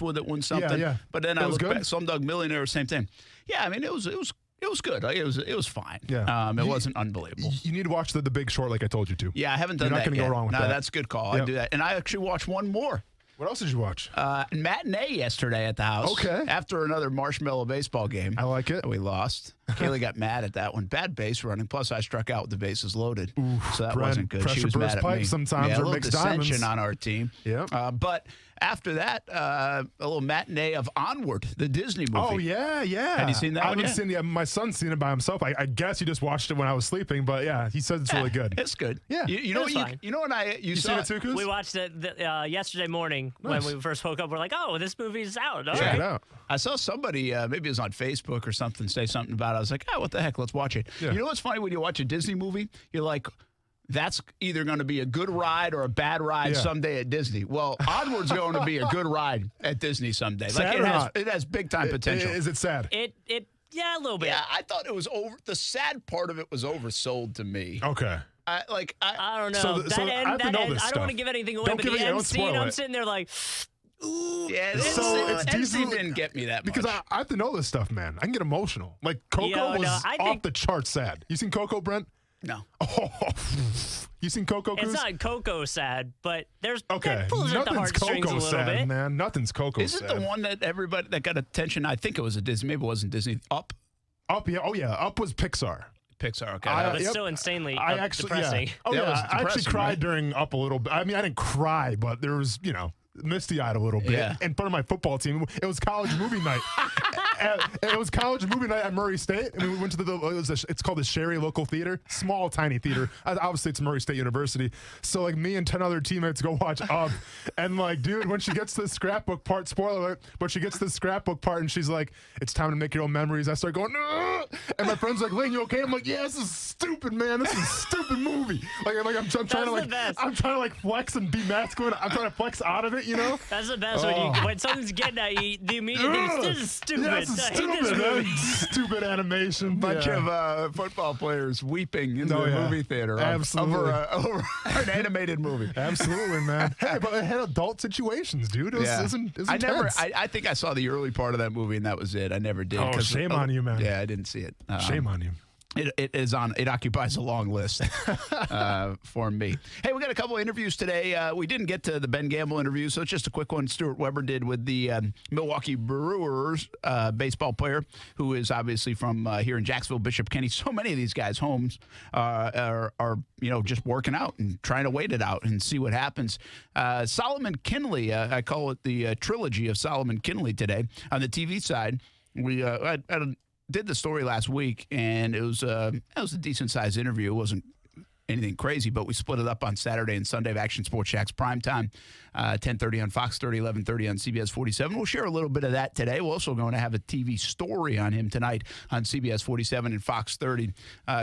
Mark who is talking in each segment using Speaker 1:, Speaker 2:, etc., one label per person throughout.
Speaker 1: with it, won something.
Speaker 2: Yeah.
Speaker 1: But then
Speaker 2: It
Speaker 1: I
Speaker 2: was
Speaker 1: look
Speaker 2: good?
Speaker 1: back, Slumdog Millionaire, same thing. Yeah, I mean, it was good. Like, it was fine.
Speaker 2: Yeah.
Speaker 1: It wasn't unbelievable.
Speaker 2: You need to watch the Big Short like I told you to.
Speaker 1: Yeah, I haven't done
Speaker 2: You're
Speaker 1: that
Speaker 2: not gonna
Speaker 1: yet.
Speaker 2: go wrong with
Speaker 1: no,
Speaker 2: that.
Speaker 1: that's a good call. I
Speaker 2: Yep.
Speaker 1: do that. And I actually watched one more.
Speaker 2: What else did you watch?
Speaker 1: Matinee yesterday at the house.
Speaker 2: Okay.
Speaker 1: After another marshmallow baseball game.
Speaker 2: I like it.
Speaker 1: We lost. Kaylee got mad at that one. Bad base running. Plus, I struck out with the bases loaded. So that
Speaker 2: Brad,
Speaker 1: wasn't good. She
Speaker 2: pressure
Speaker 1: was
Speaker 2: burst
Speaker 1: mad at
Speaker 2: pipes
Speaker 1: me.
Speaker 2: sometimes
Speaker 1: yeah,
Speaker 2: are
Speaker 1: a little
Speaker 2: mixed
Speaker 1: dissension
Speaker 2: diamonds.
Speaker 1: on our team.
Speaker 2: Yep.
Speaker 1: But after that, a little matinee of Onward, the Disney movie.
Speaker 2: Oh, yeah.
Speaker 1: Have you seen that
Speaker 2: I
Speaker 1: one
Speaker 2: haven't
Speaker 1: yet?
Speaker 2: seen it. My son's seen it by himself. I guess he just watched it when I was sleeping, but yeah, he says it's really good.
Speaker 1: It's good.
Speaker 2: Yeah.
Speaker 1: You know
Speaker 3: It was
Speaker 1: what?
Speaker 3: fine.
Speaker 1: You know what you
Speaker 2: You
Speaker 1: saw
Speaker 2: seen it too, Coos?
Speaker 3: We watched it yesterday morning
Speaker 2: Nice.
Speaker 3: when we first woke up. We're like, oh, this movie's out. All
Speaker 2: Check
Speaker 3: right.
Speaker 2: it out.
Speaker 1: I saw somebody, maybe it was on Facebook or something, say something about it. I was like, what the heck? Let's watch it.
Speaker 2: Yeah.
Speaker 1: You know what's funny when you watch a Disney movie? You're like, that's either going to be a good ride or a bad ride
Speaker 2: Yeah.
Speaker 1: someday at Disney. Well, Onward's going to be a good ride at Disney someday.
Speaker 2: Sad
Speaker 1: Like
Speaker 2: or not?
Speaker 1: it has big time potential.
Speaker 2: Is it sad?
Speaker 3: Yeah, a little bit.
Speaker 1: Yeah, I thought it was over. The sad part of it was oversold to me.
Speaker 2: Okay.
Speaker 1: I
Speaker 3: I don't know.
Speaker 2: So the-
Speaker 3: that
Speaker 2: so I
Speaker 3: end,
Speaker 2: have to
Speaker 3: that
Speaker 2: know
Speaker 3: end,
Speaker 2: this
Speaker 3: I don't want
Speaker 2: stuff.
Speaker 3: to give anything away,
Speaker 2: Don't
Speaker 3: but
Speaker 2: give
Speaker 3: the
Speaker 2: it-
Speaker 3: end
Speaker 2: don't
Speaker 3: scene,
Speaker 2: spoil
Speaker 3: I'm
Speaker 2: it.
Speaker 3: sitting there like,
Speaker 1: yeah,
Speaker 2: So it's
Speaker 1: that scene
Speaker 2: decent-
Speaker 1: didn't get me that
Speaker 2: Because
Speaker 1: much.
Speaker 2: I have to know this stuff, man. I can get emotional. Like Coco
Speaker 3: Yo, no,
Speaker 2: was
Speaker 3: I
Speaker 2: off
Speaker 3: think-
Speaker 2: the chart sad. You seen Coco, Brent?
Speaker 1: No.
Speaker 2: Oh, you seen Coco,
Speaker 3: it's
Speaker 2: Coos?
Speaker 3: not Coco sad, but there's
Speaker 2: Okay,
Speaker 3: that pulls at the
Speaker 2: nothing's
Speaker 3: heartstrings
Speaker 2: Coco
Speaker 3: a little
Speaker 2: sad,
Speaker 3: bit.
Speaker 2: man. Nothing's Coco
Speaker 1: Is it
Speaker 2: sad.
Speaker 1: the one that everybody that got attention? I think it was a Disney. Maybe it wasn't Disney. Up.
Speaker 2: Up, yeah. Oh, yeah. Up was Pixar.
Speaker 1: Pixar. Okay.
Speaker 2: I-
Speaker 3: But it's
Speaker 2: Yep.
Speaker 3: still insanely
Speaker 2: I actually,
Speaker 3: depressing.
Speaker 2: yeah. Oh,
Speaker 1: That
Speaker 2: yeah.
Speaker 1: was
Speaker 2: I actually
Speaker 1: depressing,
Speaker 2: cried
Speaker 1: right?
Speaker 2: during Up a little bit. I mean, I didn't cry, but there was, misty-eyed a little bit.
Speaker 1: Yeah.
Speaker 2: In front of my football team. It was college movie night. It was college movie night at Murray State, and we went to it's called the Sherry Local Theater, small, tiny theater. Obviously, it's Murray State University. So, like, me and 10 other teammates go watch Up, and, like, dude, when she gets to the scrapbook part, spoiler alert, but she gets to the scrapbook part, and she's like, it's time to make your own memories. I start going, no! And my friend's like, Lane, you okay? I'm like, yeah, this is stupid, man. This is a stupid movie. I'm trying to,
Speaker 3: the
Speaker 2: like,
Speaker 3: best.
Speaker 2: I'm trying to, like, flex and be masculine. I'm trying to flex out of it, you know?
Speaker 3: That's the best when something's getting at you, the immediate thing is, this is stupid.
Speaker 2: Yeah, this is
Speaker 3: I hate
Speaker 2: stupid,
Speaker 3: this movie.
Speaker 2: man. Stupid animation.
Speaker 1: Bunch
Speaker 2: Yeah.
Speaker 1: of football players weeping in
Speaker 2: Oh,
Speaker 1: the
Speaker 2: yeah.
Speaker 1: movie theater
Speaker 2: Absolutely.
Speaker 1: over an animated movie.
Speaker 2: Absolutely, man. Hey, but it had adult situations, dude. It was, it was
Speaker 1: I never.
Speaker 2: intense.
Speaker 1: I think I saw the early part of that movie and that was it. I never did.
Speaker 2: Oh,
Speaker 1: 'cause-
Speaker 2: shame on you, man.
Speaker 1: Yeah, I didn't see it.
Speaker 2: Shame on you.
Speaker 1: It occupies a long list for me. Hey, we got a couple of interviews today. We didn't get to the Ben Gamble interview, so it's just a quick one. Stuart Weber did with the Milwaukee Brewers baseball player, who is obviously from here in Jacksonville, Bishop Kenny. So many of these guys' homes are just working out and trying to wait it out and see what happens. Solomon Kinley, I call it the trilogy of Solomon Kinley today on the TV side. We did the story last week, and it was a decent sized interview. It wasn't anything crazy, but we split it up on Saturday and Sunday of Action Sports Shacks primetime, 10:30 on Fox 30, 11:30 on CBS 47. We'll share a little bit of that today. We're also going to have a TV story on him tonight on CBS 47 and Fox 30.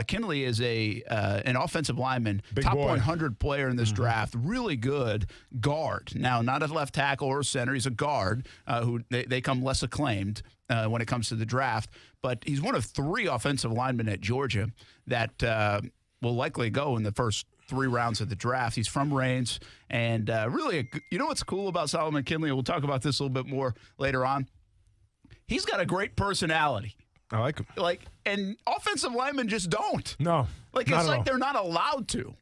Speaker 1: Kinley is an offensive lineman,
Speaker 2: Big
Speaker 1: top
Speaker 2: boy.
Speaker 1: 100 player in this draft, really good guard. Now, not a left tackle or center. He's a guard who they come less acclaimed when it comes to the draft, but he's one of 3 offensive linemen at Georgia that will likely go in the first 3 rounds of the draft. He's from Rains, and really, you know what's cool about Solomon Kinley? We'll talk about this a little bit more later on. He's got a great personality.
Speaker 2: I like him.
Speaker 1: And offensive linemen just don't.
Speaker 2: No.
Speaker 1: It's
Speaker 2: not at
Speaker 1: like
Speaker 2: all.
Speaker 1: they're not allowed to.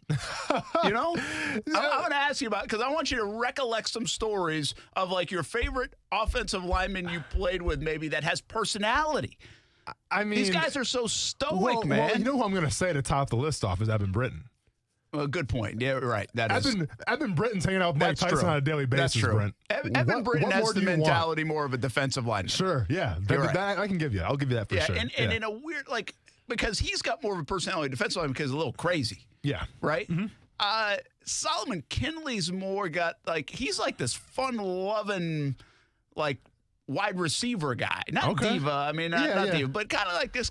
Speaker 1: You know? I'm going to ask you about because I want you to recollect some stories of like your favorite offensive lineman you played with, maybe that has personality.
Speaker 2: I mean,
Speaker 1: These guys are so stoic, man.
Speaker 2: Well, you know who I'm going to say to top the list off is Evan Britton.
Speaker 1: Well, good point. Yeah, right. That is.
Speaker 2: Evan Britton's hanging out with Mike
Speaker 1: That's
Speaker 2: Tyson
Speaker 1: true.
Speaker 2: on a daily basis,
Speaker 1: That's true.
Speaker 2: Brent.
Speaker 1: Evan Britton
Speaker 2: what
Speaker 1: has
Speaker 2: more
Speaker 1: the
Speaker 2: do you want?
Speaker 1: mentality more of a defensive lineman.
Speaker 2: Sure, yeah.
Speaker 1: You're right.
Speaker 2: That I can give you. I'll give you that for
Speaker 1: Yeah,
Speaker 2: sure.
Speaker 1: and in a weird, because he's got more of a personality defensive lineman because he's a little crazy.
Speaker 2: Yeah.
Speaker 1: Right? Solomon Kinley's more got, he's like this fun-loving, wide receiver guy. Not
Speaker 2: Okay.
Speaker 1: diva. I mean, not
Speaker 2: Yeah.
Speaker 1: diva, but kind of like this,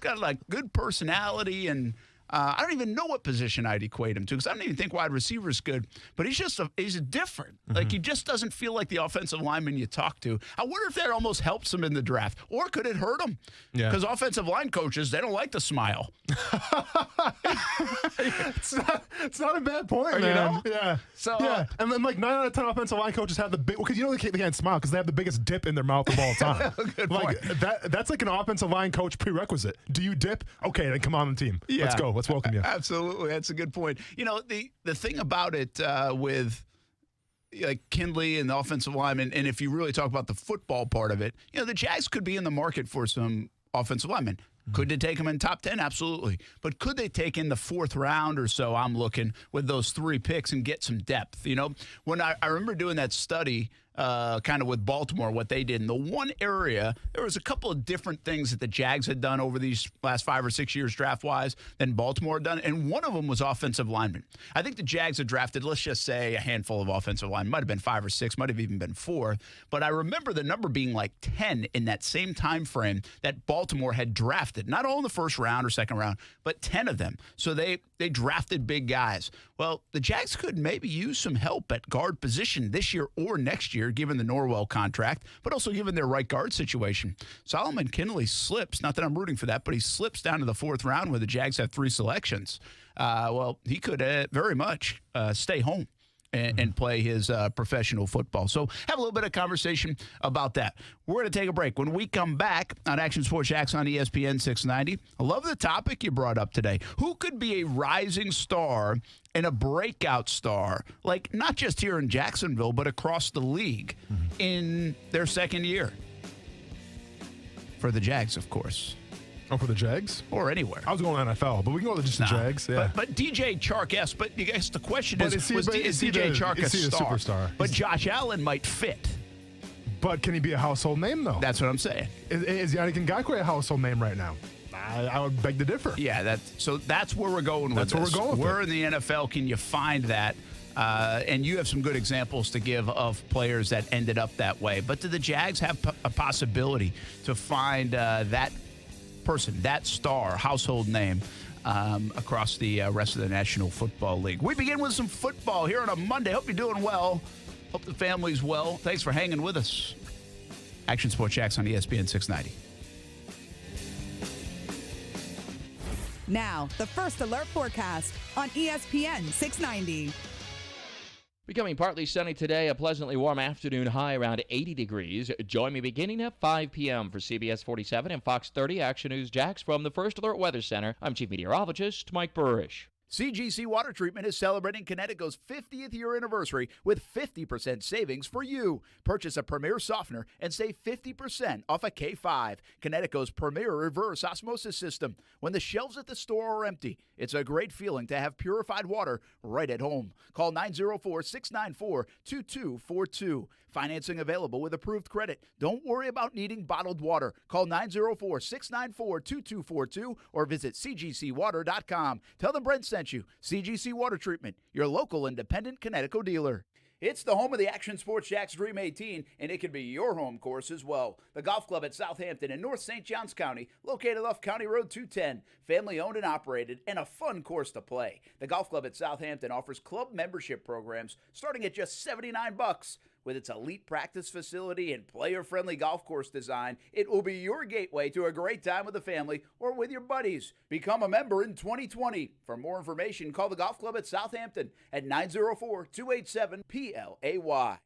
Speaker 1: good personality and I don't even know what position I'd equate him to because I don't even think wide receiver is good. But he's different. Like, he just doesn't feel like the offensive lineman you talk to. I wonder if that almost helps him in the draft. Or could it hurt him?
Speaker 2: Yeah.
Speaker 1: Because offensive line coaches, they don't like to smile.
Speaker 2: It's not a bad point,
Speaker 1: You
Speaker 2: man.
Speaker 1: know?
Speaker 2: Yeah.
Speaker 1: So,
Speaker 2: yeah. And then, like, 9 out of 10 offensive line coaches have the big, because they can't smile because they have the biggest dip in their mouth of all time.
Speaker 1: Good
Speaker 2: like,
Speaker 1: point.
Speaker 2: that's like an offensive line coach prerequisite. Do you dip? Okay, then come on the team.
Speaker 1: Yeah.
Speaker 2: Let's go. Let's welcome you.
Speaker 1: Absolutely. That's a good point. You know, the thing about it with like Kindley and the offensive lineman, and if you really talk about the football part of it, you know, the Jags could be in the market for some offensive linemen. Could they take them in top 10? Absolutely. But could they take in the 4th round or so, I'm looking, with those 3 picks and get some depth? You know, when I remember doing that study kind of with Baltimore, what they did in the one area, there was a couple of different things that the Jags had done over these last 5 or 6 years draft-wise than Baltimore had done, and one of them was offensive linemen. I think the Jags had drafted, let's just say, a handful of offensive linemen. Might have been 5 or 6, might have even been 4, but I remember the number being like 10 in that same time frame that Baltimore had drafted. Not all in the first round or second round, but 10 of them. So they drafted big guys. Well, the Jags could maybe use some help at guard position this year or next year, given the Norwell contract, but also given their right guard situation. Solomon Kindley slips, not that I'm rooting for that, but he slips down to the 4th round where the Jags have 3 selections. Well, he could very much stay home and play his professional football. So have a little bit of conversation about that. We're going to take a break. When we come back on Action Sports Jax on ESPN 690, I love the topic you brought up today. Who could be a rising star and a breakout star, like not just here in Jacksonville, but across the league in their second year? For the Jags, of course.
Speaker 2: Oh, for the Jags?
Speaker 1: Or anywhere.
Speaker 2: I was going NFL, but we can go to just the Jags. Yeah.
Speaker 1: But DJ Chark, yes. But I guess the question is
Speaker 2: is
Speaker 1: DJ Chark a star?
Speaker 2: Superstar?
Speaker 1: But Josh Allen might fit.
Speaker 2: But can he be a household name, though?
Speaker 1: That's what I'm saying.
Speaker 2: Is Yannick Ngakoue a household name right now? I would beg to differ.
Speaker 1: Yeah, that's where we're going with
Speaker 2: this. That's where we're going with
Speaker 1: Where in the NFL can you find that? And you have some good examples to give of players that ended up that way. But do the Jags have a possibility to find that person, that star, household name across the rest of the National Football League? We begin with some football here on a Monday. Hope you're doing well. Hope the family's well. Thanks for hanging with us. Action Sports Jax on ESPN 690.
Speaker 4: Now, the First Alert forecast on ESPN 690.
Speaker 5: Becoming partly sunny today, a pleasantly warm afternoon high around 80 degrees. Join me beginning at 5 p.m. for CBS 47 and Fox 30 Action News Jax from the First Alert Weather Center. I'm Chief Meteorologist Mike Burrish.
Speaker 1: CGC Water Treatment is celebrating Connecticut's 50th year anniversary with 50% savings for you. Purchase a Premier softener and save 50% off a K5, Connecticut's premier reverse osmosis system. When the shelves at the store are empty, it's a great feeling to have purified water right at home. Call 904-694-2242. Financing available with approved credit. Don't worry about needing bottled water. Call 904-694-2242 or visit cgcwater.com. Tell them Brent sent you. CGC Water Treatment, your local independent Connecticut dealer. It's the home of the Action Sports Jax Dream 18, and it can be your home course as well. The Golf Club at Southampton in North St. Johns County, located off County Road 210, family owned and operated, and a fun course to play. The Golf Club at Southampton offers club membership programs starting at just $79. With its elite practice facility and player-friendly golf course design, it will be your gateway to a great time with the family or with your buddies. Become a member in 2020. For more information, call the Golf Club at Southampton at 904-287-PLAY.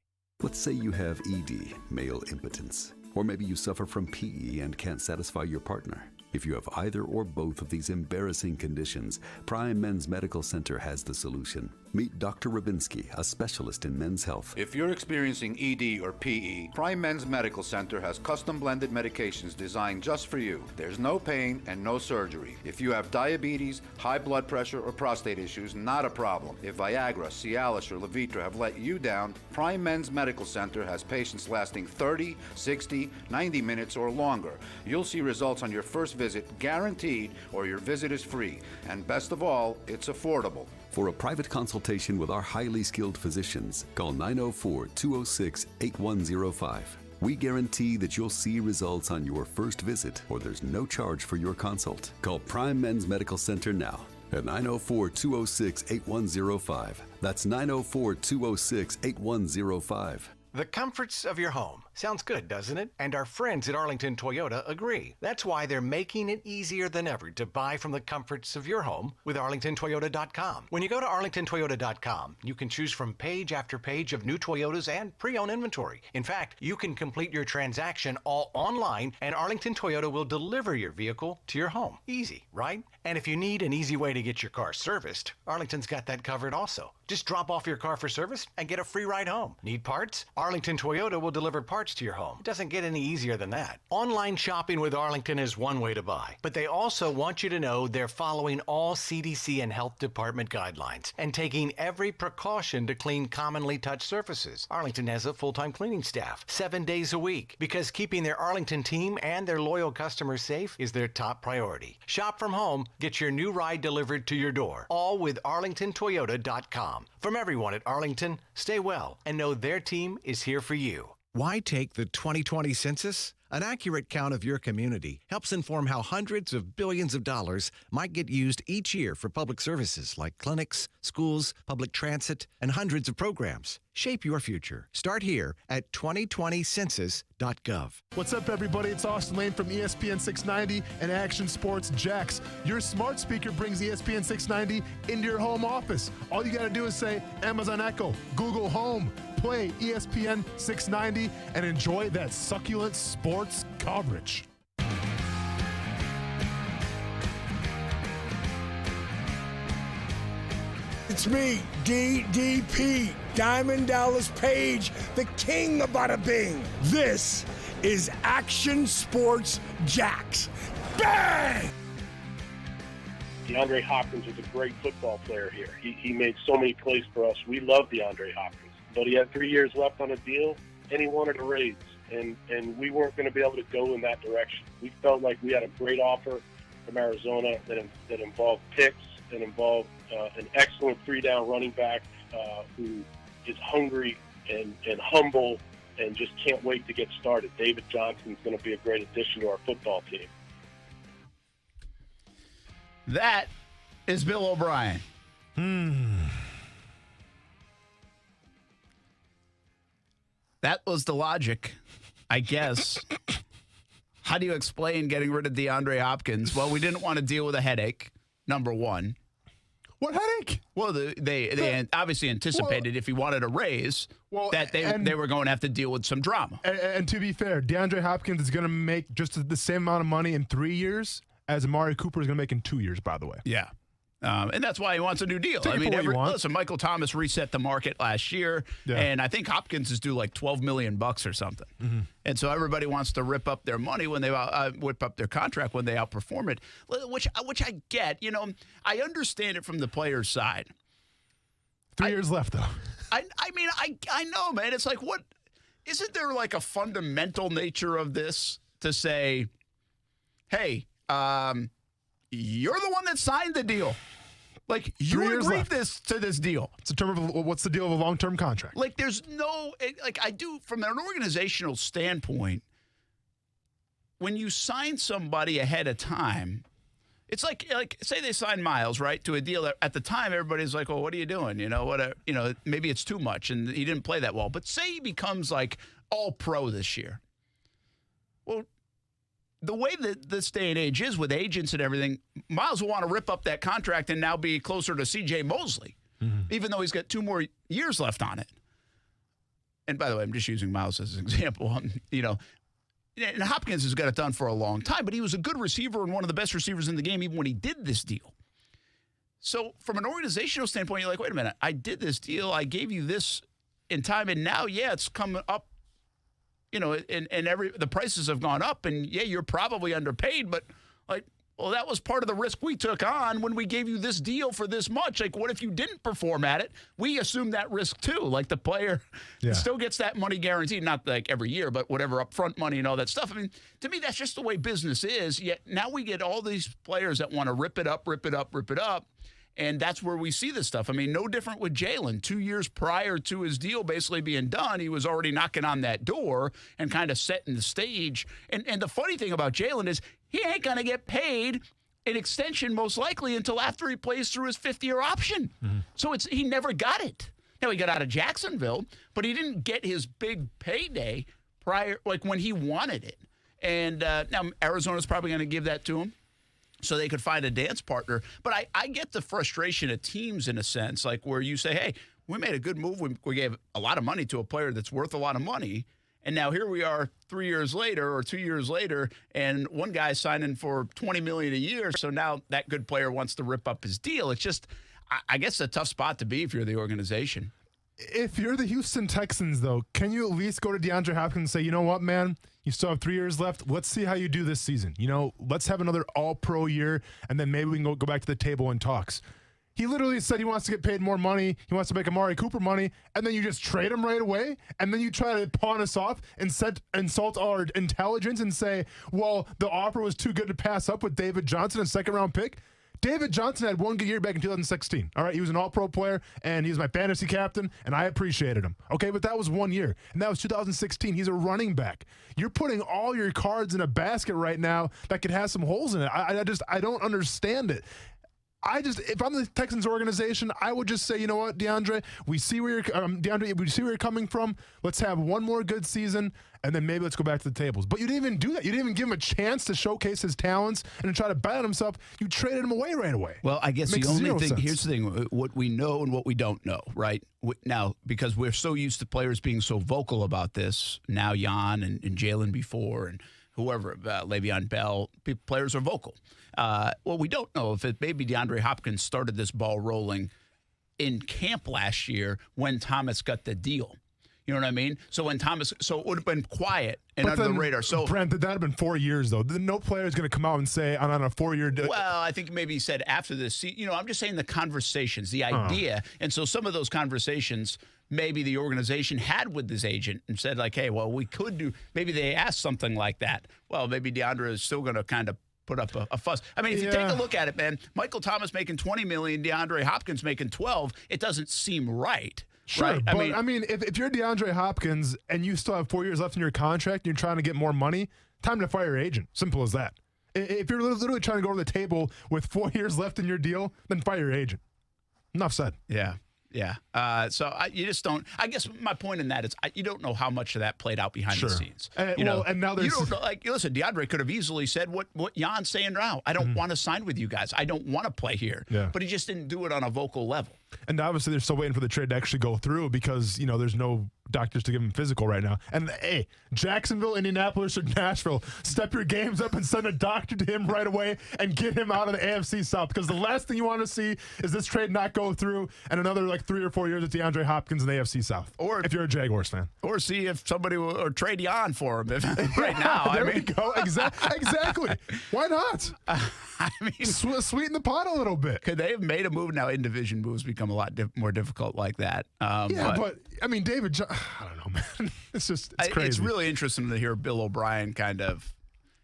Speaker 6: Let's say you have ED, male impotence, or maybe you suffer from PE and can't satisfy your partner. If you have either or both of these embarrassing conditions, Prime Men's Medical Center has the solution. Meet Dr. Rabinski, a specialist in men's health.
Speaker 7: If you're experiencing ED or PE, Prime Men's Medical Center has custom blended medications designed just for you. There's no pain and no surgery. If you have diabetes, high blood pressure, or prostate issues, not a problem. If Viagra, Cialis, or Levitra have let you down, Prime Men's Medical Center has patients lasting 30, 60, 90 minutes or longer. You'll see results on your first visit, guaranteed, or your visit is free. And best of all, it's affordable.
Speaker 6: For a private consultation with our highly skilled physicians, call 904-206-8105. We guarantee that you'll see results on your first visit, or there's no charge for your consult. Call Prime Men's Medical Center now. at 904-206-8105. That's 904-206-8105.
Speaker 8: The comforts of your home. Sounds good, doesn't it? And our friends at Arlington Toyota agree. That's why they're making it easier than ever to buy from the comforts of your home with ArlingtonToyota.com. When you go to ArlingtonToyota.com, you can choose from page after page of new Toyotas and pre-owned inventory. In fact, you can complete your transaction all online, and Arlington Toyota will deliver your vehicle to your home. Easy, right? And if you need an easy way to get your car serviced, Arlington's got that covered also. Just drop off your car for service and get a free ride home. Need parts? Arlington Toyota will deliver parts to your home. It doesn't get any easier than that. Online shopping with Arlington is one way to buy, but they also want you to know they're following all CDC and health department guidelines and taking every precaution to clean commonly touched surfaces. Arlington has a full-time cleaning staff, 7 days a week, because keeping their Arlington team and their loyal customers safe is their top priority. Shop from home, get your new ride delivered to your door, all with ArlingtonToyota.com. From everyone at Arlington, stay well and know their team is here for you.
Speaker 9: Why take the 2020 census? An accurate count of your community helps inform how hundreds of billions of dollars might get used each year for public services like clinics, schools, public transit, and hundreds of programs. Shape your future. Start here at 2020census.gov.
Speaker 2: What's up, everybody? It's Austin Lane from ESPN 690 and Action Sports Jax. Your smart speaker brings ESPN 690 into your home office. All you got to do is say Amazon Echo, Google Home, play ESPN 690, and enjoy that succulent sports coverage.
Speaker 10: It's me, DDP, Diamond Dallas Page, the king of bada bing. This is Action Sports Jax. Bang!
Speaker 11: DeAndre Hopkins is a great football player here. He made so many plays for us. We love DeAndre Hopkins. But he had 3 years left on a deal, and he wanted a raise. And we weren't going to be able to go in that direction. We felt like we had a great offer from Arizona that involved picks, that involved an excellent three-down running back who is hungry and humble and just can't wait to get started. David Johnson's going to be a great addition to our football team.
Speaker 1: That is Bill O'Brien. That was the logic, I guess. How do you explain getting rid of DeAndre Hopkins? Well, we didn't want to deal with a headache, number one.
Speaker 2: What headache?
Speaker 1: Well, they obviously anticipated if he wanted a raise that they were going to have to deal with some drama.
Speaker 2: And to be fair, DeAndre Hopkins is going to make just the same amount of money in 3 years as Amari Cooper is going to make in 2 years, by the way.
Speaker 1: Yeah. And that's why he wants a new deal.
Speaker 2: Take it for what you want.
Speaker 1: Listen, Michael Thomas reset the market last year, and I think Hopkins is due like $12 million or something. Mm-hmm. And so everybody wants to rip up their money when they whip up their contract when they outperform it, which I get. You know, I understand it from the player's side.
Speaker 2: 3 years left, though.
Speaker 1: I mean, I know, man. It's like, what? Isn't there like a fundamental nature of this to say, hey, you're the one that signed the deal. Like, you agreed to this deal.
Speaker 2: It's a term of what's the deal of a long-term contract?
Speaker 1: Like, there's no, like, I do, from an organizational standpoint, when you sign somebody ahead of time, it's like say they sign Miles, right, to a deal that at the time everybody's like, well, what are you doing? You know, maybe it's too much and he didn't play that well. But say he becomes like all pro this year. Well, the way that this day and age is with agents and everything, Miles will want to rip up that contract and now be closer to C.J. Mosley, even though he's got 2 more years left on it. And by the way, I'm just using Miles as an example. And Hopkins has got it done for a long time, but he was a good receiver and one of the best receivers in the game even when he did this deal. So from an organizational standpoint, you're like, wait a minute, I did this deal. I gave you this in time, and now, it's coming up. You know, and the prices have gone up, and you're probably underpaid, but that was part of the risk we took on when we gave you this deal for this much. Like, what if you didn't perform at it? We assume that risk too. Like, the player still gets that money guaranteed, not like every year, but whatever upfront money and all that stuff. I mean, to me, that's just the way business is. Yet now we get all these players that want to rip it up. And that's where we see this stuff. I mean, no different with Jalen. 2 years prior to his deal basically being done, he was already knocking on that door and kind of setting the stage. And the funny thing about Jalen is he ain't going to get paid an extension most likely until after he plays through his 5th-year option. So he never got it. Now, he got out of Jacksonville, but he didn't get his big payday prior, like when he wanted it. And now Arizona's probably going to give that to him so they could find a dance partner. But I get the frustration of teams in a sense, like where you say, hey, we made a good move. We gave a lot of money to a player that's worth a lot of money. And now here we are 3 years later or 2 years later, and one guy's signing for $20 million a year. So now that good player wants to rip up his deal. It's just, I guess, a tough spot to be if you're the organization.
Speaker 2: If you're the Houston Texans, though, can you at least go to DeAndre Hopkins and say, you know what, man, you still have 3 years left. Let's see how you do this season. Let's have another all-pro year, and then maybe we can go back to the table and talks. He literally said he wants to get paid more money. He wants to make Amari Cooper money, and then you just trade him right away, and then you try to pawn us off and insult our intelligence and say, well, the offer was too good to pass up with David Johnson, a second-round pick. David Johnson had one good year back in 2016. All right, he was an all-pro player, and he was my fantasy captain, and I appreciated him. Okay, but that was 1 year, and that was 2016. He's a running back. You're putting all your cards in a basket right now that could have some holes in it. I don't understand it. If I'm the Texans organization, I would just say, you know what, DeAndre, we see where you're coming from. Let's have one more good season, and then maybe let's go back to the tables. But you didn't even do that. You didn't even give him a chance to showcase his talents and to try to bet on himself. You traded him away right away.
Speaker 1: Well, I guess the only thing, here's the thing, what we know and what we don't know, right? Now, because we're so used to players being so vocal about this, now Jan and Jalen before and whoever, Le'Veon Bell, players are vocal. Well, we don't know if maybe DeAndre Hopkins started this ball rolling in camp last year when Thomas got the deal. You know what I mean? So when so it would have been quiet and under the radar. So
Speaker 2: Brent, that would have been 4 years though. No player is going to come out and say I'm on a 4-year deal.
Speaker 1: Well, I think maybe he said after this. I'm just saying the conversations, the idea, and so some of those conversations maybe the organization had with his agent and said like, hey, well, we could do. Maybe they asked something like that. Well, maybe DeAndre is still going to kind of put up a fuss. I mean, if you take a look at it, man, Michael Thomas making $20 million, DeAndre Hopkins making $12, it doesn't seem right.
Speaker 2: Sure,
Speaker 1: right?
Speaker 2: but I mean, if you're DeAndre Hopkins and you still have 4 years left in your contract and you're trying to get more money, time to fire your agent. Simple as that. If you're literally trying to go to the table with 4 years left in your deal, then fire your agent. Enough said.
Speaker 1: Yeah. Yeah. So you just don't. I guess my point in that is you don't know how much of that played out behind the scenes.
Speaker 2: And now there's.
Speaker 1: You don't know, listen, DeAndre could have easily said what Jan's saying now. I don't want to sign with you guys. I don't want to play here.
Speaker 2: Yeah.
Speaker 1: But he just didn't do it on a vocal level.
Speaker 2: And obviously, they're still waiting for the trade to actually go through because there's no doctors to give him physical right now. And hey, Jacksonville, Indianapolis, or Nashville, step your games up and send a doctor to him right away and get him out of the AFC South. Because the last thing you want to see is this trade not go through and another 3 or 4 years with DeAndre Hopkins in the AFC South. Or if you're a Jaguars fan,
Speaker 1: or see if somebody will trade Jan for him right now.
Speaker 2: There we go. Exactly. Why not?
Speaker 1: I mean,
Speaker 2: sweeten the pot a little bit.
Speaker 1: Could they have made a move? Now in division moves become a lot more difficult like that.
Speaker 2: But I mean, David, I don't know, man. It's crazy.
Speaker 1: It's really interesting to hear Bill O'Brien kind of.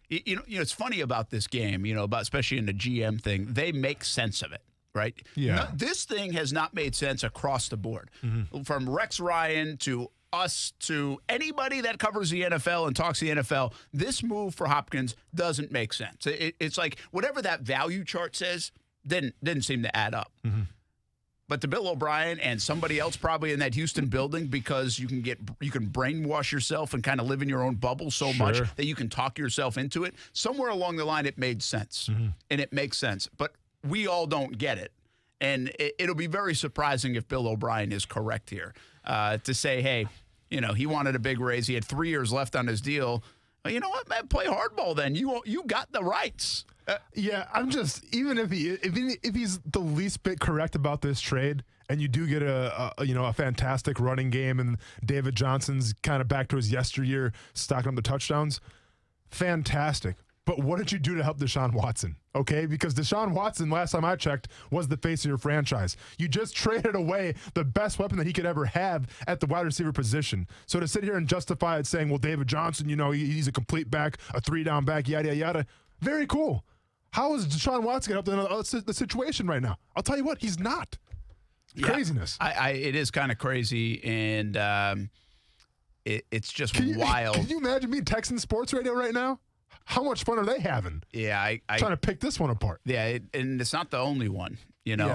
Speaker 1: It's funny about this game. About especially in the GM thing, they make sense of it. Right?
Speaker 2: Yeah.
Speaker 1: This thing has not made sense across the board. Mm-hmm. From Rex Ryan to us to anybody that covers the NFL and talks the NFL, this move for Hopkins doesn't make sense. It's like whatever that value chart says didn't seem to add up.
Speaker 2: Mm-hmm.
Speaker 1: But to Bill O'Brien and somebody else probably in that Houston building, because you can brainwash yourself and kind of live in your own bubble so much that you can talk yourself into it. Somewhere along the line, it made sense, and it makes sense. But we all don't get it. And it'll be very surprising if Bill O'Brien is correct here to say, hey, he wanted a big raise. He had 3 years left on his deal. Well, you know what, man? Play hardball then. You got the rights.
Speaker 2: I'm just, even if he's the least bit correct about this trade, and you do get a fantastic running game, and David Johnson's kind of back to his yesteryear, stocking up the touchdowns, fantastic. But what did you do to help Deshaun Watson? Okay, because Deshaun Watson, last time I checked, was the face of your franchise. You just traded away the best weapon that he could ever have at the wide receiver position. So to sit here and justify it saying, well, David Johnson, he's a complete back, a 3-down back, yada, yada, yada, very cool. How is Deshaun Watson going to help the situation right now? I'll tell you what, he's not. Craziness.
Speaker 1: It is kind of crazy, and it's just wild.
Speaker 2: Can you imagine being Texan sports radio right now? How much fun are they having?
Speaker 1: Yeah, I
Speaker 2: trying to pick this one apart.
Speaker 1: Yeah, and it's not the only one, you know.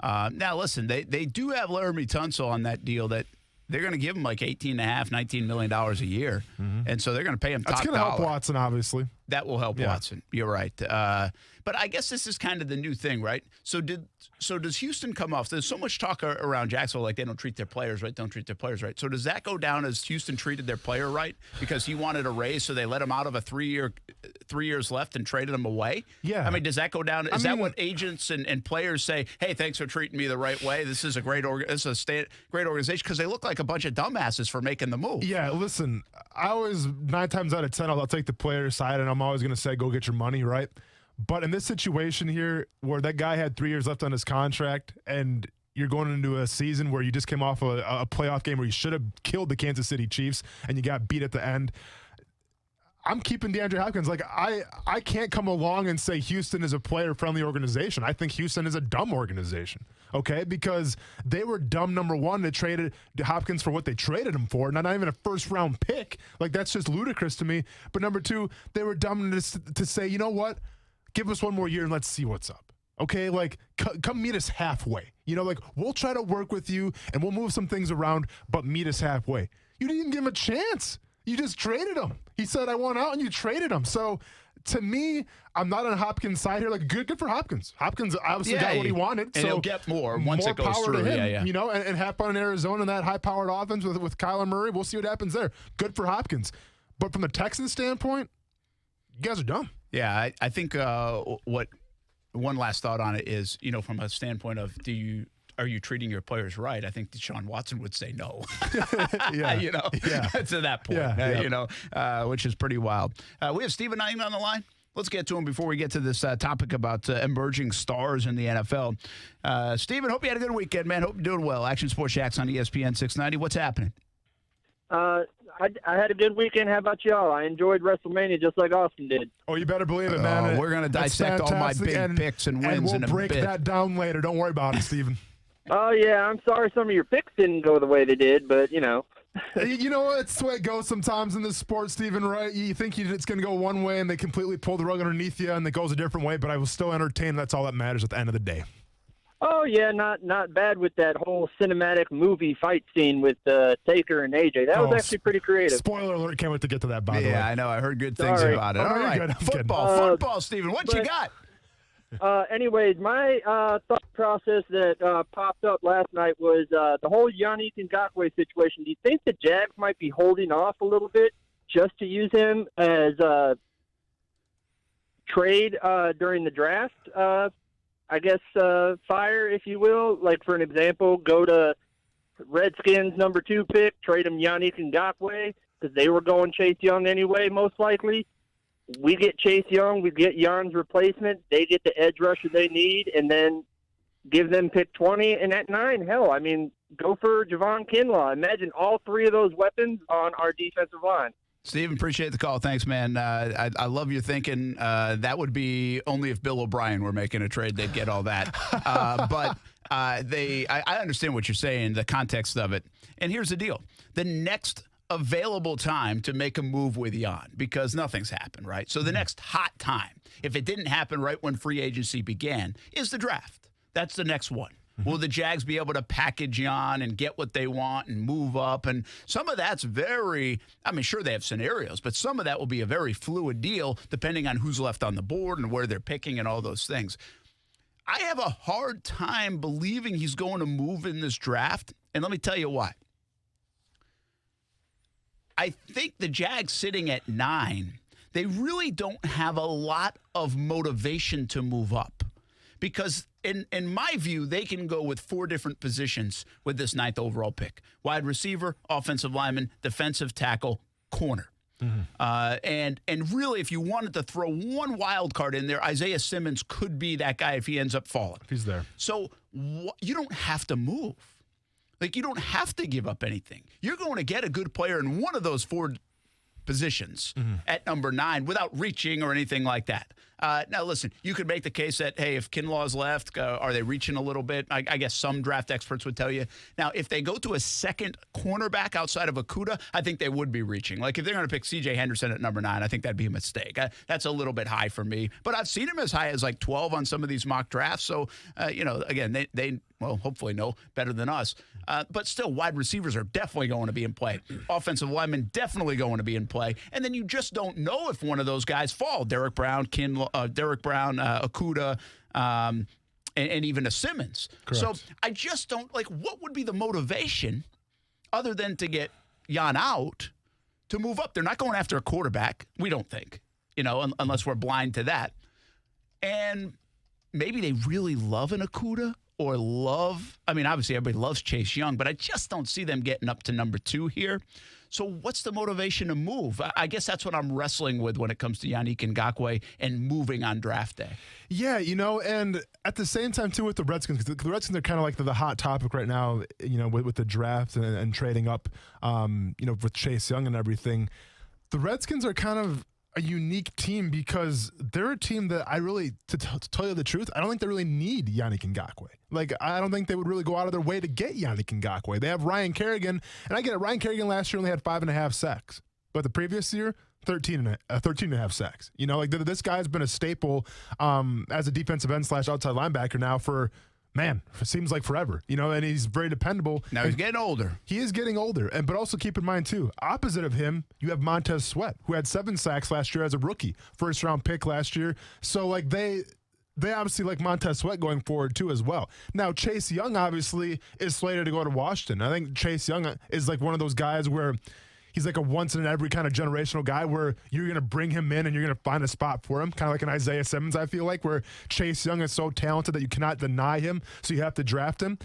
Speaker 2: Yeah.
Speaker 1: Now, listen, they do have Laramie Tunsil on that deal that they're going to give him like $18.5, $19 million a year. And so they're going to pay him top
Speaker 2: That's
Speaker 1: dollar.
Speaker 2: going to help Watson, obviously.
Speaker 1: That will help Watson. You're right. But I guess this is kind of the new thing, right? So does Houston come off? There's so much talk around Jacksonville, like they don't treat their players right, don't treat their players right. So does that go down as Houston treated their player right because he wanted a raise, so they let him out of a 3 years left and traded him away?
Speaker 2: Yeah.
Speaker 1: I mean, does that go down? Is that what agents and players say? Hey, thanks for treating me the right way. This is a great great organization, because they look like a bunch of dumbasses for making the move.
Speaker 2: Yeah, listen, I always 9 times out of 10 I'll take the player's side, and I'm always going to say go get your money, right? But in this situation here, where that guy had 3 years left on his contract, and you're going into a season where you just came off a playoff game where you should have killed the Kansas City Chiefs, and you got beat at the end, I'm keeping DeAndre Hopkins. Like, I can't come along and say Houston is a player-friendly organization. I think Houston is a dumb organization, okay? Because they were dumb, number one. They traded Hopkins for what they traded him for, not even a first-round pick. Like, that's just ludicrous to me. But number two, they were dumb to say, you know what? Give us one more year and let's see what's up. Okay, like, come meet us halfway. You know, like, we'll try to work with you and we'll move some things around, but meet us halfway. You didn't even give him a chance. You just traded him. He said, I want out, and you traded him. So, to me, I'm not on Hopkins' side here. Like, good for Hopkins. Hopkins obviously got what he wanted.
Speaker 1: And
Speaker 2: so
Speaker 1: he'll get more once it goes
Speaker 2: power
Speaker 1: through.
Speaker 2: to him,
Speaker 1: Yeah.
Speaker 2: You know, and have fun in Arizona in that high-powered offense with Kyler Murray. We'll see what happens there. Good for Hopkins. But from the Texans standpoint, you guys are dumb.
Speaker 1: Yeah, I think what one last thought on it is, you know, from a standpoint of are you treating your players right? I think Deshaun Watson would say no.
Speaker 2: Yeah.
Speaker 1: You know, to that point, you know, which is pretty wild. We have Stephen Naim on the line. Let's get to him before we get to this topic about emerging stars in the NFL. Stephen, hope you had a good weekend, man. Hope you're doing well. Action Sports Jacks on ESPN 690. What's happening?
Speaker 12: I had a good weekend. How about y'all? I enjoyed WrestleMania just like Austin did.
Speaker 2: Oh, you better believe it, man.
Speaker 1: We're going to dissect all my big picks and wins
Speaker 2: we'll
Speaker 1: in a bit.
Speaker 2: break that down later. Don't worry about it, Stephen.
Speaker 12: Oh, yeah, I'm sorry some of your picks didn't go the way they did, but, you know.
Speaker 2: You know, it's the way it goes sometimes in this sport, Stephen, right? You think it's going to go one way, and they completely pull the rug underneath you, and it goes a different way, but I was still entertained. That's all that matters at the end of the day.
Speaker 12: Oh, yeah, not bad with that whole cinematic movie fight scene with Taker and AJ. That was actually pretty creative.
Speaker 2: Spoiler alert, can't wait to get to that, by the way.
Speaker 1: Yeah, I know. I heard good things about it.
Speaker 2: Oh,
Speaker 1: All right,
Speaker 2: good.
Speaker 1: Football, Stephen. What you got?
Speaker 12: Anyways, my thought process that popped up last night was the whole Yannick Ngakoue situation. Do you think the Jags might be holding off a little bit just to use him as a trade during the draft? I guess fire, if you will. Like, for an example, go to Redskins number 2 pick, trade him Yannick Ngakoue, because they were going Chase Young anyway, most likely. We get Chase Young, we get Jan's replacement, they get the edge rusher they need, and then give them pick 20. And at 9, hell, I mean, go for Javon Kinlaw. Imagine all 3 of those weapons on our defensive line.
Speaker 1: Steven, appreciate the call. Thanks, man. I love your thinking. That would be only if Bill O'Brien were making a trade, they'd get all that. But I understand what you're saying, the context of it. And here's the deal. The next available time to make a move with Jan, because nothing's happened, right? So the next hot time, if it didn't happen right when free agency began, is the draft. That's the next one. Will the Jags be able to package Jan and get what they want and move up? And some of that's sure they have scenarios, but some of that will be a very fluid deal depending on who's left on the board and where they're picking and all those things. I have a hard time believing he's going to move in this draft, and let me tell you why. I think the Jags sitting at 9, they really don't have a lot of motivation to move up. Because in my view, they can go with 4 different positions with this 9th overall pick. Wide receiver, offensive lineman, defensive tackle, corner. And really, if you wanted to throw one wild card in there, Isaiah Simmons could be that guy if he ends up falling.
Speaker 2: If he's there.
Speaker 1: So you don't have to move. Like, you don't have to give up anything. You're going to get a good player in one of those 4 positions at number 9 without reaching or anything like that. Now, listen, you could make the case that, hey, if Kinlaw's left, are they reaching a little bit? I guess some draft experts would tell you. Now, if they go to a second cornerback outside of Okudah, I think they would be reaching. Like, if they're going to pick C.J. Henderson at number 9, I think that'd be a mistake. That's a little bit high for me. But I've seen him as high as like 12 on some of these mock drafts. So, again, they well, hopefully know better than us. But still, wide receivers are definitely going to be in play. Offensive linemen definitely going to be in play. And then you just don't know if one of those guys fall. Derek Brown, Okudah, and even a Simmons.
Speaker 2: Correct.
Speaker 1: So I just don't, what would be the motivation other than to get Jan out to move up? They're not going after a quarterback, we don't think, unless we're blind to that. And maybe they really love an Okudah. Obviously everybody loves Chase Young, but I just don't see them getting up to number 2 here. So what's the motivation to move? I guess that's what I'm wrestling with when it comes to Yannick Ngakoue and moving on draft day.
Speaker 2: Yeah, and at the same time, too, with the Redskins, because the Redskins are kind of like the hot topic right now, with the draft and trading up, with Chase Young and everything. The Redskins are kind of a unique team because they're a team that I really, to tell you the truth, I don't think they really need Yannick Ngakoue. I don't think they would really go out of their way to get Yannick Ngakoue. They have Ryan Kerrigan, and I get it. Ryan Kerrigan last year only had 5.5 sacks, but the previous year, 13.5 sacks. This guy's been a staple as a defensive end / outside linebacker now for, it seems like forever, and he's very dependable.
Speaker 1: Now he's getting older.
Speaker 2: He is getting older. But also keep in mind, too, opposite of him, you have Montez Sweat, who had 7 sacks last year as a rookie, first-round pick last year. So, they obviously like Montez Sweat going forward, too, as well. Now, Chase Young, obviously, is slated to go to Washington. I think Chase Young is one of those guys where he's like a once-in-every kind of generational guy where you're going to bring him in and you're going to find a spot for him, kind of like an Isaiah Simmons, I feel like, where Chase Young is so talented that you cannot deny him, so you have to draft him.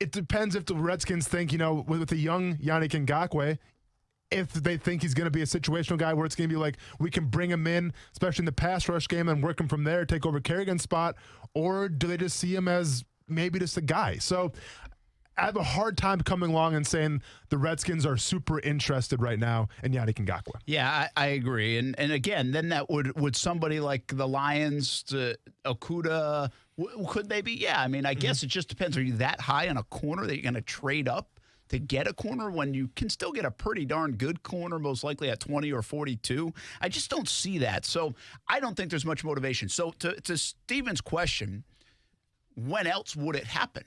Speaker 2: It depends if the Redskins think, with the young Yannick Ngakoue, if they think he's going to be a situational guy where it's going to be like we can bring him in, especially in the pass rush game, and work him from there, take over Kerrigan's spot, or do they just see him as maybe just a guy? So I have a hard time coming along and saying the Redskins are super interested right now in Yannick Ngakoue.
Speaker 1: Yeah, I agree. And again, then that would somebody like the Lions, Okudah, could they be? Yeah, I guess it just depends. Are you that high on a corner that you're going to trade up to get a corner when you can still get a pretty darn good corner, most likely at 20 or 42? I just don't see that. So I don't think there's much motivation. So to Steven's question, when else would it happen?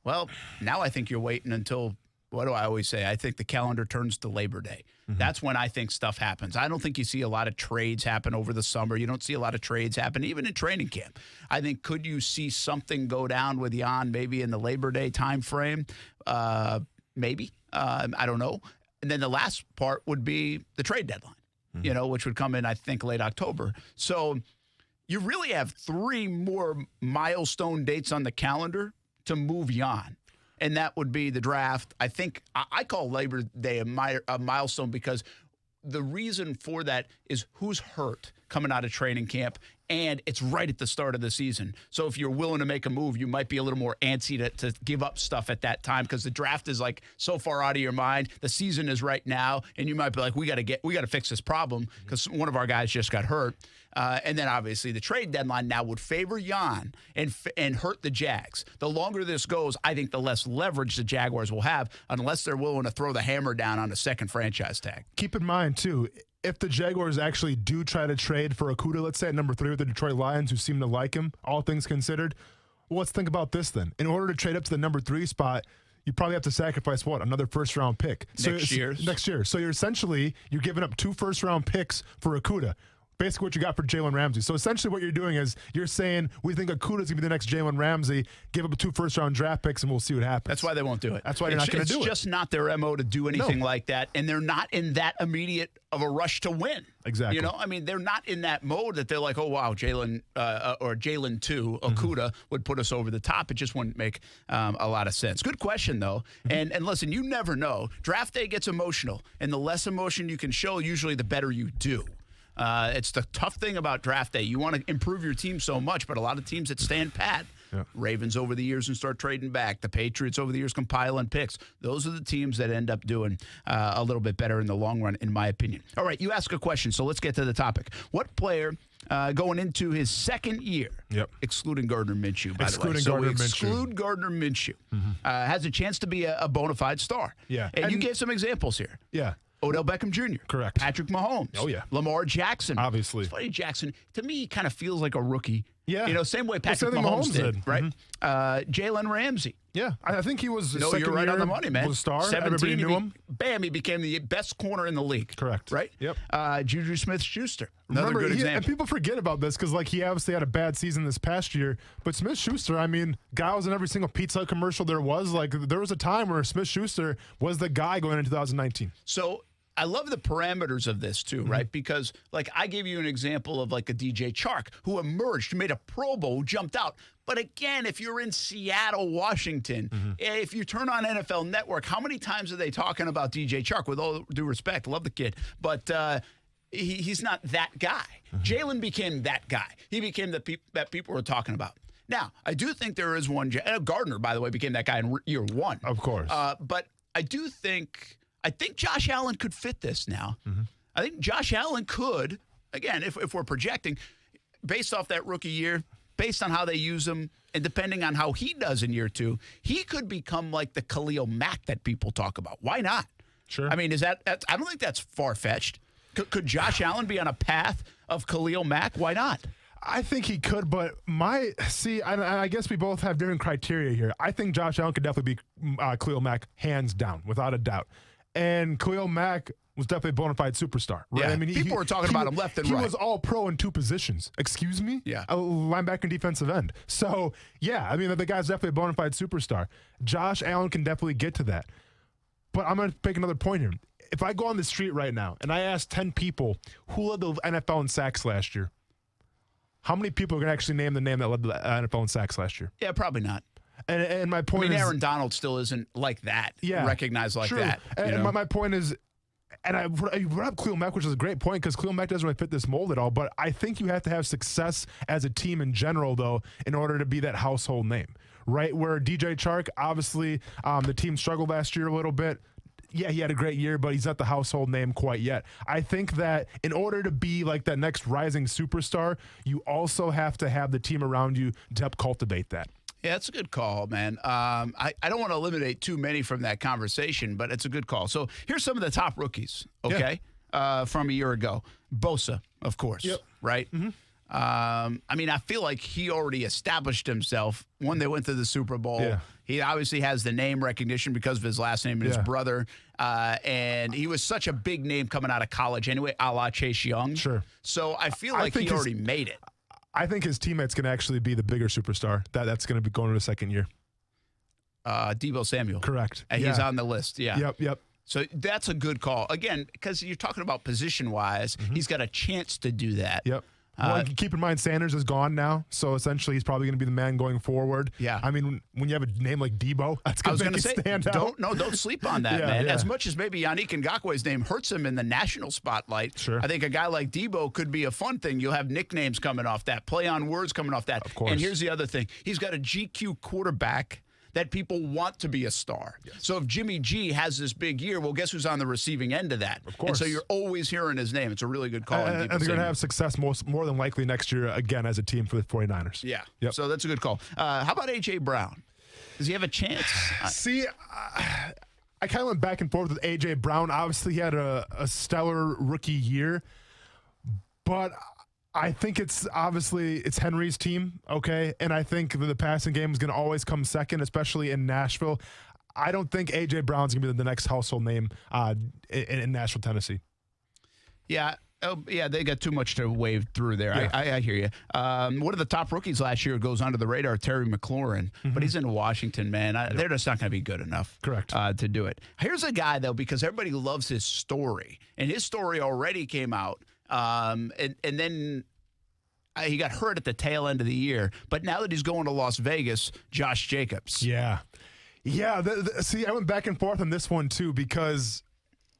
Speaker 1: Well, now I think you're waiting until, what do I always say? I think the calendar turns to Labor Day. Mm-hmm. That's when I think stuff happens. I don't think you see a lot of trades happen over the summer. You don't see a lot of trades happen even in training camp. I think could you see something go down with Jan maybe in the Labor Day time frame? Maybe. I don't know. And then the last part would be the trade deadline, which would come in, I think, late October. So you really have 3 more milestone dates on the calendar to move Jan, and that would be the draft. I think I call Labor Day a milestone because the reason for that is who's hurt coming out of training camp, and it's right at the start of the season. So if you're willing to make a move, you might be a little more antsy to give up stuff at that time because the draft is so far out of your mind. The season is right now, and you might be like, we got to fix this problem because one of our guys just got hurt. And then obviously the trade deadline now would favor Jan and hurt the Jags. The longer this goes, I think the less leverage the Jaguars will have unless they're willing to throw the hammer down on a second franchise tag.
Speaker 2: Keep in mind, too, if the Jaguars actually do try to trade for Okudah, let's say at number 3 with the Detroit Lions, who seem to like him, all things considered, well, let's think about this then. In order to trade up to the number 3 spot, you probably have to sacrifice, another first-round pick.
Speaker 1: Next year.
Speaker 2: So you're giving up 2 first-round picks for Okudah. Basically what you got for Jalen Ramsey. So essentially what you're doing is you're saying we think Okudah's going to be the next Jalen Ramsey, give up 2 first-round draft picks, and we'll see what happens.
Speaker 1: That's why they won't do it.
Speaker 2: That's why you're not going to do it.
Speaker 1: It's just not their MO to do anything like that, and they're not in that immediate of a rush to win.
Speaker 2: Exactly.
Speaker 1: They're not in that mode that they're like, oh, wow, Jalen or Jalen 2, Okudah would put us over the top. It just wouldn't make a lot of sense. Good question, though. And listen, you never know. Draft day gets emotional, and the less emotion you can show, usually the better you do. It's the tough thing about draft day. You want to improve your team so much, but a lot of teams that stand pat, Ravens over the years and start trading back. The Patriots over the years compiling picks. Those are the teams that end up doing a little bit better in the long run, in my opinion. All right, you ask a question, so let's get to the topic. What player going into his second year.
Speaker 2: Yep.
Speaker 1: Excluding Gardner Minshew, by the way.
Speaker 2: Excluding
Speaker 1: So
Speaker 2: Gardner
Speaker 1: we
Speaker 2: Minshew.
Speaker 1: exclude Gardner Minshew. Has a chance to be a bona fide star.
Speaker 2: Yeah.
Speaker 1: And you
Speaker 2: And-
Speaker 1: gave some examples here.
Speaker 2: Yeah.
Speaker 1: Odell Beckham Jr.
Speaker 2: Correct.
Speaker 1: Patrick Mahomes.
Speaker 2: Oh, yeah.
Speaker 1: Lamar Jackson.
Speaker 2: Obviously.
Speaker 1: It's funny, Jackson, to me, he kind of feels like a rookie.
Speaker 2: Yeah.
Speaker 1: You know, same way Patrick
Speaker 2: same thing
Speaker 1: Mahomes
Speaker 2: Mahomes
Speaker 1: did,
Speaker 2: did.
Speaker 1: right? Jalen Ramsey.
Speaker 2: Yeah, I think he was.
Speaker 1: No,
Speaker 2: second
Speaker 1: you're right on
Speaker 2: year,
Speaker 1: the money, man.
Speaker 2: Was a star.
Speaker 1: 17,
Speaker 2: Everybody knew him.
Speaker 1: Bam, he became the best corner in the league.
Speaker 2: Correct.
Speaker 1: Right?
Speaker 2: Yep.
Speaker 1: Juju Smith-Schuster. Another
Speaker 2: Remember,
Speaker 1: good
Speaker 2: and
Speaker 1: example.
Speaker 2: people forget about this because, like, he obviously had a bad season this past year. But Smith-Schuster, I mean, guy was in every single Pizza Hut commercial there was. Like, there was a time where Smith-Schuster was the guy going into 2019.
Speaker 1: So I love the parameters of this too, right? Because like I gave you an example of like a DJ Chark who emerged, made a Pro Bowl, jumped out. But again, if you're in Seattle, Washington, if you turn on NFL Network, how many times are they talking about DJ Chark? With all due respect, love the kid, but he's not that guy. Jalen became that guy. He became that people were talking about. Now, I do think there is one. Gardner, by the way, became that guy in year one.
Speaker 2: Of course.
Speaker 1: But I do think. I think Josh Allen could fit this now. I think Josh Allen could, again, if we're projecting, based off that rookie year, based on how they use him, and depending on how he does in year two, he could become like the Khalil Mack that people talk about. Why not?
Speaker 2: Sure.
Speaker 1: I mean, I don't think that's far-fetched. Could Josh Allen be on a path of Khalil Mack? Why not?
Speaker 2: I think he could, but I guess we both have different criteria here. I think Josh Allen could definitely be Khalil Mack, hands down, without a doubt. And Khalil Mack was definitely a bona fide superstar, right?
Speaker 1: Yeah.
Speaker 2: I mean,
Speaker 1: People were talking about him left and right.
Speaker 2: He was all pro in two positions. Excuse me?
Speaker 1: Yeah.
Speaker 2: A linebacker and defensive end. So, yeah, I mean, the guy's definitely a bona fide superstar. Josh Allen can definitely get to that. But I'm going to make another point here. If I go on the street right now and I ask 10 people who led the NFL in sacks last year, how many people are going to actually name the name that led the NFL in sacks last year?
Speaker 1: Yeah, probably not.
Speaker 2: And my point is,
Speaker 1: Aaron Donald still isn't like that.
Speaker 2: Yeah,
Speaker 1: recognized like
Speaker 2: true.
Speaker 1: that.
Speaker 2: And my point is, and I brought up Khalil Mack, which is a great point because Khalil Mack doesn't really fit this mold at all. But I think you have to have success as a team in general, though, in order to be that household name, right? Where DJ Chark, obviously, the team struggled last year a little bit. Yeah, he had a great year, but he's not the household name quite yet. I think that in order to be like that next rising superstar, you also have to have the team around you to help cultivate that.
Speaker 1: Yeah, that's a good call, man. I don't want to eliminate too many from that conversation, but it's a good call. So here's some of the top rookies, okay, from a year ago. Bosa, of course, right? I mean, I feel like he already established himself when they went to the Super Bowl.
Speaker 2: Yeah.
Speaker 1: He obviously has the name recognition because of his last name and his brother. And he was such a big name coming out of college anyway, a la Chase Young.
Speaker 2: Sure.
Speaker 1: So I feel like he already made it.
Speaker 2: I think his teammates can actually be the bigger superstar. That's going to be going to the second year.
Speaker 1: Deebo Samuel.
Speaker 2: Correct.
Speaker 1: And he's on the list. Yeah.
Speaker 2: Yep.
Speaker 1: So that's a good call. Again, because you're talking about position-wise, he's got a chance to do that.
Speaker 2: Yep. Well, keep in mind, Sanders is gone now, so essentially he's probably going to be the man going forward.
Speaker 1: Yeah.
Speaker 2: I mean, when you have a name like Deebo, that's going to make you stand out.
Speaker 1: Don't sleep on that, man. As much as maybe Yannick Ngakoue's name hurts him in the national spotlight,
Speaker 2: sure.
Speaker 1: I think a guy like Deebo could be a fun thing. You'll have nicknames coming off that, play on words coming off that.
Speaker 2: Of course.
Speaker 1: And here's the other thing. He's got a GQ quarterback that people want to be a star. Yes. So if Jimmy G has this big year, well, guess who's on the receiving end of that?
Speaker 2: Of course.
Speaker 1: And so you're always hearing his name. It's a really good call.
Speaker 2: And they're going to have success more than likely next year, again, as a team for the 49ers.
Speaker 1: Yeah.
Speaker 2: Yep.
Speaker 1: So that's a good call. How about A.J. Brown? Does he have a chance?
Speaker 2: See, I kind of went back and forth with A.J. Brown. Obviously, he had a stellar rookie year, but I think it's Henry's team, okay? And I think the passing game is going to always come second, especially in Nashville. I don't think A.J. Brown's going to be the next household name in Nashville, Tennessee.
Speaker 1: Yeah. Oh, yeah, they got too much to wade through there. Yeah. I hear you. One of the top rookies last year goes under the radar, Terry McLaurin, but he's in Washington, man. They're just not going to be good enough to do it. Here's a guy, though, because everybody loves his story, and his story already came out. And then he got hurt at the tail end of the year. But now that he's going to Las Vegas, Josh Jacobs.
Speaker 2: Yeah. Yeah. See, I went back and forth on this one, too, because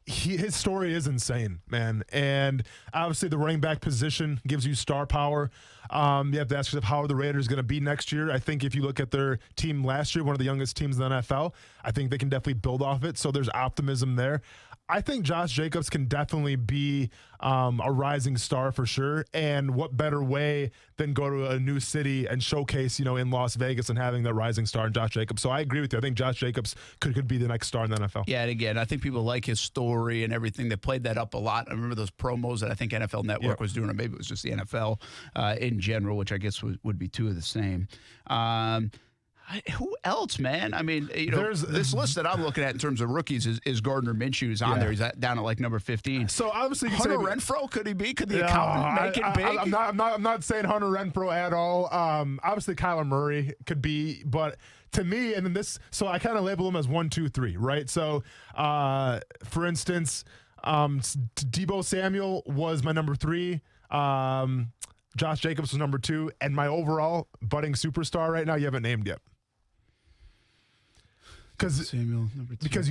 Speaker 2: his story is insane, man. And obviously the running back position gives you star power. You have to ask yourself, how are the Raiders going to be next year? I think if you look at their team last year, one of the youngest teams in the NFL, I think they can definitely build off it. So there's optimism there. I think Josh Jacobs can definitely be a rising star for sure. And what better way than go to a new city and showcase, in Las Vegas and having that rising star in Josh Jacobs. So I agree with you. I think Josh Jacobs could be the next star in the NFL.
Speaker 1: Yeah, and again, I think people like his story and everything. They played that up a lot. I remember those promos that I think NFL Network was doing, or maybe it was just the NFL in general, which I guess would be two of the same. Who else, man? I mean, this list that I'm looking at in terms of rookies is Gardner Minshew who's on there. He's down at like number 15.
Speaker 2: So obviously,
Speaker 1: Hunter Renfrow, could he be? Could the accountant make it big?
Speaker 2: I'm not saying Hunter Renfrow at all. Obviously, Kyler Murray could be, but to me, and then so I kind of label him as 1, 2, 3, right? So, for instance, Deebo Samuel was my number 3. Josh Jacobs was number 2, and my overall budding superstar right now, you haven't named yet. Because you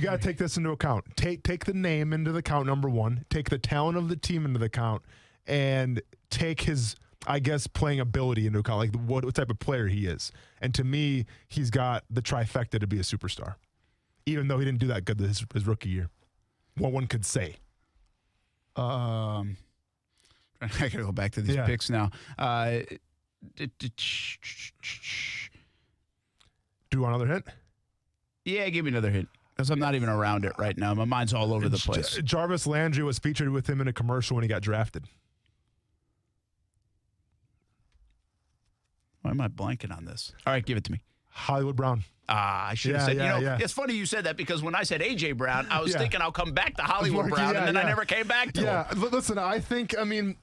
Speaker 2: got to take this into account. Take the name into the count, number 1. Take the talent of the team into the count, and take his, I guess, playing ability into account, like what type of player he is. And to me, he's got the trifecta to be a superstar, even though he didn't do that good his rookie year. What one could say.
Speaker 1: I got to go back to these picks now.
Speaker 2: Do you want another hint?
Speaker 1: Yeah, give me another hint, because I'm not even around it right now. My mind's all over the place.
Speaker 2: Jarvis Landry was featured with him in a commercial when he got drafted.
Speaker 1: Why am I blanking on this? All right, give it to me.
Speaker 2: Hollywood Brown.
Speaker 1: I should have said, it's funny you said that, because when I said A.J. Brown, I was thinking I'll come back to Hollywood Brown, and then I never came back to him.
Speaker 2: Listen,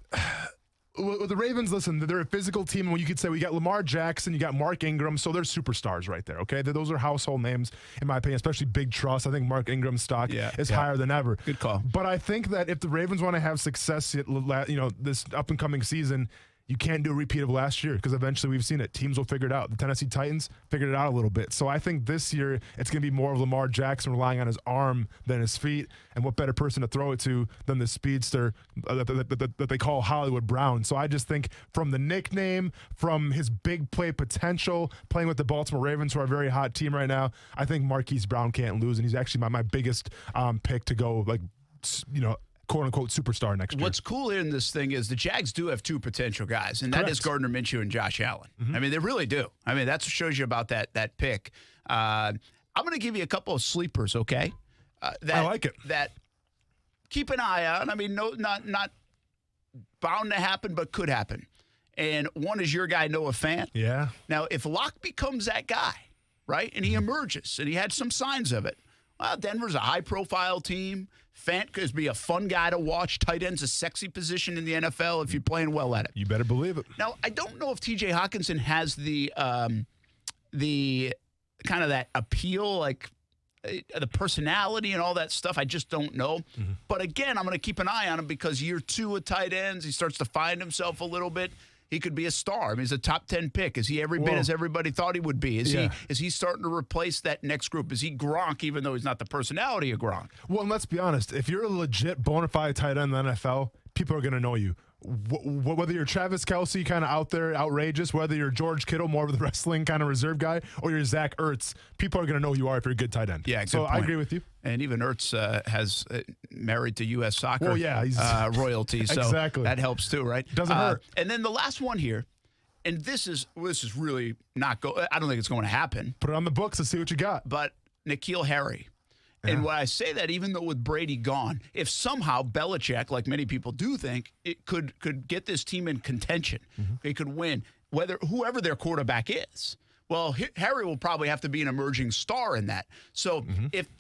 Speaker 2: with the Ravens, they're a physical team. And you could say we got Lamar Jackson, you got Mark Ingram, so they're superstars right there, okay? Those are household names, in my opinion, especially Big Trust. I think Mark Ingram's stock is higher than ever.
Speaker 1: Good call.
Speaker 2: But I think that if the Ravens want to have success, this up-and-coming season, you can't do a repeat of last year, because eventually we've seen it. Teams will figure it out. The Tennessee Titans figured it out a little bit. So I think this year it's going to be more of Lamar Jackson relying on his arm than his feet. And what better person to throw it to than the speedster that they call Hollywood Brown. So I just think from the nickname, from his big play potential, playing with the Baltimore Ravens, who are a very hot team right now, I think Marquise Brown can't lose. And he's actually my biggest pick to go, quote-unquote superstar next year.
Speaker 1: What's cool in this thing is the Jags do have 2 potential guys, and that is Gardner Minshew and Josh Allen. I mean, they really do. I mean, that shows you about that pick. I'm going to give you a couple of sleepers, okay?
Speaker 2: I like it.
Speaker 1: That keep an eye on. I mean, not bound to happen, but could happen. And one is your guy, Noah Fant.
Speaker 2: Yeah.
Speaker 1: Now, if Locke becomes that guy, right, and he emerges, and he had some signs of it, well, Denver's a high-profile team. Fant could be a fun guy to watch. Tight end's a sexy position in the NFL if you're playing well at it.
Speaker 2: You better believe it.
Speaker 1: Now, I don't know if T.J. Hockenson has the kind of that appeal, like the personality and all that stuff. I just don't know. But again, I'm going to keep an eye on him, because year 2 of tight ends, he starts to find himself a little bit. He could be a star. I mean, he's a top 10 pick. Is he every bit as everybody thought he would be? Is he starting to replace that next group? Is he Gronk, even though he's not the personality of Gronk?
Speaker 2: Well, and let's be honest. If you're a legit bona fide tight end in the NFL, people are going to know you. Whether you're Travis Kelce, kind of out there, outrageous, whether you're George Kittle, more of the wrestling kind of reserve guy, or you're Zach Ertz, people are going to know who you are if you're a good tight end.
Speaker 1: Yeah,
Speaker 2: so I agree with you.
Speaker 1: And even Ertz has married to U.S. Soccer
Speaker 2: he's
Speaker 1: royalty, so
Speaker 2: exactly.
Speaker 1: That helps too, right?
Speaker 2: Doesn't hurt.
Speaker 1: And then the last one here, and this is really not I don't think it's going to happen.
Speaker 2: Put it on the books and see what you got.
Speaker 1: But N'Keal Harry. And when I say that, even though with Brady gone, if somehow Belichick, like many people do think, it could get this team in contention, they could win, whoever their quarterback is. Well, Harry will probably have to be an emerging star in that. So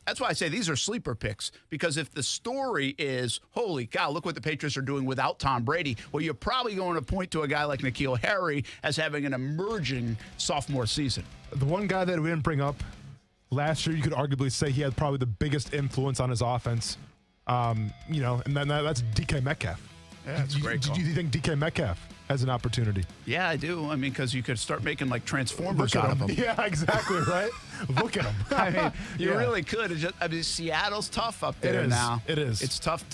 Speaker 1: that's why I say these are sleeper picks, because if the story is, holy cow, look what the Patriots are doing without Tom Brady, well, you're probably going to point to a guy like N'Keal Harry as having an emerging sophomore season.
Speaker 2: The one guy that we didn't bring up, last year, you could arguably say he had probably the biggest influence on his offense, and then that's DK Metcalf.
Speaker 1: Yeah, that's a great call.
Speaker 2: Do you think DK Metcalf has an opportunity?
Speaker 1: Yeah, I do. I mean, because you could start making like Transformers out of them.
Speaker 2: Yeah, exactly, right? Look at him.
Speaker 1: I mean, you really could. Seattle's tough up there now.
Speaker 2: It is.
Speaker 1: It's tough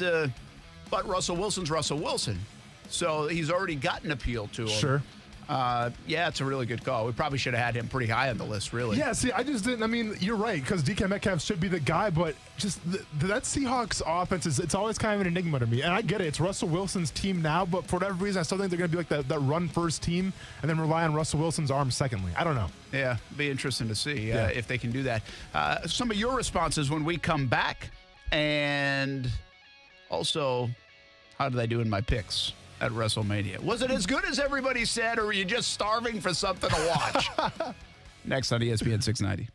Speaker 1: but Russell Wilson's Russell Wilson, so he's already got an appeal to him.
Speaker 2: Sure.
Speaker 1: Yeah, it's a really good call. We probably should have had him pretty high on the list, really.
Speaker 2: Yeah, see, I just didn't. I mean, you're right, because DK Metcalf should be the guy, but just that Seahawks offense it's always kind of an enigma to me. And I get it. It's Russell Wilson's team now, but for whatever reason, I still think they're going to be like that run-first team and then rely on Russell Wilson's arm secondly. I don't know.
Speaker 1: Yeah, be interesting to see if they can do that. Some of your responses when we come back, and also, how did I do in my picks at WrestleMania? Was it as good as everybody said, or were you just starving for something to watch? Next on ESPN 690.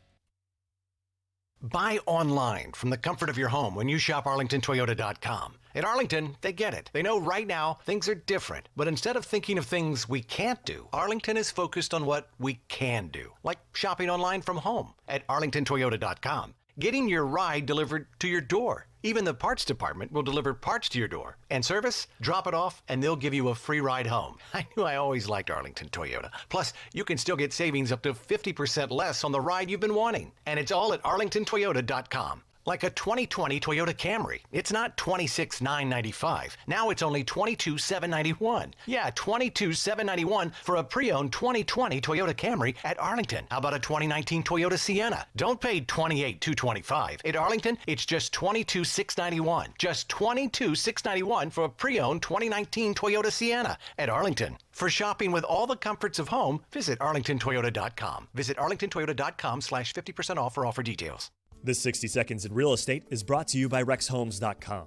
Speaker 8: Buy online from the comfort of your home when you shop ArlingtonToyota.com. At Arlington, they get it. They know right now things are different. But instead of thinking of things we can't do, Arlington is focused on what we can do, like shopping online from home at ArlingtonToyota.com. Getting your ride delivered to your door. Even the parts department will deliver parts to your door. And service? Drop it off and they'll give you a free ride home. I knew I always liked Arlington Toyota. Plus, you can still get savings up to 50% less on the ride you've been wanting. And it's all at ArlingtonToyota.com. Like a 2020 Toyota Camry. It's not $26,995. Now it's only $22,791. Yeah, $22,791 for a pre-owned 2020 Toyota Camry at Arlington. How about a 2019 Toyota Sienna? Don't pay $28,225. At Arlington, it's just $22,691. Just $22,691 for a pre-owned 2019 Toyota Sienna at Arlington. For shopping with all the comforts of home, visit ArlingtonToyota.com. Visit ArlingtonToyota.com/50% off for offer details.
Speaker 13: This 60 Seconds in Real Estate is brought to you by RexHomes.com.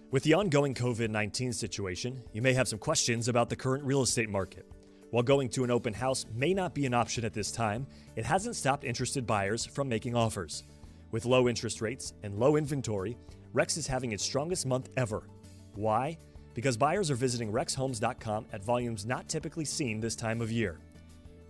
Speaker 13: With the ongoing COVID-19 situation, you may have some questions about the current real estate market. While going to an open house may not be an option at this time, it hasn't stopped interested buyers from making offers. With low interest rates and low inventory, Rex is having its strongest month ever. Why? Because buyers are visiting RexHomes.com at volumes not typically seen this time of year.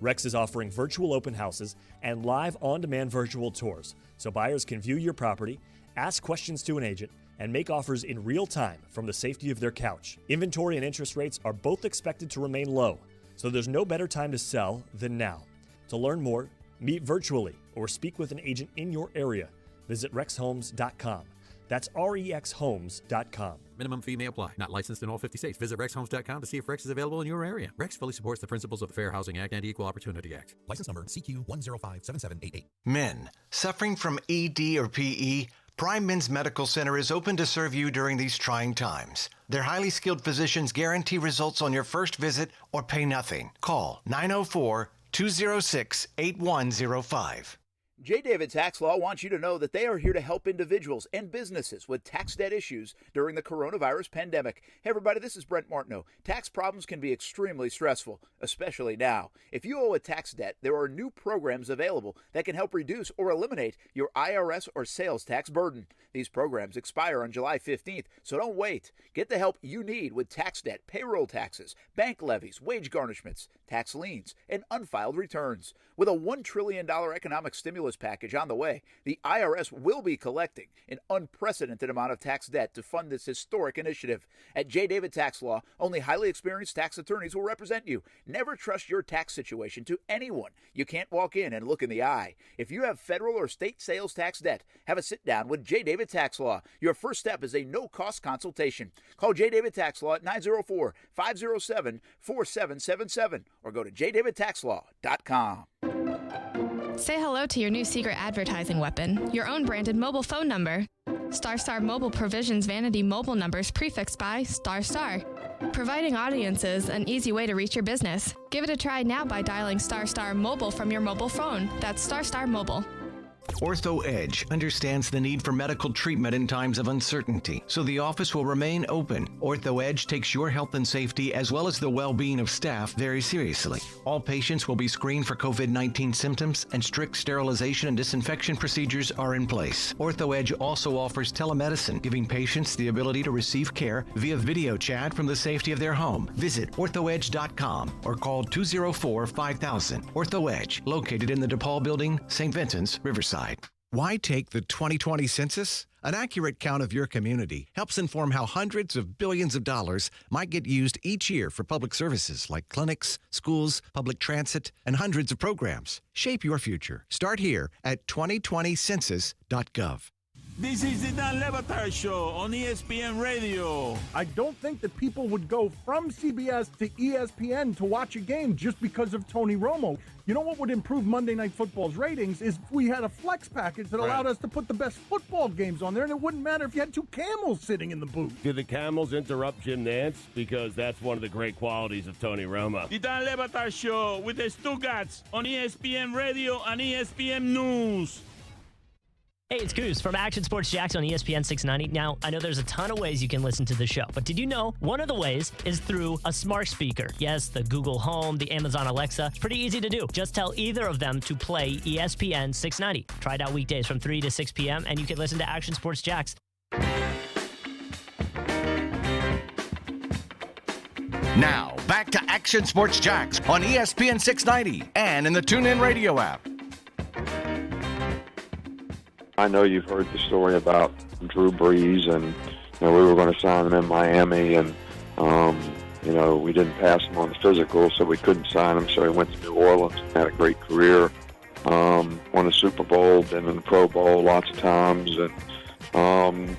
Speaker 13: Rex is offering virtual open houses and live on-demand virtual tours, so buyers can view your property, ask questions to an agent, and make offers in real time from the safety of their couch. Inventory and interest rates are both expected to remain low, so there's no better time to sell than now. To learn more, meet virtually or speak with an agent in your area. Visit RexHomes.com. That's REXHomes.com.
Speaker 14: Minimum fee may apply. Not licensed in all 50 states. Visit RexHomes.com to see if Rex is available in your area. Rex fully supports the principles of the Fair Housing Act and Equal Opportunity Act.
Speaker 15: License number CQ1057788.
Speaker 8: Men suffering from ED or PE, Prime Men's Medical Center is open to serve you during these trying times. Their highly skilled physicians guarantee results on your first visit or pay nothing. Call 904-206-8105.
Speaker 16: J. David Tax Law wants you to know that they are here to help individuals and businesses with tax debt issues during the coronavirus pandemic. Hey everybody, this is Brent Martineau. Tax problems can be extremely stressful, especially now. If you owe a tax debt, there are new programs available that can help reduce or eliminate your IRS or sales tax burden. These programs expire on July 15th, so don't wait. Get the help you need with tax debt, payroll taxes, bank levies, wage garnishments, tax liens, and unfiled returns. With a $1 trillion economic stimulus package on the way, the IRS will be collecting an unprecedented amount of tax debt to fund this historic initiative. At J. David Tax Law, only highly experienced tax attorneys will represent you. Never trust your tax situation to anyone you can't walk in and look in the eye. If you have federal or state sales tax debt, have a sit down with J. David Tax Law. Your first step is a no-cost consultation. Call J. David Tax Law at 904-507-4777 or go to jdavidtaxlaw.com.
Speaker 17: Say hello to your new secret advertising weapon, your own branded mobile phone number. StarStar Mobile provisions vanity mobile numbers prefixed by **, providing audiences an easy way to reach your business. Give it a try now by dialing ** Mobile from your mobile phone. That's ** Mobile.
Speaker 8: OrthoEdge understands the need for medical treatment in times of uncertainty, so the office will remain open. OrthoEdge takes your health and safety as well as the well-being of staff very seriously. All patients will be screened for COVID-19 symptoms, and strict sterilization and disinfection procedures are in place. OrthoEdge also offers telemedicine, giving patients the ability to receive care via video chat from the safety of their home. Visit orthoedge.com or call 204-5000. OrthoEdge, located in the DePaul Building, St. Vincent's, Riverside.
Speaker 9: Why take the 2020 census? An accurate count of your community helps inform how hundreds of billions of dollars might get used each year for public services like clinics, schools, public transit, and hundreds of programs. Shape your future. Start here at 2020census.gov.
Speaker 18: This is the Dan Le Batard Show on ESPN Radio.
Speaker 19: I don't think that people would go from CBS to ESPN to watch a game just because of Tony Romo. You know what would improve Monday Night Football's ratings is if we had a flex package that allowed us to put the best football games on there, and it wouldn't matter if you had 2 camels sitting in the booth.
Speaker 20: Did the camels interrupt Jim Nantz? Because that's one of the great qualities of Tony Romo.
Speaker 18: The Dan Le Batard Show with the Stugatz on ESPN Radio and ESPN News.
Speaker 3: Hey, it's Goose from Action Sports Jacks on ESPN 690. Now, I know there's a ton of ways you can listen to the show, but did you know one of the ways is through a smart speaker? Yes, the Google Home, the Amazon Alexa. It's pretty easy to do. Just tell either of them to play ESPN 690. Try it out weekdays from 3 to 6 p.m., and you can listen to Action Sports Jacks.
Speaker 21: Now, back to Action Sports Jacks on ESPN 690 and in the TuneIn Radio app.
Speaker 22: I know you've heard the story about Drew Brees, and we were going to sign him in Miami, and we didn't pass him on the physical, so we couldn't sign him. So he went to New Orleans, had a great career, won a Super Bowl, been in the Pro Bowl lots of times, and and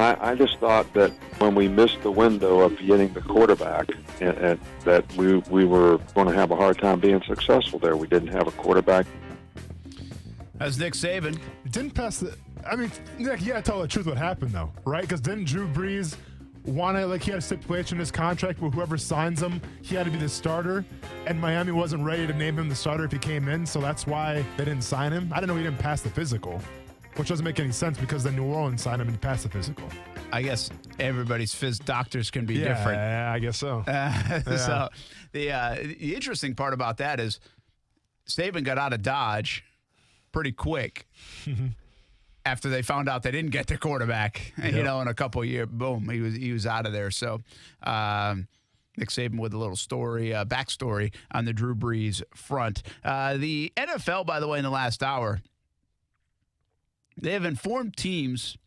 Speaker 22: I just thought that when we missed the window of getting the quarterback, and that we were going to have a hard time being successful there. We didn't have a quarterback.
Speaker 1: That's Nick Saban.
Speaker 2: Didn't pass the. I mean, Nick, you gotta tell the truth what happened though, right? Because didn't Drew Brees want to, he had a stipulation in his contract where whoever signs him, he had to be the starter, and Miami wasn't ready to name him the starter if he came in, so that's why they didn't sign him. I didn't know he didn't pass the physical, which doesn't make any sense because then New Orleans signed him and he passed the physical.
Speaker 1: I guess everybody's doctors can be different.
Speaker 2: Yeah, I guess so.
Speaker 1: So the interesting part about that is Saban got out of Dodge pretty quick after they found out they didn't get the quarterback. Yep. In a couple of years, boom, he was out of there. So Nick Saban with a little story, backstory on the Drew Brees front. The NFL, by the way, in the last hour, they have informed teams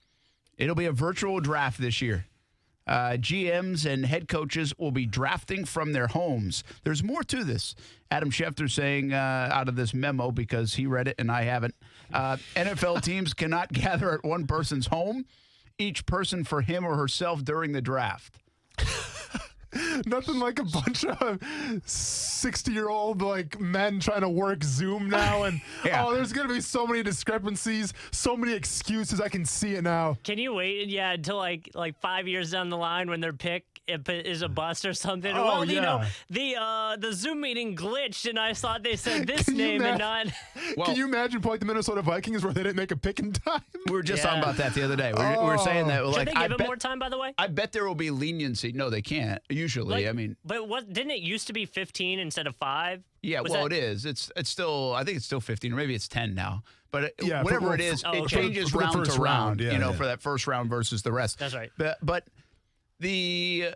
Speaker 1: it'll be a virtual draft this year. GMs and head coaches will be drafting from their homes. There's more to this. Adam Schefter saying out of this memo, because he read it and I haven't, NFL teams cannot gather at one person's home, each person for him or herself during the draft.
Speaker 2: Nothing like a bunch of 60-year-old men trying to work Zoom now, and there's gonna be so many discrepancies, so many excuses. I can see it now.
Speaker 3: Can you wait? Yeah, until like 5 years down the line when their pick is a bust or something.
Speaker 2: Oh,
Speaker 3: well, the Zoom meeting glitched, and I thought they said this name and not.
Speaker 2: Well, can you imagine playing the Minnesota Vikings where they didn't make a pick in time?
Speaker 1: We were just talking about that the other day. We were saying that.
Speaker 3: Should they give him more time? By the way,
Speaker 1: I bet there will be leniency. No, they can't. Usually,
Speaker 3: But didn't it used to be 15 instead of 5?
Speaker 1: Yeah, it is. It's still. I think it's still 15, or maybe it's 10 now. But whatever it is, it changes round to round. For that first round versus the rest.
Speaker 3: That's right.
Speaker 1: But the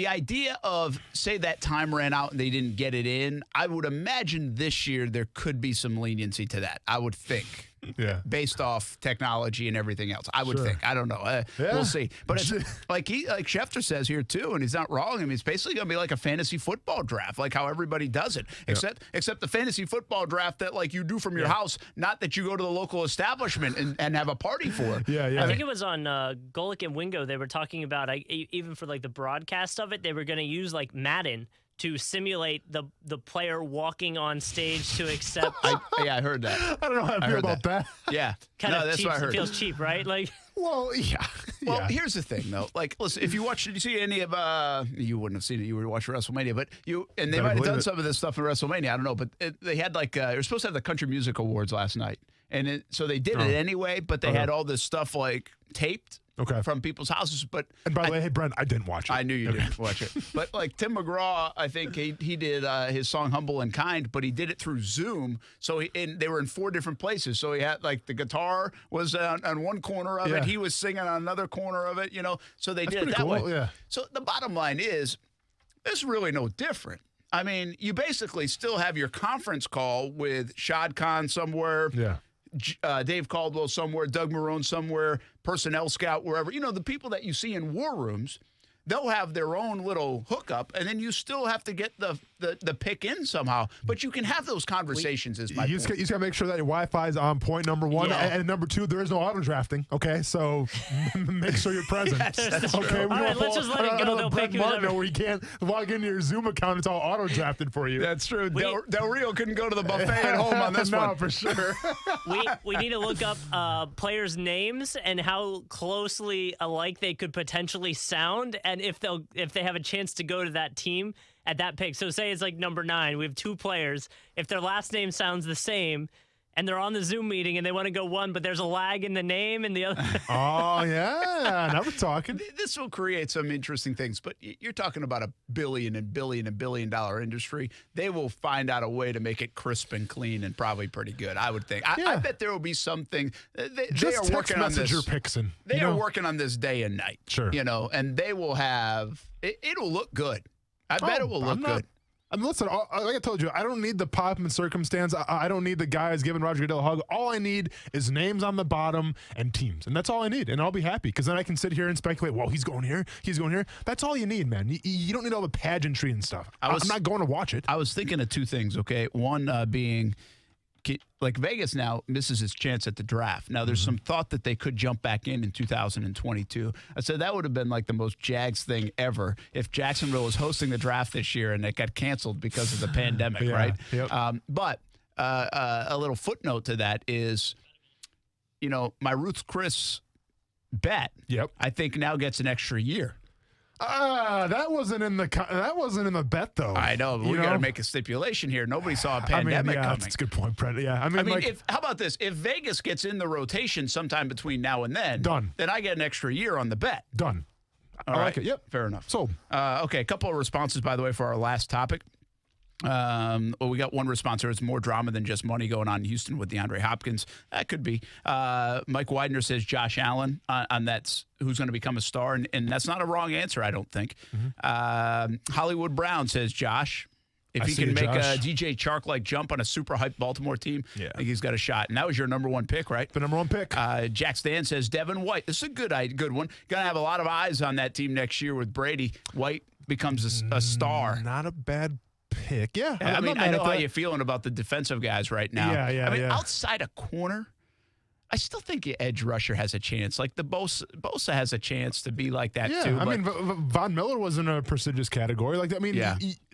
Speaker 1: idea of, say that time ran out and they didn't get it in, I would imagine this year there could be some leniency to that. I would think.
Speaker 2: Yeah.
Speaker 1: Based off technology and everything else. I would think. I don't know. We'll see. But it's, like Schefter says here too, and he's not wrong. I mean, it's basically going to be like a fantasy football draft, like how everybody does it. Except the fantasy football draft that you do from your house, not that you go to the local establishment and have a party for.
Speaker 3: I think it was on Golic and Wingo. They were talking about, even for the broadcast of it, they were going to use Madden to simulate the player walking on stage to accept.
Speaker 1: I heard that.
Speaker 2: I don't know how I feel about that.
Speaker 1: Yeah.
Speaker 3: That's
Speaker 1: cheap.
Speaker 3: what I heard. It feels cheap, right?
Speaker 2: Well, yeah.
Speaker 1: Well, here's the thing, though. Listen, if did you see any of, you wouldn't have seen it. You were watching WrestleMania, but they might have done some of this stuff in WrestleMania. I don't know, but they had they were supposed to have the Country Music Awards last night. And so they did it anyway, but they had all this stuff taped.
Speaker 2: Okay.
Speaker 1: From people's houses, and
Speaker 2: by the way, hey Brent, I didn't watch it.
Speaker 1: I knew you didn't watch it, but Tim McGraw, I think he did his song "Humble and Kind," but he did it through Zoom. So they were in 4 different places. So he had the guitar was on one corner of it, he was singing on another corner of it. So they did it that way.
Speaker 2: Yeah.
Speaker 1: So the bottom line is, it's really no different. I mean, you basically still have your conference call with Shad Khan somewhere.
Speaker 2: Yeah.
Speaker 1: Dave Caldwell somewhere, Doug Marrone somewhere, personnel scout wherever. The people that you see in war rooms, they'll have their own little hookup, and then you still have to get the the pick in somehow. But you can have those conversations. Is my point.
Speaker 2: You just got to make sure that your Wi-Fi is on point. Number one, and number two, there is no auto drafting. Okay, so make sure you're present.
Speaker 1: That's
Speaker 2: okay.
Speaker 3: All right, let's just let it go. They'll pick
Speaker 2: Martin, where you can't log into your Zoom account. It's all auto drafted for you.
Speaker 1: That's true. Del Rio couldn't go to the buffet at home on this one.
Speaker 2: No, for sure.
Speaker 3: We need to look up players' names and how closely alike they could potentially sound, and if they have a chance to go to that team at that pick. So say it's like number 9. We have 2 players. If their last name sounds the same, and they're on the Zoom meeting and they want to go one, but there's a lag in the name and the other.
Speaker 2: Oh, yeah. Now we're talking.
Speaker 1: This will create some interesting things, but you're talking about $1 billion and billion dollar industry. They will find out a way to make it crisp and clean and probably pretty good, I would think. I bet there will be something. They are working on this.
Speaker 2: Pixin.
Speaker 1: They are working on this day and night.
Speaker 2: Sure.
Speaker 1: And they will have, it'll look good. I bet it will look good.
Speaker 2: I mean, listen, like I told you, I don't need the pop and circumstance. I don't need the guys giving Roger Goodell a hug. All I need is names on the bottom and teams. And that's all I need. And I'll be happy because then I can sit here and speculate, well, he's going here. He's going here. That's all you need, man. You don't need all the pageantry and stuff. I'm not going to watch it.
Speaker 1: I was thinking of 2 things, okay? One being, like Vegas now misses its chance at the draft. Now, there's some thought that they could jump back in 2022. I said that would have been like the most Jags thing ever if Jacksonville was hosting the draft this year and it got canceled because of the pandemic, right?
Speaker 2: Yep.
Speaker 1: But a little footnote to that is, my Ruth Chris bet, I think now gets an extra year.
Speaker 2: That wasn't in the bet though.
Speaker 1: I know. But we got to make a stipulation here. Nobody saw a pandemic coming.
Speaker 2: That's a good point, Brett. Yeah. I mean,
Speaker 1: how about this? If Vegas gets in the rotation sometime between now and then,
Speaker 2: done.
Speaker 1: Then I get an extra year on the bet.
Speaker 2: Done.
Speaker 1: I like it. Yep. Fair enough.
Speaker 2: Sold.
Speaker 1: Okay. A couple of responses, by the way, for our last topic. We got one response. There's more drama than just money going on in Houston with DeAndre Hopkins. That could be. Mike Widener says Josh Allen on that's who's going to become a star, and that's not a wrong answer, I don't think. Hollywood Brown says Josh. If he can make a DJ Chark-like jump on a super hyped Baltimore team, I think he's got a shot. And that was your number 1 pick, right?
Speaker 2: The number 1 pick.
Speaker 1: Jack Stan says Devin White. This is a good one. Going to have a lot of eyes on that team next year with Brady. White becomes a star.
Speaker 2: Not a bad pick. Yeah.
Speaker 1: I mean, I know how you're feeling about the defensive guys right now.
Speaker 2: Yeah.
Speaker 1: Outside a corner, I still think your edge rusher has a chance. Like the Bosa has a chance to be like that too.
Speaker 2: I mean, Von Miller was in a prestigious category.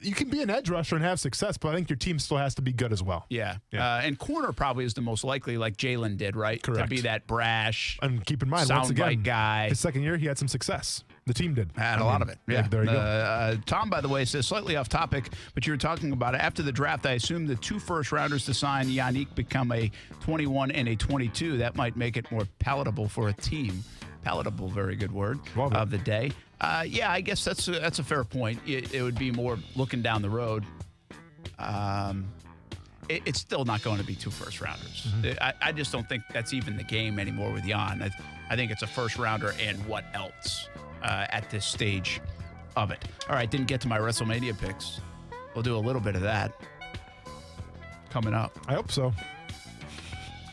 Speaker 2: You can be an edge rusher and have success, but I think your team still has to be good as well.
Speaker 1: Yeah. And corner probably is the most likely, like Jalen did, right?
Speaker 2: Correct.
Speaker 1: To be that brash,
Speaker 2: and keep in mind, once again,
Speaker 1: guy.
Speaker 2: His second year, he had some success. The team did.
Speaker 1: Had a lot of it. Yeah.
Speaker 2: There you go.
Speaker 1: Tom, by the way, says slightly off topic, but you were talking about it. After the draft, I assume the 2 first-rounders to sign Yannick become a 21 and a 22. That might make it more palatable for a team. Palatable, very good word of the day. I guess that's a fair point. It would be more looking down the road. It's still not going to be 2 first-rounders. I just don't think that's even the game anymore with Jan. I think it's a first-rounder and what else at this stage of it. All right, didn't get to my WrestleMania picks. We'll do a little bit of that coming up.
Speaker 2: I hope so.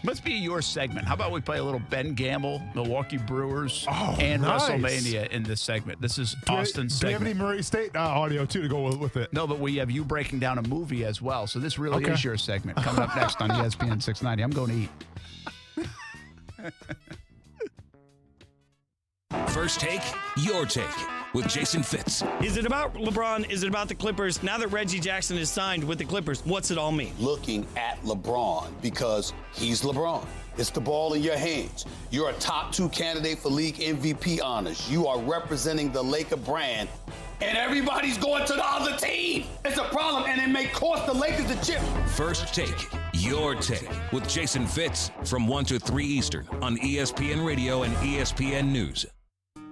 Speaker 1: Must be your segment. How about we play a little Ben Gamble, Milwaukee Brewers, and
Speaker 2: nice.
Speaker 1: WrestleMania in this segment? This is Austin's segment.
Speaker 2: Do you have any Murray State audio, too, to go with it?
Speaker 1: No, but we have you breaking down a movie as well. So this really is your segment. Coming up next on ESPN 690. I'm going to eat.
Speaker 4: First Take, Your Take with Jason Fitz.
Speaker 5: Is it about LeBron? Is it about the Clippers? Now that Reggie Jackson is signed with the Clippers, what's it all mean?
Speaker 23: Looking at LeBron because he's LeBron. It's the ball in your hands. You're a top 2 candidate for league MVP honors. You are representing the Laker brand, and everybody's going to the other team. It's a problem, and it may cost the Lakers the chip.
Speaker 4: First Take, Your Take with Jason Fitz from 1 to 3 Eastern on ESPN Radio and ESPN News.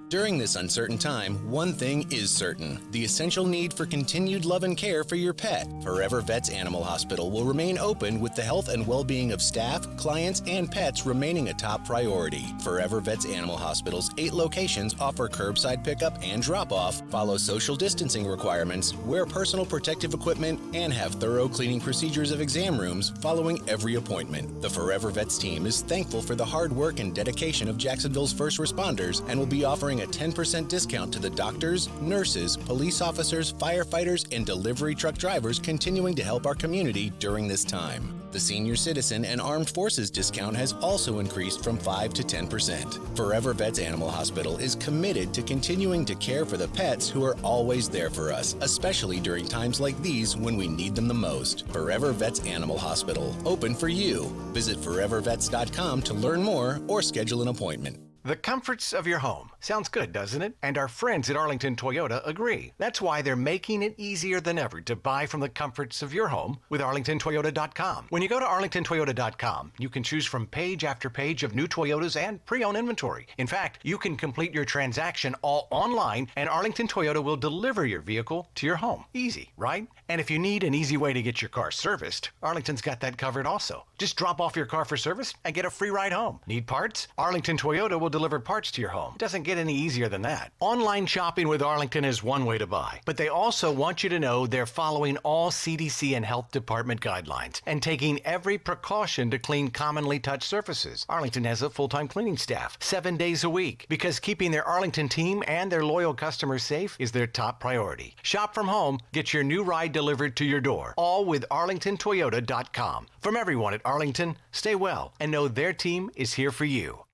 Speaker 24: During this uncertain time, one thing is certain: the essential need for continued love and care for your pet. Forever Vets Animal Hospital will remain open with the health and well-being of staff, clients, and pets remaining a top priority. Forever Vets Animal Hospital's 8 locations offer curbside pickup and drop-off, follow social distancing requirements, wear personal protective equipment, and have thorough cleaning procedures of exam rooms following every appointment. The Forever Vets team is thankful for the hard work and dedication of Jacksonville's first responders and will be offering offering a 10% discount to the doctors, nurses, police officers, firefighters, and delivery truck drivers continuing to help our community during this time. The senior citizen and armed forces discount has also increased from 5 to 10%. Forever Vets Animal Hospital is committed to continuing to care for the pets who are always there for us, especially during times like these when we need them the most. Forever Vets Animal Hospital, open for you. Visit forevervets.com to learn more or schedule an appointment.
Speaker 8: The comforts of your home. Sounds good, doesn't it? And our friends at Arlington Toyota agree. That's why they're making it easier than ever to buy from the comforts of your home with ArlingtonToyota.com. When you go to ArlingtonToyota.com, you can choose from page after page of new Toyotas and pre-owned inventory. In fact, you can complete your transaction all online, and Arlington Toyota will deliver your vehicle to your home. Easy, right? And if you need an easy way to get your car serviced, Arlington's got that covered also. Just drop off your car for service and get a free ride home. Need parts? Arlington Toyota will deliver parts to your home. Doesn't get any easier than that. Online shopping with Arlington is one way to buy, but they also want you to know they're following all CDC and health department guidelines and taking every precaution to clean commonly touched surfaces. Arlington has a full-time cleaning staff, 7 days a week, because keeping their Arlington team and their loyal customers safe is their top priority. Shop from home, get your new ride delivered to your door, all with ArlingtonToyota.com. From everyone at Arlington, stay well and know their team is here for you.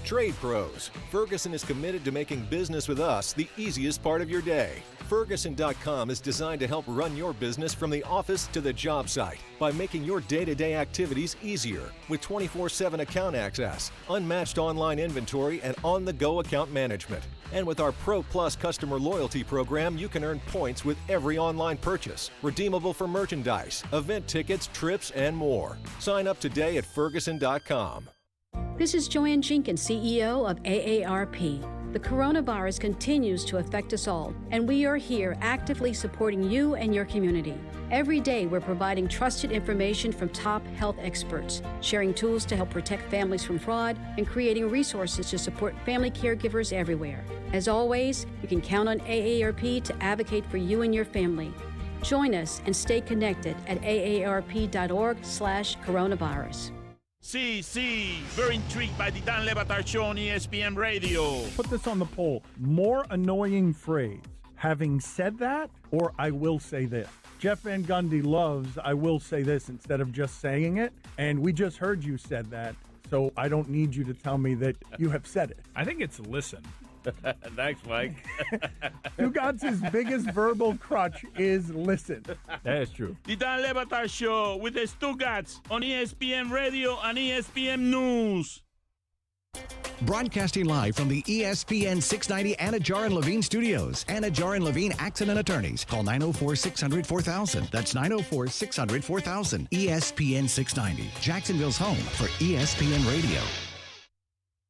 Speaker 6: Trade Pros. Ferguson is committed to making business with us the easiest part of your day. Ferguson.com is designed to help run your business from the office to the job site by making your day-to-day activities easier with 24/7 account access, unmatched online inventory, and on-the-go account management. And with our Pro Plus customer loyalty program, you can earn points with every online purchase, redeemable for merchandise, event tickets, trips, and more. Sign up today at Ferguson.com.
Speaker 7: This is Joanne Jenkins, CEO of AARP. The coronavirus continues to affect us all, and we are here actively supporting you and your community. Every day, we're providing trusted information from top health experts, sharing tools to help protect families from fraud, and creating resources to support family caregivers everywhere. As always, you can count on AARP to advocate for you and your family. Join us and stay connected at aarp.org/coronavirus.
Speaker 18: Sí, very intrigued by the Dan Le Batard Show on ESPN Radio.
Speaker 19: Put this on the poll. More annoying phrase, having said that, or I will say this? Jeff Van Gundy loves I will say this instead of just saying it, and we just heard you said that, so I don't need you to tell me that you have said it.
Speaker 10: I think it's listen.
Speaker 20: Thanks, Mike.
Speaker 19: Stugatz's biggest verbal crutch is listen.
Speaker 10: That is true.
Speaker 18: The Dan Le Batard Show with the Stugats on ESPN Radio and ESPN News.
Speaker 9: Broadcasting live from the ESPN 690 Anajar and Levine studios. Anajar and Levine Accident Attorneys. Call 904-600-4000. That's 904-600-4000. ESPN 690. Jacksonville's home for ESPN Radio.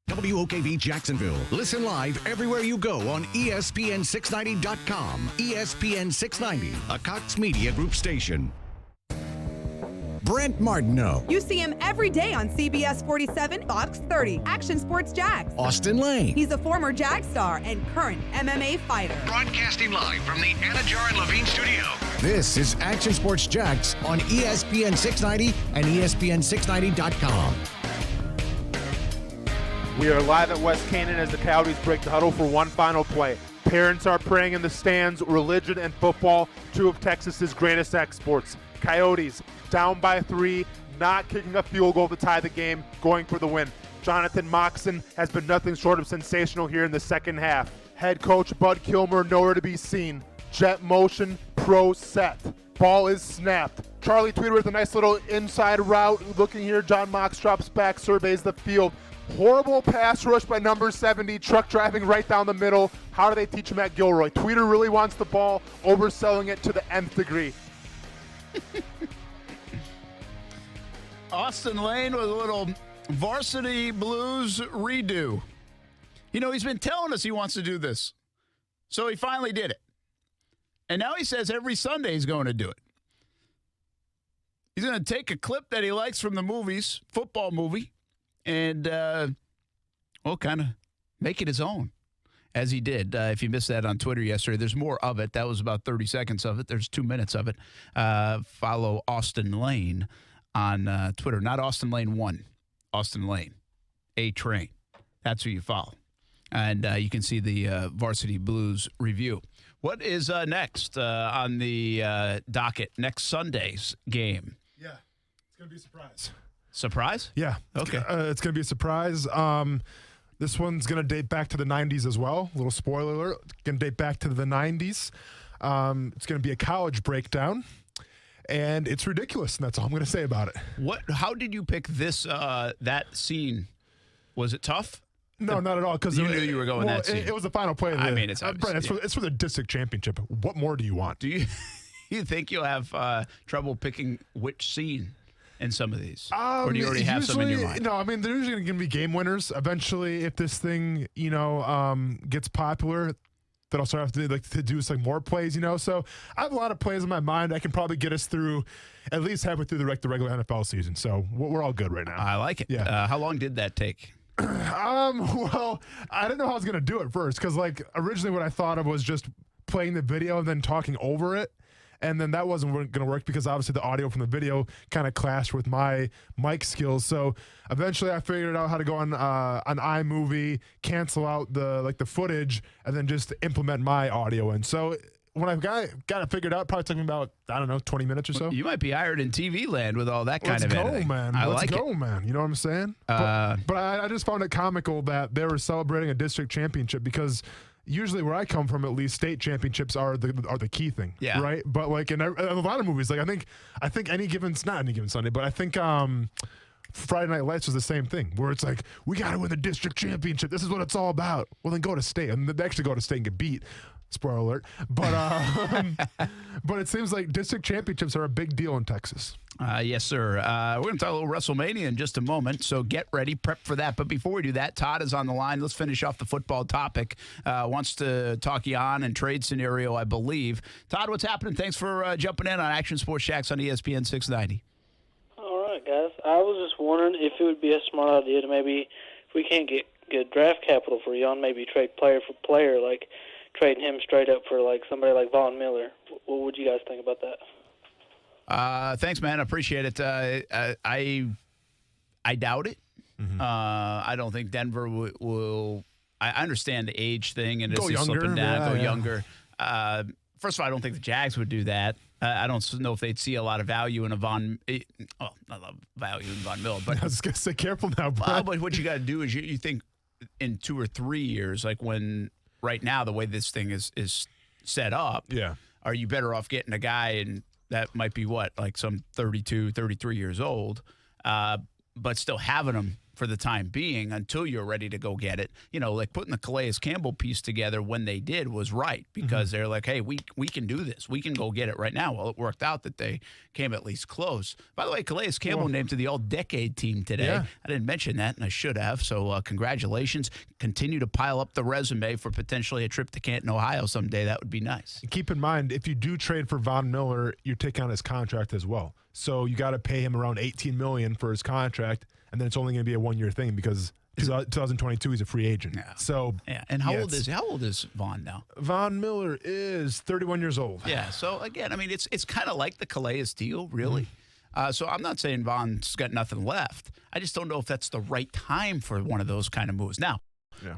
Speaker 9: WOKV Jacksonville. Listen live everywhere you go on ESPN690.com. ESPN 690, a Cox Media Group station. Brent Martineau.
Speaker 11: You see him every day on CBS 47, Fox 30, Action Sports Jax.
Speaker 9: Austin Lane.
Speaker 11: He's a former Jag star and current MMA fighter.
Speaker 21: Broadcasting live from the Anajar and Levine studio.
Speaker 9: This is Action Sports Jax on ESPN 690 and ESPN690.com.
Speaker 2: We are live at West Canaan as the Coyotes break the huddle for one final play. Parents are praying in the stands. Religion and football, two of Texas's greatest exports. Coyotes down by 3, not kicking a field goal to tie the game, going for the win. Jonathan Moxon has been nothing short of sensational here in the second half. Head coach Bud Kilmer nowhere to be seen. Jet motion, pro set. Ball is snapped. Charlie Tweeder with a nice little inside route. Looking here, John Mox drops back, surveys the field. Horrible pass rush by number 70, truck driving right down the middle. How do they teach Matt Gilroy? Tweeder really wants the ball, overselling it to the nth degree.
Speaker 1: Austin Lane with a little Varsity Blues redo. You know, he's been telling us he wants to do this. So he finally did it. And now he says every Sunday he's going to do it. He's going to take a clip that he likes from the movies, football movie, and, kind of make it his own, as he did. If you missed that on Twitter yesterday, there's more of it. That was about 30 seconds of it. There's 2 minutes of it. Follow Austin Lane on Twitter. Not Austin Lane 1. Austin Lane. A-Train. That's who you follow. And you can see the Varsity Blues review. What is next on the docket? Next Sunday's game.
Speaker 2: Yeah, it's going to be a surprise.
Speaker 1: Surprise?
Speaker 2: Yeah.
Speaker 1: Okay.
Speaker 2: It's going to be a surprise. This one's going to date back to the 90s as well. A little spoiler alert. It's going to date back to the 90s. It's going to be a college breakdown. And it's ridiculous, and that's all I'm going to say about it.
Speaker 1: How did you pick this that scene? Was it tough?
Speaker 2: No, not at all. Because
Speaker 1: you knew you were going that scene.
Speaker 2: It was the final play.
Speaker 1: I mean, it's
Speaker 2: for the district championship. What more do you want?
Speaker 1: Do you think you'll have trouble picking which scene in some of these, or do you already have some in your mind?
Speaker 2: No, I mean, there's usually going to be game winners eventually. If this thing, gets popular, that I'll start to do more plays, So I have a lot of plays in my mind. I can probably get us through at least halfway through the regular NFL season. So we're all good right now.
Speaker 1: I like it.
Speaker 2: Yeah.
Speaker 1: How long did that take?
Speaker 2: Well, I didn't know how I was going to do it first because, originally what I thought of was just playing the video and then talking over it. And then that wasn't going to work because obviously the audio from the video kind of clashed with my mic skills. So eventually I figured out how to go on iMovie, cancel out the footage, and then just implement my audio in. So when I got it figured out, it probably took me about, 20 minutes or so.
Speaker 1: You might be hired in TV land with all that kind of editing.
Speaker 2: Let's go, man. Let's go, man. You know what I'm saying? But I just found it comical that they were celebrating a district championship because usually where I come from, at least, state championships are the key thing, right? But in a lot of movies, I think not any given Sunday, but I think Friday Night Lights was the same thing, where it's we got to win the district championship. This is what it's all about. Well, then go to state, and they actually go to state and get beat. Spoiler alert. But but it seems like district championships are a big deal in Texas.
Speaker 1: Yes, sir. We're going to talk a little WrestleMania in just a moment, so get ready, prep for that. But before we do that, Todd is on the line. Let's finish off the football topic. Wants to talk Jan and trade scenario, I believe. Todd, what's happening? Thanks for jumping in on Action Sports Shacks on ESPN 690.
Speaker 10: All right, guys. I was just wondering if it would be a smart idea to maybe, if we can't get good draft capital for Jan, maybe trade player for player, trading him straight up for somebody like Von Miller. What would you guys think about that?
Speaker 1: Thanks, man. I appreciate it. I doubt it.
Speaker 2: Mm-hmm.
Speaker 1: I don't think Denver will. I understand the age thing and
Speaker 2: go
Speaker 1: it's
Speaker 2: younger,
Speaker 1: slipping down,
Speaker 2: yeah.
Speaker 1: Younger. First of all, I don't think the Jags would do that. I don't know if they'd see a lot of value in a Von. Oh, not a lot of value in Von Miller, but
Speaker 2: I was gonna say careful now, bro.
Speaker 1: But what you got to do is you think in 2 or 3 years, when right now the way this thing is set up, are you better off getting a guy and that might be some 32, 33 years old, but still having him for the time being until you're ready to go get it. Putting the Calais Campbell piece together when they did was right because they're hey, we can do this. We can go get it right now. Well, it worked out that they came at least close. By the way, Calais Campbell named to the All-Decade team today.
Speaker 2: Yeah.
Speaker 1: I didn't mention that, and I should have. So congratulations. Continue to pile up the resume for potentially a trip to Canton, Ohio someday. That would be nice.
Speaker 2: Keep in mind, if you do trade for Von Miller, you're taking on his contract as well. So you got to pay him around $18 million for his contract, and then it's only going to be a 1-year thing because 2022 he's a free agent.
Speaker 1: Yeah.
Speaker 2: So
Speaker 1: and how old is Von now?
Speaker 2: Von Miller is 31 years old.
Speaker 1: Yeah. So again, I mean, it's kind of like the Calais deal, really. So I'm not saying Von's got nothing left. I just don't know if that's the right time for one of those kind of moves. Now,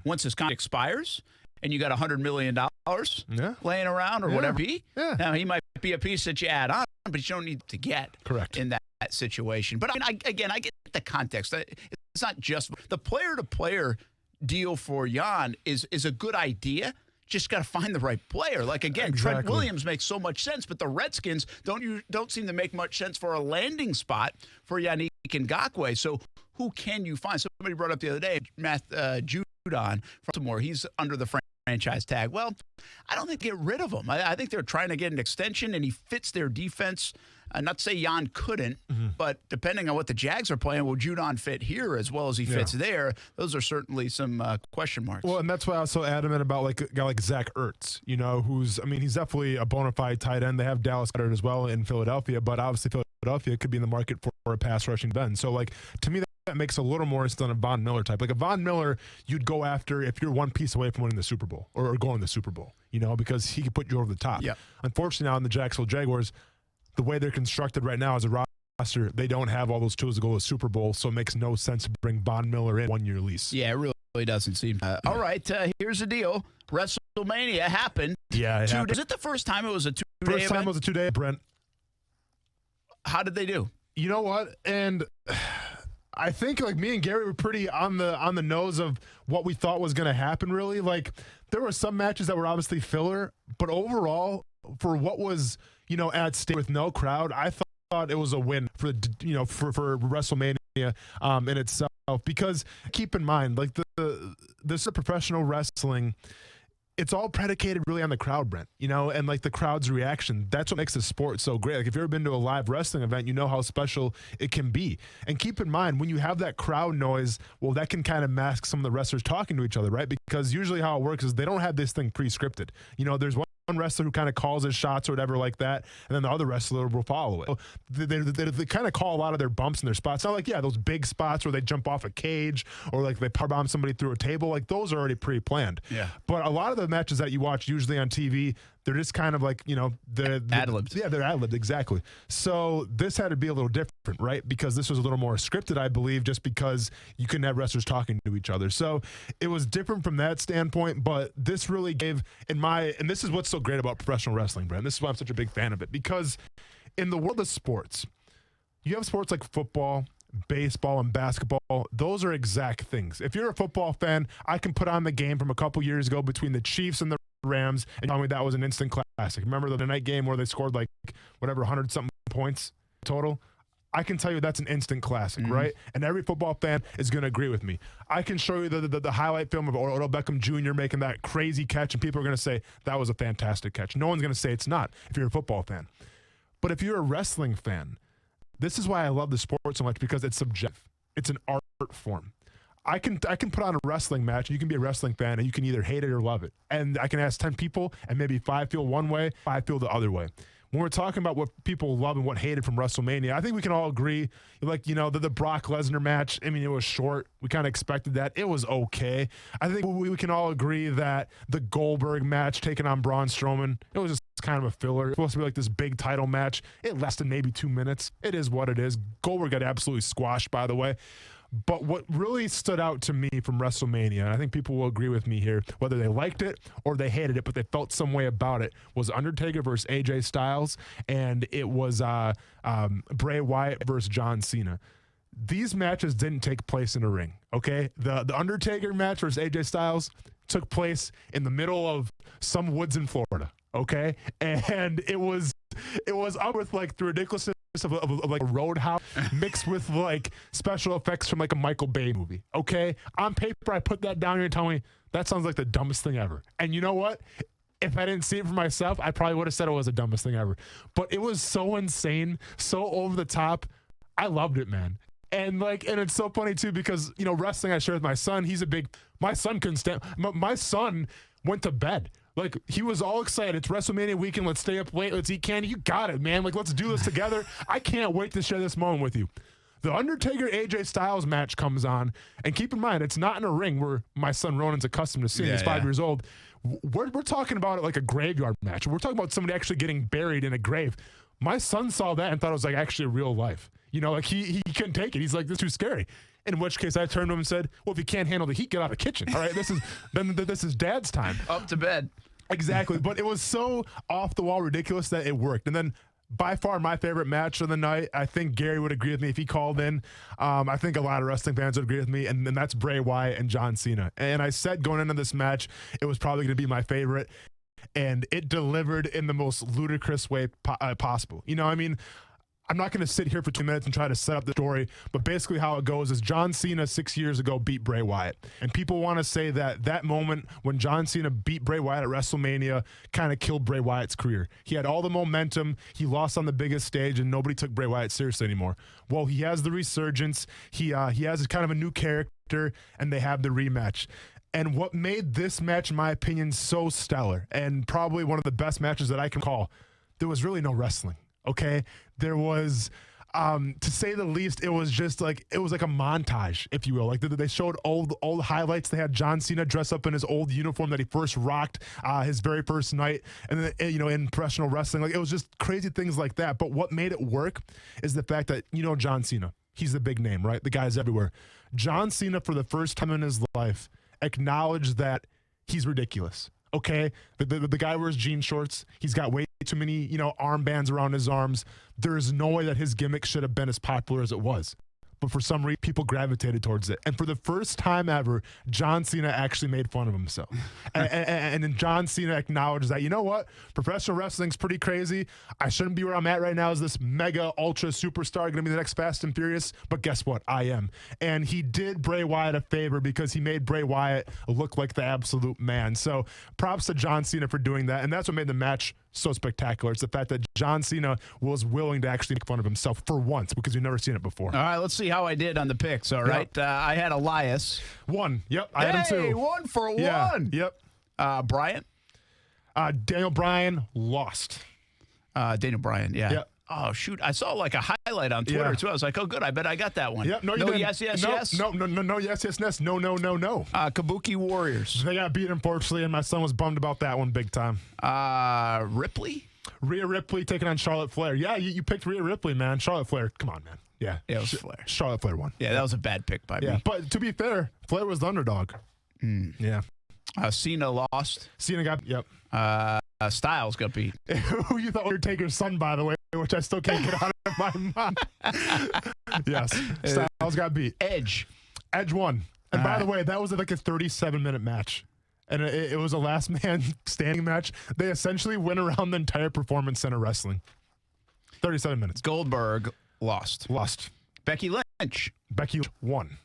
Speaker 1: once his contract expires and you got $100 million laying around or whatever, now he might be a piece that you add on, but you don't need to get in that situation. But I get the context. It's not just the player-to-player deal for Jan is a good idea. Just got to find the right player. Trent Williams makes so much sense, but the Redskins don't seem to make much sense for a landing spot for Yannick Ngakoue. So who can you find? Somebody brought up the other day, Matt Judon from Baltimore. He's under the franchise tag. Well, I don't think get rid of him. I think they're trying to get an extension, and he fits their defense. Not to say Jan couldn't, but depending on what the Jags are playing, will Judon fit here as well as he fits there? Those are certainly some question marks.
Speaker 2: Well, and that's why I was so adamant about a guy like Zach Ertz, he's definitely a bona fide tight end. They have Dallas Goedert as well in Philadelphia, but obviously Philadelphia could be in the market for a pass rushing end. So, to me, that makes a little more sense than a Von Miller type. A Von Miller, you'd go after if you're one piece away from winning the Super Bowl or going to the Super Bowl, because he could put you over the top.
Speaker 1: Yeah.
Speaker 2: Unfortunately, now in the Jacksonville Jaguars, the way they're constructed right now as a roster, they don't have all those tools to go to the Super Bowl, so it makes no sense to bring Von Miller in 1-year lease.
Speaker 1: Yeah, it really really doesn't seem. All right, here's the deal. WrestleMania happened.
Speaker 2: Yeah, it happened.
Speaker 1: Was it the first time it was a two-day
Speaker 2: First time
Speaker 1: event?
Speaker 2: it was a 2-day, Brent.
Speaker 1: How did they do?
Speaker 2: You know what? And I think like me and Gary were pretty on the nose of what we thought was going to happen, really. Like there were some matches that were obviously filler, but overall, for what was, at stake with no crowd, I thought it was a win for WrestleMania in itself. Because keep in mind, like this is professional wrestling. It's all predicated really on the crowd, Brent, and like the crowd's reaction. That's what makes the sport so great. Like if you've ever been to a live wrestling event, you know how special it can be. And keep in mind, when you have that crowd noise, well, that can kind of mask some of the wrestlers talking to each other, right? Because usually how it works is they don't have this thing pre-scripted. There's one wrestler who kind of calls his shots or whatever like that, and then the other wrestler will follow it. So they kind of call a lot of their bumps in their spots. Not like, those big spots where they jump off a cage or like they powerbomb somebody through a table. Like those are already pre-planned. Yeah. But a lot of the matches that you watch usually on TV, they're just kind of like, the
Speaker 1: ad-libs.
Speaker 2: Yeah, they're ad-libbed, exactly. So this had to be a little different, right? Because this was a little more scripted, I believe, just because you couldn't have wrestlers talking to each other. So it was different from that standpoint, but this really gave, and this is what's so great about professional wrestling, Brent. This is why I'm such a big fan of it. Because in the world of sports, you have sports like football, baseball, and basketball. Those are exact things. If you're a football fan, I can put on the game from a couple years ago between the Chiefs and the Rams and tell me that was an instant classic. Remember the night game where they scored like 100-something points total? I can tell you that's an instant classic, right? And every football fan is going to agree with me. I can show you the highlight film of Odell Beckham Jr. making that crazy catch, and people are going to say that was a fantastic catch. No one's going to say it's not if you're a football fan. But if you're a wrestling fan, this is why I love the sport so much, because it's subjective. It's an art form. I can put on a wrestling match, and you can be a wrestling fan, and you can either hate it or love it. And I can ask 10 people, and maybe 5 feel one way, 5 feel the other way. When we're talking about what people love and what hated from WrestleMania, I think we can all agree, like, the Brock Lesnar match, I mean, it was short. We kind of expected that. It was okay. I think we can all agree that the Goldberg match taking on Braun Strowman, it was just kind of a filler. It's supposed to be like this big title match. It lasted maybe 2 minutes. It is what it is. Goldberg got absolutely squashed, by the way. But what really stood out to me from WrestleMania, and I think people will agree with me here, whether they liked it or they hated it, but they felt some way about it, was Undertaker versus AJ Styles, and it was Bray Wyatt versus John Cena. These matches didn't take place in a ring, okay? The Undertaker match versus AJ Styles took place in the middle of some woods in Florida, okay? And it was up with like the ridiculousness of like a Roadhouse mixed with like special effects from like a Michael Bay movie. Okay, on paper I put that down here and tell me that sounds like the dumbest thing ever. And you know what? If I didn't see it for myself, I probably would have said it was the dumbest thing ever. But it was so insane, so over the top. I loved it, man. And it's so funny too, because wrestling I share with my son. My son couldn't stand. My son went to bed. Like, he was all excited. It's WrestleMania weekend. Let's stay up late. Let's eat candy. You got it, man. Like, let's do this together. I can't wait to share this moment with you. The Undertaker AJ Styles match comes on, and keep in mind, it's not in a ring where my son Ronan's accustomed to seeing. He's 5 years old. We're talking about it like a graveyard match. We're talking about somebody actually getting buried in a grave. My son saw that and thought it was like actually real life. Like he couldn't take it. He's like, this is too scary. In which case I turned to him and said, well, if you can't handle the heat, get out of the kitchen. All right, this is dad's time.
Speaker 1: Up to bed.
Speaker 2: Exactly. But it was so off the wall ridiculous that it worked. And then by far my favorite match of the night, I think Gary would agree with me if he called in. I think a lot of wrestling fans would agree with me. And that's Bray Wyatt and John Cena. And I said going into this match, it was probably going to be my favorite. And it delivered in the most ludicrous way possible. I'm not going to sit here for 2 minutes and try to set up the story, but basically how it goes is John Cena 6 years ago beat Bray Wyatt. And people want to say that moment when John Cena beat Bray Wyatt at WrestleMania kind of killed Bray Wyatt's career. He had all the momentum. He lost on the biggest stage, and nobody took Bray Wyatt seriously anymore. Well, he has the resurgence. He has kind of a new character, and they have the rematch. And what made this match, in my opinion, so stellar, and probably one of the best matches that I can call, there was really no wrestling. Okay, there was, to say the least, it was like a montage, if you will. Like they showed all the highlights. They had John Cena dress up in his old uniform that he first rocked his very first night, and then in professional wrestling, like it was just crazy things like that. But what made it work is the fact that John Cena, he's the big name, right? The guy's everywhere. John Cena, for the first time in his life, acknowledge that he's ridiculous. Okay, the guy wears jean shorts. He's got way too many, armbands around his arms. There is no way that his gimmick should have been as popular as it was. But for some reason, people gravitated towards it. And for the first time ever, John Cena actually made fun of himself. and then John Cena acknowledged that, you know what? Professional wrestling's pretty crazy. I shouldn't be where I'm at right now as this mega ultra superstar going to be the next Fast and Furious. But guess what? I am. And he did Bray Wyatt a favor because he made Bray Wyatt look like the absolute man. So props to John Cena for doing that. And that's what made the match so spectacular. It's the fact that John Cena was willing to actually make fun of himself for once because we've never seen it before.
Speaker 1: All right, let's see how I did on the picks, all right?
Speaker 2: Yep.
Speaker 1: I had Elias.
Speaker 2: 1. Yep, I had him too.
Speaker 1: 1 for 1.
Speaker 2: Yep.
Speaker 1: Bryant?
Speaker 2: Daniel Bryan lost.
Speaker 1: Daniel Bryan, yeah.
Speaker 2: Yep.
Speaker 1: Oh, shoot. I saw like a highlight on Twitter, too. I was like, oh, good. I bet I got that one.
Speaker 2: Yep. No, you didn't.
Speaker 1: Yes, yes,
Speaker 2: no,
Speaker 1: yes.
Speaker 2: No, yes, yes, yes. No.
Speaker 1: Kabuki Warriors.
Speaker 2: They got beat, unfortunately, and my son was bummed about that one big time.
Speaker 1: Ripley?
Speaker 2: Rhea Ripley taking on Charlotte Flair. Yeah, you picked Rhea Ripley, man. Charlotte Flair, come on, man. Yeah,
Speaker 1: it was Flair.
Speaker 2: Charlotte Flair won.
Speaker 1: Yeah, that was a bad pick by me.
Speaker 2: But to be fair, Flair was the underdog. Yeah.
Speaker 1: Cena lost.
Speaker 2: Cena got, yep.
Speaker 1: Styles got beat.
Speaker 2: Who you thought Undertaker's son, by the way, which I still can't get out of my mind. Yes, Styles got beat.
Speaker 1: Edge
Speaker 2: won. And by the way, that was like a 37-minute match. And it was a last man standing match. They essentially went around the entire Performance Center wrestling. 37 minutes.
Speaker 1: Goldberg lost. Becky Lynch
Speaker 2: won.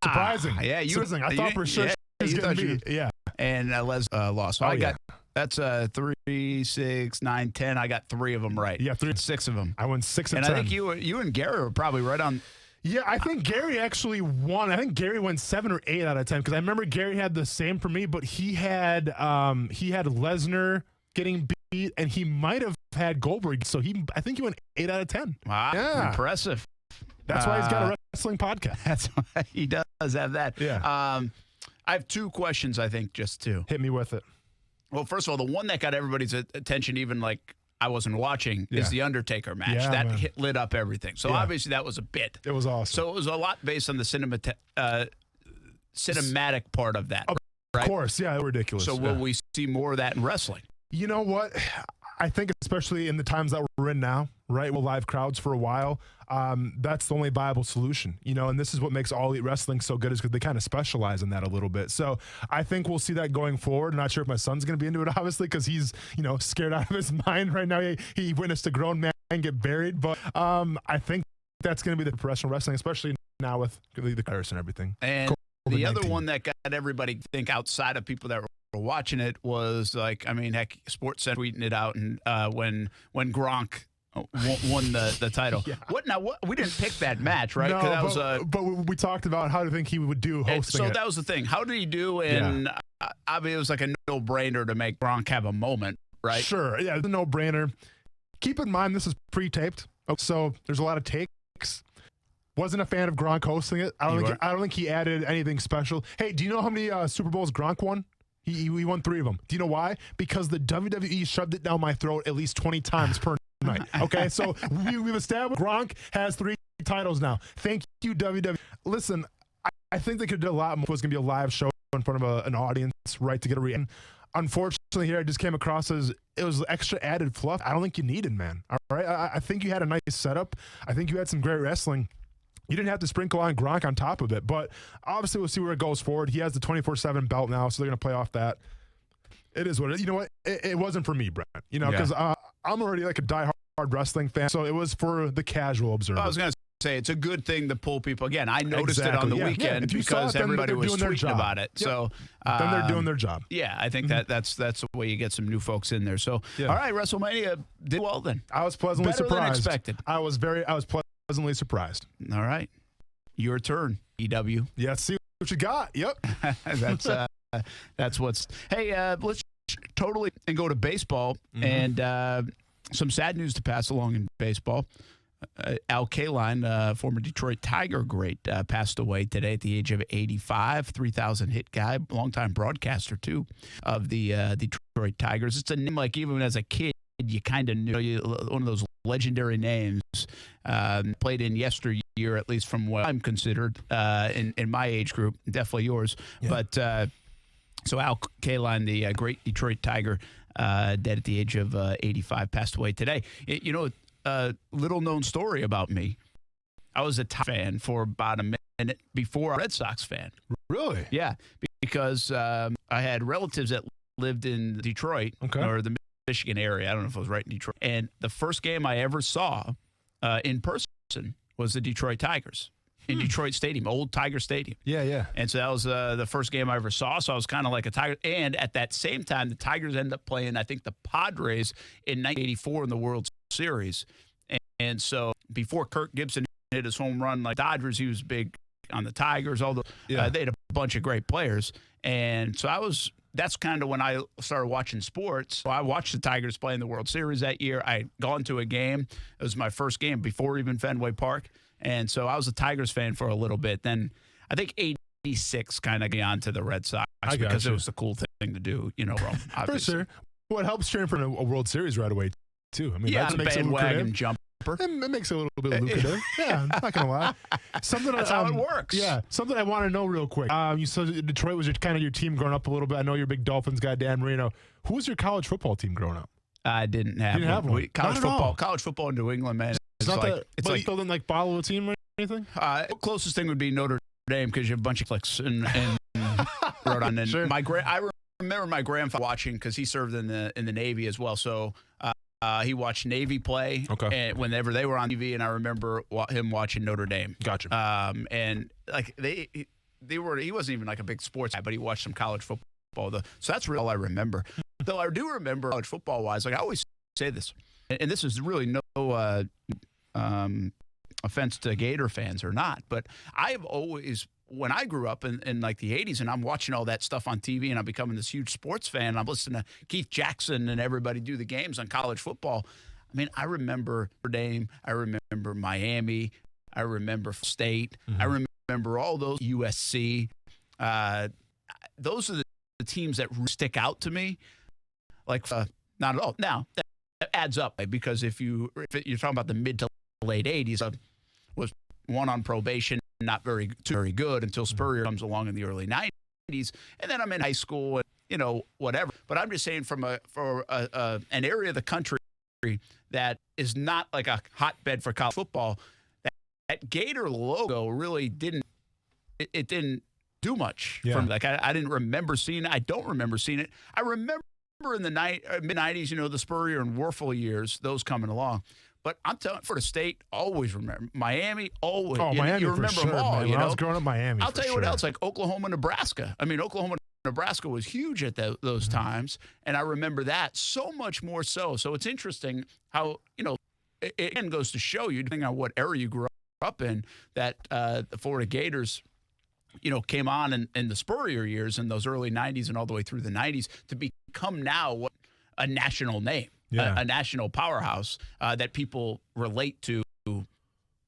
Speaker 2: Surprising.
Speaker 1: Yeah,
Speaker 2: surprising. I thought for sure she was getting beat. Yeah.
Speaker 1: And Les lost. So I got that's 3, 6, 9, 10. I got 3 of them right.
Speaker 2: Yeah,
Speaker 1: 6 of them.
Speaker 2: I won 6 of 10.
Speaker 1: And I think you and Gary were probably right on.
Speaker 2: Yeah, I think Gary actually won. I think Gary went 7 or 8 out of 10 because I remember Gary had the same for me, but he had Lesnar getting beat, and he might have had Goldberg. So I think he went 8 out of 10.
Speaker 1: Wow,
Speaker 2: yeah,
Speaker 1: impressive.
Speaker 2: That's why he's got a wrestling podcast.
Speaker 1: That's why he does have that.
Speaker 2: Yeah.
Speaker 1: I have 2 questions. I think just 2.
Speaker 2: Hit me with it.
Speaker 1: Well, first of all, the one that got everybody's attention, even like I wasn't watching, is the Undertaker match.
Speaker 2: Yeah,
Speaker 1: that lit up everything. So obviously that was a bit.
Speaker 2: It was awesome.
Speaker 1: So it was a lot based on the cinematic part of that.
Speaker 2: Of course, yeah, ridiculous.
Speaker 1: So will we see more of that in wrestling?
Speaker 2: You know what? I think especially in the times that we're in now, right, with live crowds for a while, that's the only viable solution, and this is what makes All Elite Wrestling so good is because they kind of specialize in that a little bit. So I think we'll see that going forward. I'm not sure if my son's going to be into it, obviously, because he's, scared out of his mind right now. He witnessed a grown man get buried, but I think that's going to be the professional wrestling, especially now with the virus and everything.
Speaker 1: And the other one that got everybody think outside of people that were watching it was like, heck, SportsCenter tweeting it out, and when Gronk won the title.
Speaker 2: Yeah.
Speaker 1: What we didn't pick that match, right?
Speaker 2: No,
Speaker 1: that
Speaker 2: but we talked about how to think he would do hosting it.
Speaker 1: That was the thing. How did he do? And it was like a no-brainer to make Gronk have a moment, right?
Speaker 2: Sure. Yeah, it's a no-brainer. Keep in mind, this is pre-taped, so there's a lot of takes. Wasn't a fan of Gronk hosting it. I don't think he added anything special. Hey, do you know how many Super Bowls Gronk won? He won 3 of them. Do you know why? Because the WWE shoved it down my throat at least 20 times per night. Okay, so we've established Gronk has 3 titles now. Thank you, WWE. Listen, I think they could do a lot more. It was going to be a live show in front of an audience, right, to get a reaction. Unfortunately, here I just came across as it was extra added fluff. I don't think you needed, man. All right, I think you had a nice setup. I think you had some great wrestling. You didn't have to sprinkle on Gronk on top of it, but obviously we'll see where it goes forward. He has the 24/7 belt now, so they're going to play off that. It is what it is. You know what? It wasn't for me, Brent. Because I'm already like a diehard wrestling fan, so it was for the casual observer.
Speaker 1: I was going to say it's a good thing to pull people. Again, I noticed it on the weekend because everybody was tweeting about it. Yep. So
Speaker 2: then they're doing their job.
Speaker 1: Yeah, I think that's the way you get some new folks in there. So all right, WrestleMania did well then.
Speaker 2: I was pleasantly surprised.
Speaker 1: Better than expected.
Speaker 2: I was pleasantly surprised.
Speaker 1: All right. Your turn, EW.
Speaker 2: Yeah, see what you got. Yep.
Speaker 1: That's what's. Hey, let's totally and go to baseball and some sad news to pass along in baseball. Al Kaline, former Detroit Tiger great, passed away today at the age of 85. 3,000 hit guy, longtime broadcaster too of the Detroit Tigers. It's a name like even as a kid you kind of knew, one of those legendary names. Played in yesteryear, at least from what I'm considered in my age group, definitely yours. Yeah. But So Al Kaline, the great Detroit Tiger, dead at the age of 85, passed away today. A little-known story about me. I was a Tigers fan for about a minute before a Red Sox fan.
Speaker 2: Really?
Speaker 1: Yeah, because I had relatives that lived in Detroit or the Michigan area. I don't know if it was right in Detroit. And the first game I ever saw in person was the Detroit Tigers in Detroit Stadium, old Tiger Stadium.
Speaker 2: Yeah.
Speaker 1: And so that was the first game I ever saw. So I was kind of like a Tiger. And at that same time, the Tigers ended up playing, I think, the Padres in 1984 in the World Series. And so before Kirk Gibson hit his home run like Dodgers, he was big on the Tigers. They had a bunch of great players. And so that's kind of when I started watching sports. So I watched the Tigers play in the World Series that year. I had gone to a game. It was my first game before even Fenway Park. And so I was a Tigers fan for a little bit. Then I think 86 kind of got on to the Red Sox because it was the cool thing to do, obviously.
Speaker 2: For sure. Well, it helps cheering for a World Series right away, too. I mean,
Speaker 1: yeah,
Speaker 2: that
Speaker 1: the
Speaker 2: makes it
Speaker 1: bandwagon jumper.
Speaker 2: It makes it a little bit lucrative. Yeah, I'm not going to lie.
Speaker 1: That's how it works.
Speaker 2: Yeah, something I want to know real quick. You said Detroit was kind of your team growing up a little bit. I know you're a big Dolphins guy, Dan Marino. Who was your college football team growing up?
Speaker 1: I didn't have one. College football in New England, man.
Speaker 2: It's not like you still didn't follow a team or anything?
Speaker 1: The closest thing would be Notre Dame because you have a bunch of clicks and Rhode Island. And
Speaker 2: sure.
Speaker 1: I remember my grandfather watching because he served in the Navy as well. So he watched Navy play whenever they were on TV, and I remember him watching Notre Dame.
Speaker 2: Gotcha.
Speaker 1: And like he wasn't even like a big sports guy, but he watched some college football. So that's really all I remember. Though I do remember college football wise, like I always say this, and this is really no offense to Gator fans or not, but I have always, when I grew up in like the 80s and I'm watching all that stuff on TV and I'm becoming this huge sports fan, and I'm listening to Keith Jackson and everybody do the games on college football. I mean, I remember Notre Dame, I remember Miami, I remember State, I remember all those, USC. Those are the teams that stick out to me. Like, not at all. Now, that adds up because if you're talking about the mid to late 80s, was one on probation, not very good until Spurrier comes along in the early 90s, and then I'm in high school and whatever. But I'm just saying for an area of the country that is not like a hotbed for college football, that Gator logo really didn't do much for me. Like I didn't remember seeing it. I don't remember seeing it. I remember in the mid-90s, the Spurrier and Werfel years, those coming along. But I'm telling you, Florida State, always remember. Miami, always.
Speaker 2: Oh, Miami,
Speaker 1: you remember
Speaker 2: for sure,
Speaker 1: them all.
Speaker 2: man. When I was growing up, Miami.
Speaker 1: I'll tell you what else, like Oklahoma, Nebraska. I mean, Oklahoma, Nebraska was huge at those times, and I remember that so much more so. So it's interesting how, it again goes to show you, depending on what era you grew up in, that the Florida Gators, came on in the Spurrier years in those early 90s and all the way through the 90s to become now a national name. A national powerhouse that people relate to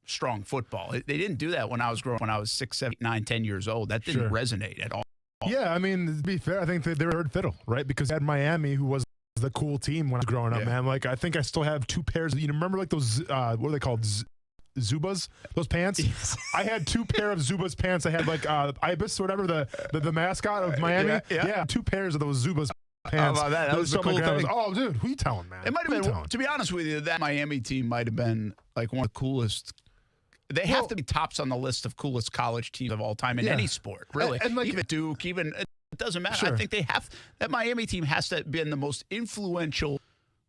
Speaker 1: strong football. They didn't do that when I was growing up, when I was 6, 7, 9, 10 years old. That didn't resonate at all.
Speaker 2: Yeah, I mean, to be fair, I think they were third fiddle, right? Because you had Miami, who was the cool team when I was growing up, man. Like, I think I still have 2 pairs. Remember like those, what are they called? Zubas, those pants. I had 2 pair of Zubas pants. I had like Ibis or whatever, the mascot of Miami. Yeah, 2 pairs of those Zubas pants.
Speaker 1: How about that? That was the cool thing.
Speaker 2: Oh, dude, who you telling, man?
Speaker 1: It might have been, to be honest with you, that Miami team might have been like one of the coolest. They have to be tops on the list of coolest college teams of all time in any sport, really. And like, even Duke, it doesn't matter.
Speaker 2: Sure.
Speaker 1: I think that Miami team has to have been the most influential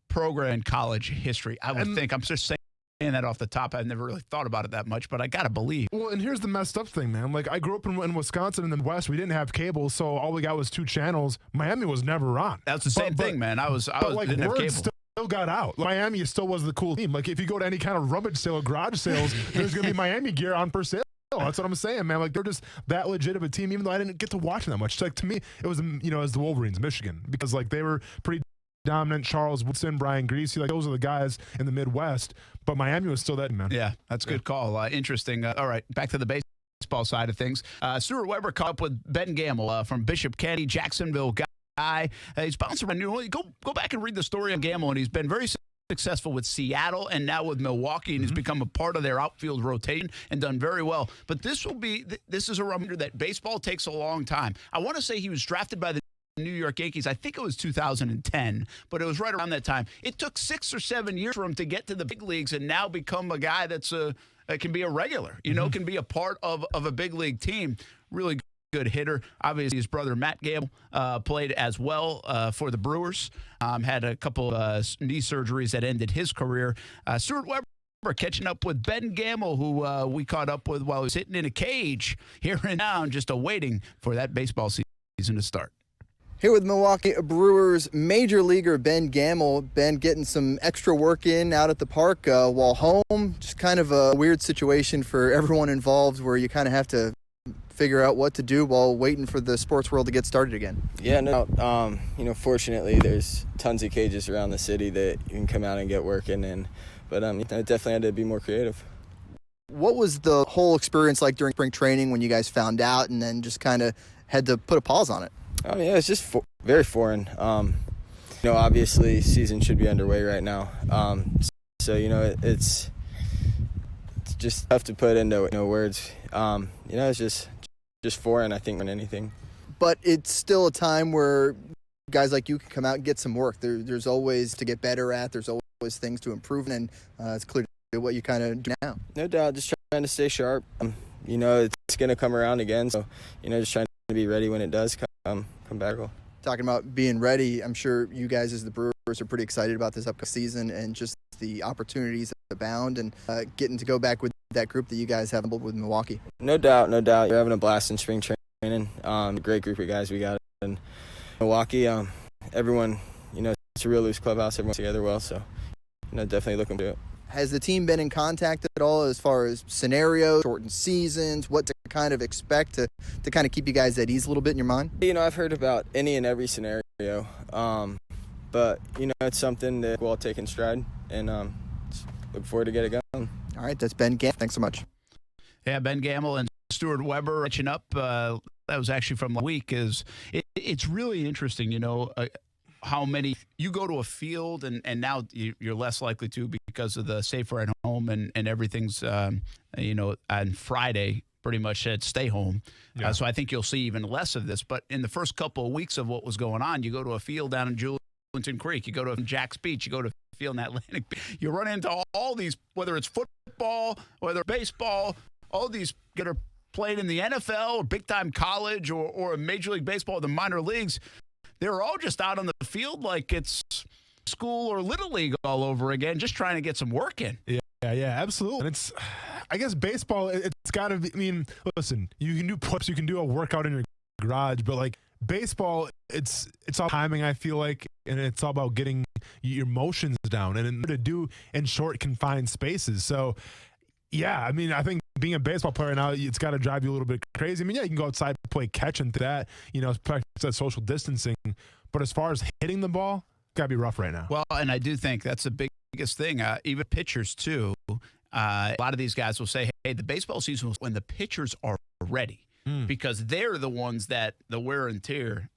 Speaker 1: program in college history. I would think. I'm just saying that off the top. I've never really thought about it that much, but I got to believe.
Speaker 2: Well, and here's the messed up thing, man. Like, I grew up in Wisconsin in the West. We didn't have cable, so all we got was 2 channels. Miami was never on.
Speaker 1: That's the same thing, man. I didn't have cable.
Speaker 2: Still got out. Miami still was the cool team. Like, if you go to any kind of rummage sale or garage sales, there's going to be Miami gear on for sale. That's what I'm saying, man. Like, they're just that legit of a team, even though I didn't get to watch them that much. Like, to me, it was, as the Wolverines, Michigan, because, like, they were pretty dominant. Charles Woodson, Brian Greasy, like, those are the guys in the Midwest. But Miami was still that, man.
Speaker 1: Yeah, that's a good call. Interesting. All right, back to the baseball side of things. Stuart Weber caught up with Ben Gamble from Bishop Kennedy, Jacksonville guy. He's bouncing around. Go back and read the story of Gamble, and he's been very successful with Seattle and now with Milwaukee, and he's become a part of their outfield rotation and done very well. But this is a reminder that baseball takes a long time. I want to say he was drafted by the New York Yankees. I think it was 2010, but it was right around that time. It took 6 or 7 years for him to get to the big leagues and now become a guy that's can be a regular, can be a part of a big league team. Really good hitter. Obviously, his brother Matt Gamble played as well for the Brewers. Had a couple knee surgeries that ended his career. Stuart Weber catching up with Ben Gamble, who we caught up with while he was sitting in a cage here and now, just awaiting for that baseball season to start.
Speaker 12: Here with Milwaukee Brewers major leaguer Ben Gamble. Ben getting some extra work in out at the park while home. Just kind of a weird situation for everyone involved where you kind of have to figure out what to do while waiting for the sports world to get started again.
Speaker 13: Yeah, no, fortunately there's tons of cages around the city that you can come out and get working in, but I definitely had to be more creative.
Speaker 12: What was the whole experience like during spring training when you guys found out and then just kind of had to put a pause on it?
Speaker 13: Yeah, it's just very foreign. Obviously season should be underway right now. So, it's just tough to put into words. It's just foreign, I think, than anything.
Speaker 12: But it's still a time where guys like you can come out and get some work. There's always to get better at. There's always things to improve, and it's clear what you kind of do now.
Speaker 13: No doubt, just trying to stay sharp. It's going to come around again, so, just trying to be ready when it does come back.
Speaker 12: Talking about being ready, I'm sure you guys as the Brewers are pretty excited about this upcoming season and just the opportunities that abound and getting to go back with that group that you guys have with Milwaukee.
Speaker 13: No doubt. We're having a blast in spring training. A great group of guys we got in Milwaukee. Everyone, it's a real loose clubhouse. Everyone's together well, so definitely looking to it.
Speaker 12: Has the team been in contact at all as far as scenarios, shortened seasons, what to kind of expect to kind of keep you guys at ease a little bit in your mind?
Speaker 13: I've heard about any and every scenario, but, it's something that we'll all take in stride and look forward to get it going.
Speaker 12: All right, that's Ben Gamble. Thanks so much.
Speaker 1: Yeah, Ben Gamble and Stuart Weber catching up. That was actually from last week. It's really interesting, how many you go to a field and now you're less likely to because of the safer at home and everything's, on Friday pretty much said stay home.
Speaker 2: Yeah.
Speaker 1: So I think you'll see even less of this. But in the first couple of weeks of what was going on, you go to a field down in Julington Creek, you go to Jack's Beach, you go to a field in Atlantic Beach, you run into all these, whether it's football, whether baseball, all these that are playing in the NFL or big-time college or Major League Baseball or the minor leagues. They're all just out on the field like it's school or Little League all over again, just trying to get some work in.
Speaker 2: Yeah, absolutely. And I guess baseball, it's got to be, listen, you can do push-ups, you can do a workout in your garage, but like baseball, it's all timing, I feel like, and it's all about getting your motions down and to do in short, confined spaces. So, yeah, I think being a baseball player now, it's got to drive you a little bit crazy. You can go outside, play catch and that, practice that social distancing. But as far as hitting the ball, got to be rough right now.
Speaker 1: Well, and I do think that's the biggest thing. Even pitchers, too. A lot of these guys will say, hey, the baseball season was when the pitchers are ready. Because they're the ones that the wear and tear,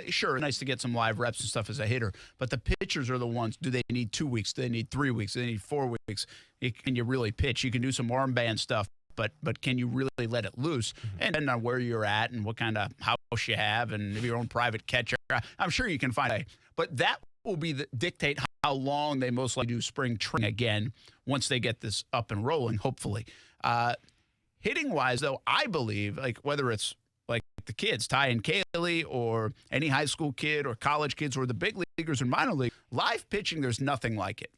Speaker 1: sure, nice to get some live reps and stuff as a hitter, but the pitchers are the ones, do they need 2 weeks? Do they need 3 weeks? Do they need 4 weeks? Can you really pitch? You can do some armband stuff, but can you really let it loose? And depending on where you're at and what kind of house you have and if your own private catcher, I'm sure you can find a, but that will be dictate how long they most likely do spring training again once they get this up and rolling, hopefully. Hitting-wise, though, I believe, like whether it's like the kids, Ty and Kaylee, or any high school kid or college kids or the big leaguers or minor league, live pitching, there's nothing like it.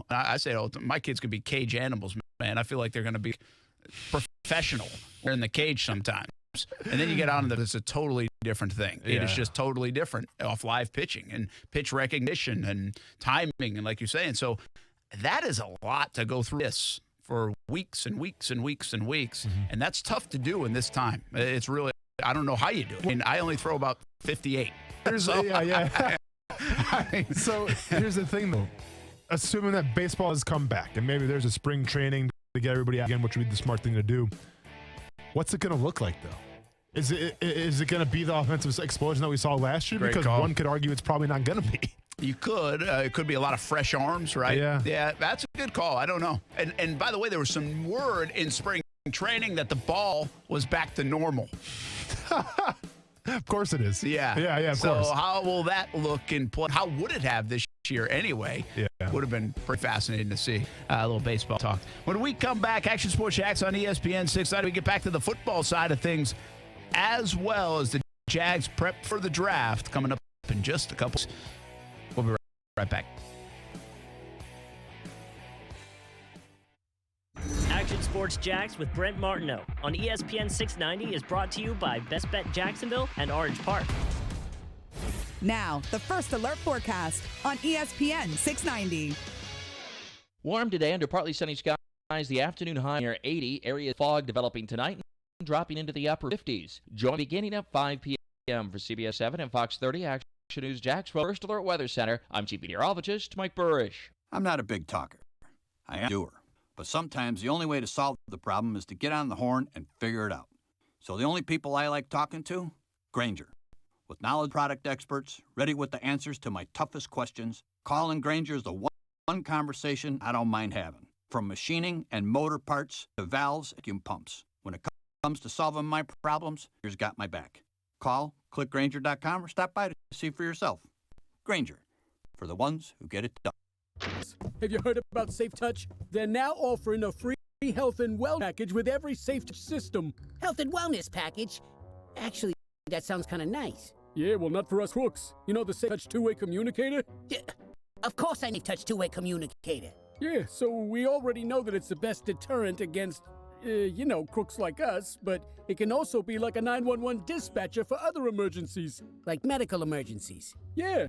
Speaker 1: I say, my kids could be cage animals, man. I feel like they're going to be professional. They're in the cage sometimes. And then you get on to it's a totally different thing. It is just totally different off live pitching and pitch recognition and timing and like you're saying. So that is a lot to go through this for weeks and weeks and weeks and weeks. And that's tough to do in this time. It's really, I don't know how you do it. I only throw about 58.
Speaker 2: So here's the thing, though. Assuming that baseball has come back and maybe there's a spring training to get everybody out again, which would be the smart thing to do, what's it going to look like, though? Is it going to be the offensive explosion that we saw last year?
Speaker 1: Great
Speaker 2: because
Speaker 1: call.
Speaker 2: One could argue it's probably not going to be.
Speaker 1: You could. It could be a lot of fresh arms, right? Yeah, that's a good call. I don't know. And by the way, there was some word in spring training that the ball was back to normal.
Speaker 2: Of course it is.
Speaker 1: Yeah.
Speaker 2: Yeah, of
Speaker 1: so
Speaker 2: course.
Speaker 1: So how will that look in play? How would it have this year anyway?
Speaker 2: Yeah.
Speaker 1: Would have been pretty fascinating to see. A little baseball talk. When we come back, Action Sports Jax on ESPN 690, we get back to the football side of things as well as the Jags prep for the draft coming up in just a couple. We'll be right back.
Speaker 3: Action Sports Jax with Brent Martineau on ESPN 690 is brought to you by Best Bet Jacksonville and Orange Park.
Speaker 11: Now, the first alert forecast on ESPN 690.
Speaker 14: Warm today under partly sunny skies. The afternoon high near 80. Area fog developing tonight and dropping into the upper 50s. Join beginning at 5 p.m. for CBS 7 and Fox 30 Action News Jax First Alert Weather Center. I'm Chief Meteorologist Mike Burrish.
Speaker 15: I'm not a big talker. I am a doer. But sometimes the only way to solve the problem is to get on the horn and figure it out. So the only people I like talking to? Grainger. With knowledge product experts, ready with the answers to my toughest questions, calling Grainger is the one conversation I don't mind having. From machining and motor parts to valves and vacuum pumps. When it comes to solving my problems, Grainger's got my back. Call, click Grainger.com, or stop by to see for yourself. Grainger, for the ones who get it done.
Speaker 16: Have you heard about Safe Touch? They're now offering a free health and wellness package with every Safe Touch system.
Speaker 17: Health and wellness package? Actually, that sounds kind of nice.
Speaker 16: Yeah, well, not for us crooks. You know the Safe Touch two-way communicator?
Speaker 17: Yeah, of course I need Touch two-way communicator.
Speaker 16: Yeah, so we already know that it's the best deterrent against, crooks like us, but it can also be like a 911 dispatcher for other emergencies.
Speaker 17: Like medical emergencies?
Speaker 16: Yeah.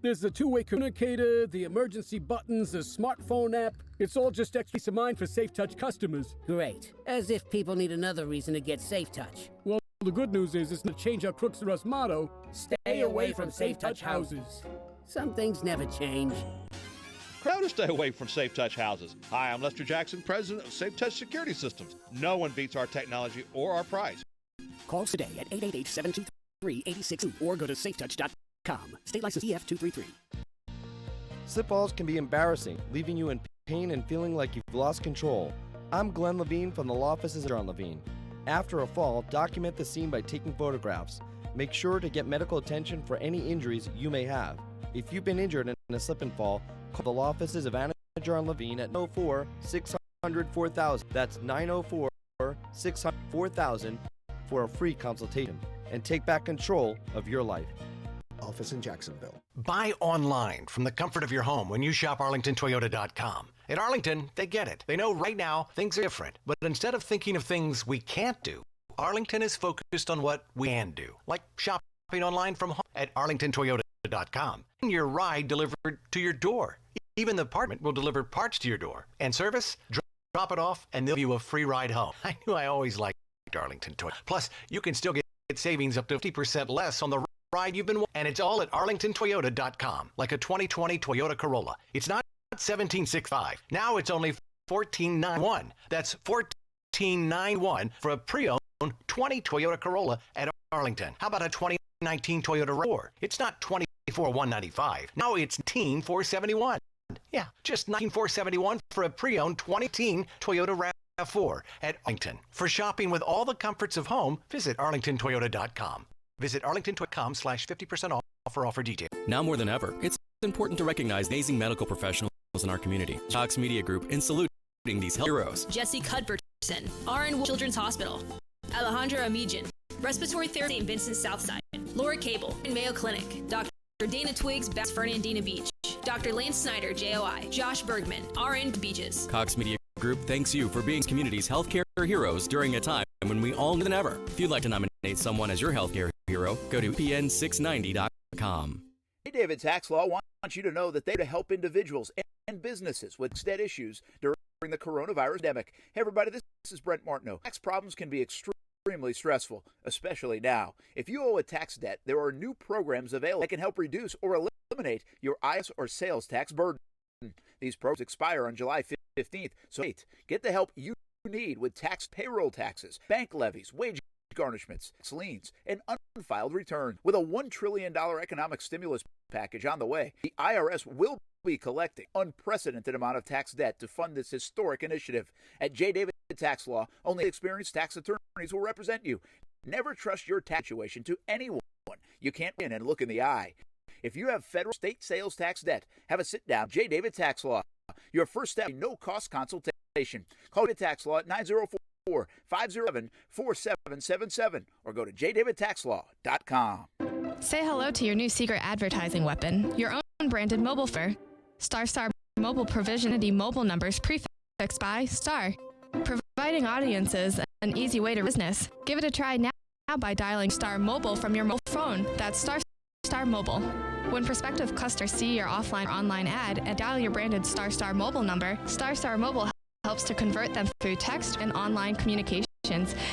Speaker 16: There's the two-way communicator, the emergency buttons, the smartphone app. It's all just extra peace of mind for Safe Touch customers.
Speaker 17: Great. As if people need another reason to get Safe Touch.
Speaker 16: Well, the good news is it's to change our Crooks to Us motto, stay away from Safe Touch houses.
Speaker 17: Some things never change.
Speaker 25: How to stay away from Safe Touch houses. Hi, I'm Lester Jackson, president of Safe Touch Security Systems. No one beats our technology or our price.
Speaker 17: Call us today at 888-723-86 or go to safetouch.com. State license EF233.
Speaker 26: Slip falls can be embarrassing, leaving you in pain and feeling like you've lost control. I'm Glenn Levine from the law offices of John Levine. After a fall, document the scene by taking photographs. Make sure to get medical attention for any injuries you may have. If you've been injured in a slip and fall, call the law offices of Anna John Levine at 904-600-4000. That's 904-600-4000 for a free consultation. And take back control of your life.
Speaker 8: Office in Jacksonville. Buy online from the comfort of your home when you shop ArlingtonToyota.com. At Arlington, they get it. They know right now things are different. But instead of thinking of things we can't do, Arlington is focused on what we can do, like shopping online from home at ArlingtonToyota.com. Your ride delivered to your door. Even the department will deliver parts to your door. And service, drop it off, and they'll give you a free ride home. I knew I always liked Arlington Toyota. Plus, you can still get savings up to 50% less on the ride you've been, and it's all at arlingtontoyota.com, like a 2020 Toyota Corolla. It's not $17,650. Now it's only $14,991. That's $14,991 for a pre-owned 20 Toyota Corolla at Arlington. How about a 2019 Toyota RAV4? It's not $24,195. Now it's $19,471. Yeah, just $19,471 for a pre-owned 2018 Toyota RAV4 at Arlington. For shopping with all the comforts of home, visit arlingtontoyota.com. Visit arlingtontoyota.com/50% off for offer details.
Speaker 27: Now more than ever, it's important to recognize amazing medical professionals in our community. Cox Media Group in saluting these heroes.
Speaker 28: Jesse Cuthbertson, RN Children's Hospital. Alejandro Amijan, Respiratory Therapy St. Vincent Southside. Laura Cable, Mayo Clinic. Dr. Dana Twiggs, Best Fernandina Beach. Dr. Lance Snyder, JOI. Josh Bergman, RN Beaches.
Speaker 27: Cox Media Group thanks you for being community's healthcare heroes during a time when we all need than ever. If you'd like to nominate someone as your healthcare hero, go to pn690.com.
Speaker 1: Hey, David Tax Law wants you to know that they're to help individuals and businesses with debt issues during the coronavirus pandemic. Hey, everybody, this is Brent Martineau. Tax problems can be extremely stressful, especially now. If you owe a tax debt, there are new programs available that can help reduce or eliminate your IRS or sales tax burden. These programs expire on July 15th, so get the help you need with tax payroll taxes, bank levies, wage garnishments, liens, and unfiled returns. With a $1 trillion economic stimulus package on the way, the IRS will be collecting unprecedented amount of tax debt to fund this historic initiative. At J. David Tax Law, only experienced tax attorneys will represent you. Never trust your tax situation to anyone. You can't win and look in the eye. If you have federal state sales tax debt, have a sit-down. J. David Tax Law. Your first step, no-cost consultation. Call David Tax Law at 904-507-4777 or go to jdavidtaxlaw.com.
Speaker 4: Say hello to your new secret advertising weapon, your own branded mobile phone. Star Mobile Provisionity mobile numbers prefixed by Star, providing audiences an easy way to business. Give it a try now by dialing Star Mobile from your mobile phone. That's Star Mobile. When prospective customers see your offline or online ad and dial your branded Star Mobile number, Star Mobile helps to convert them through text and online communications.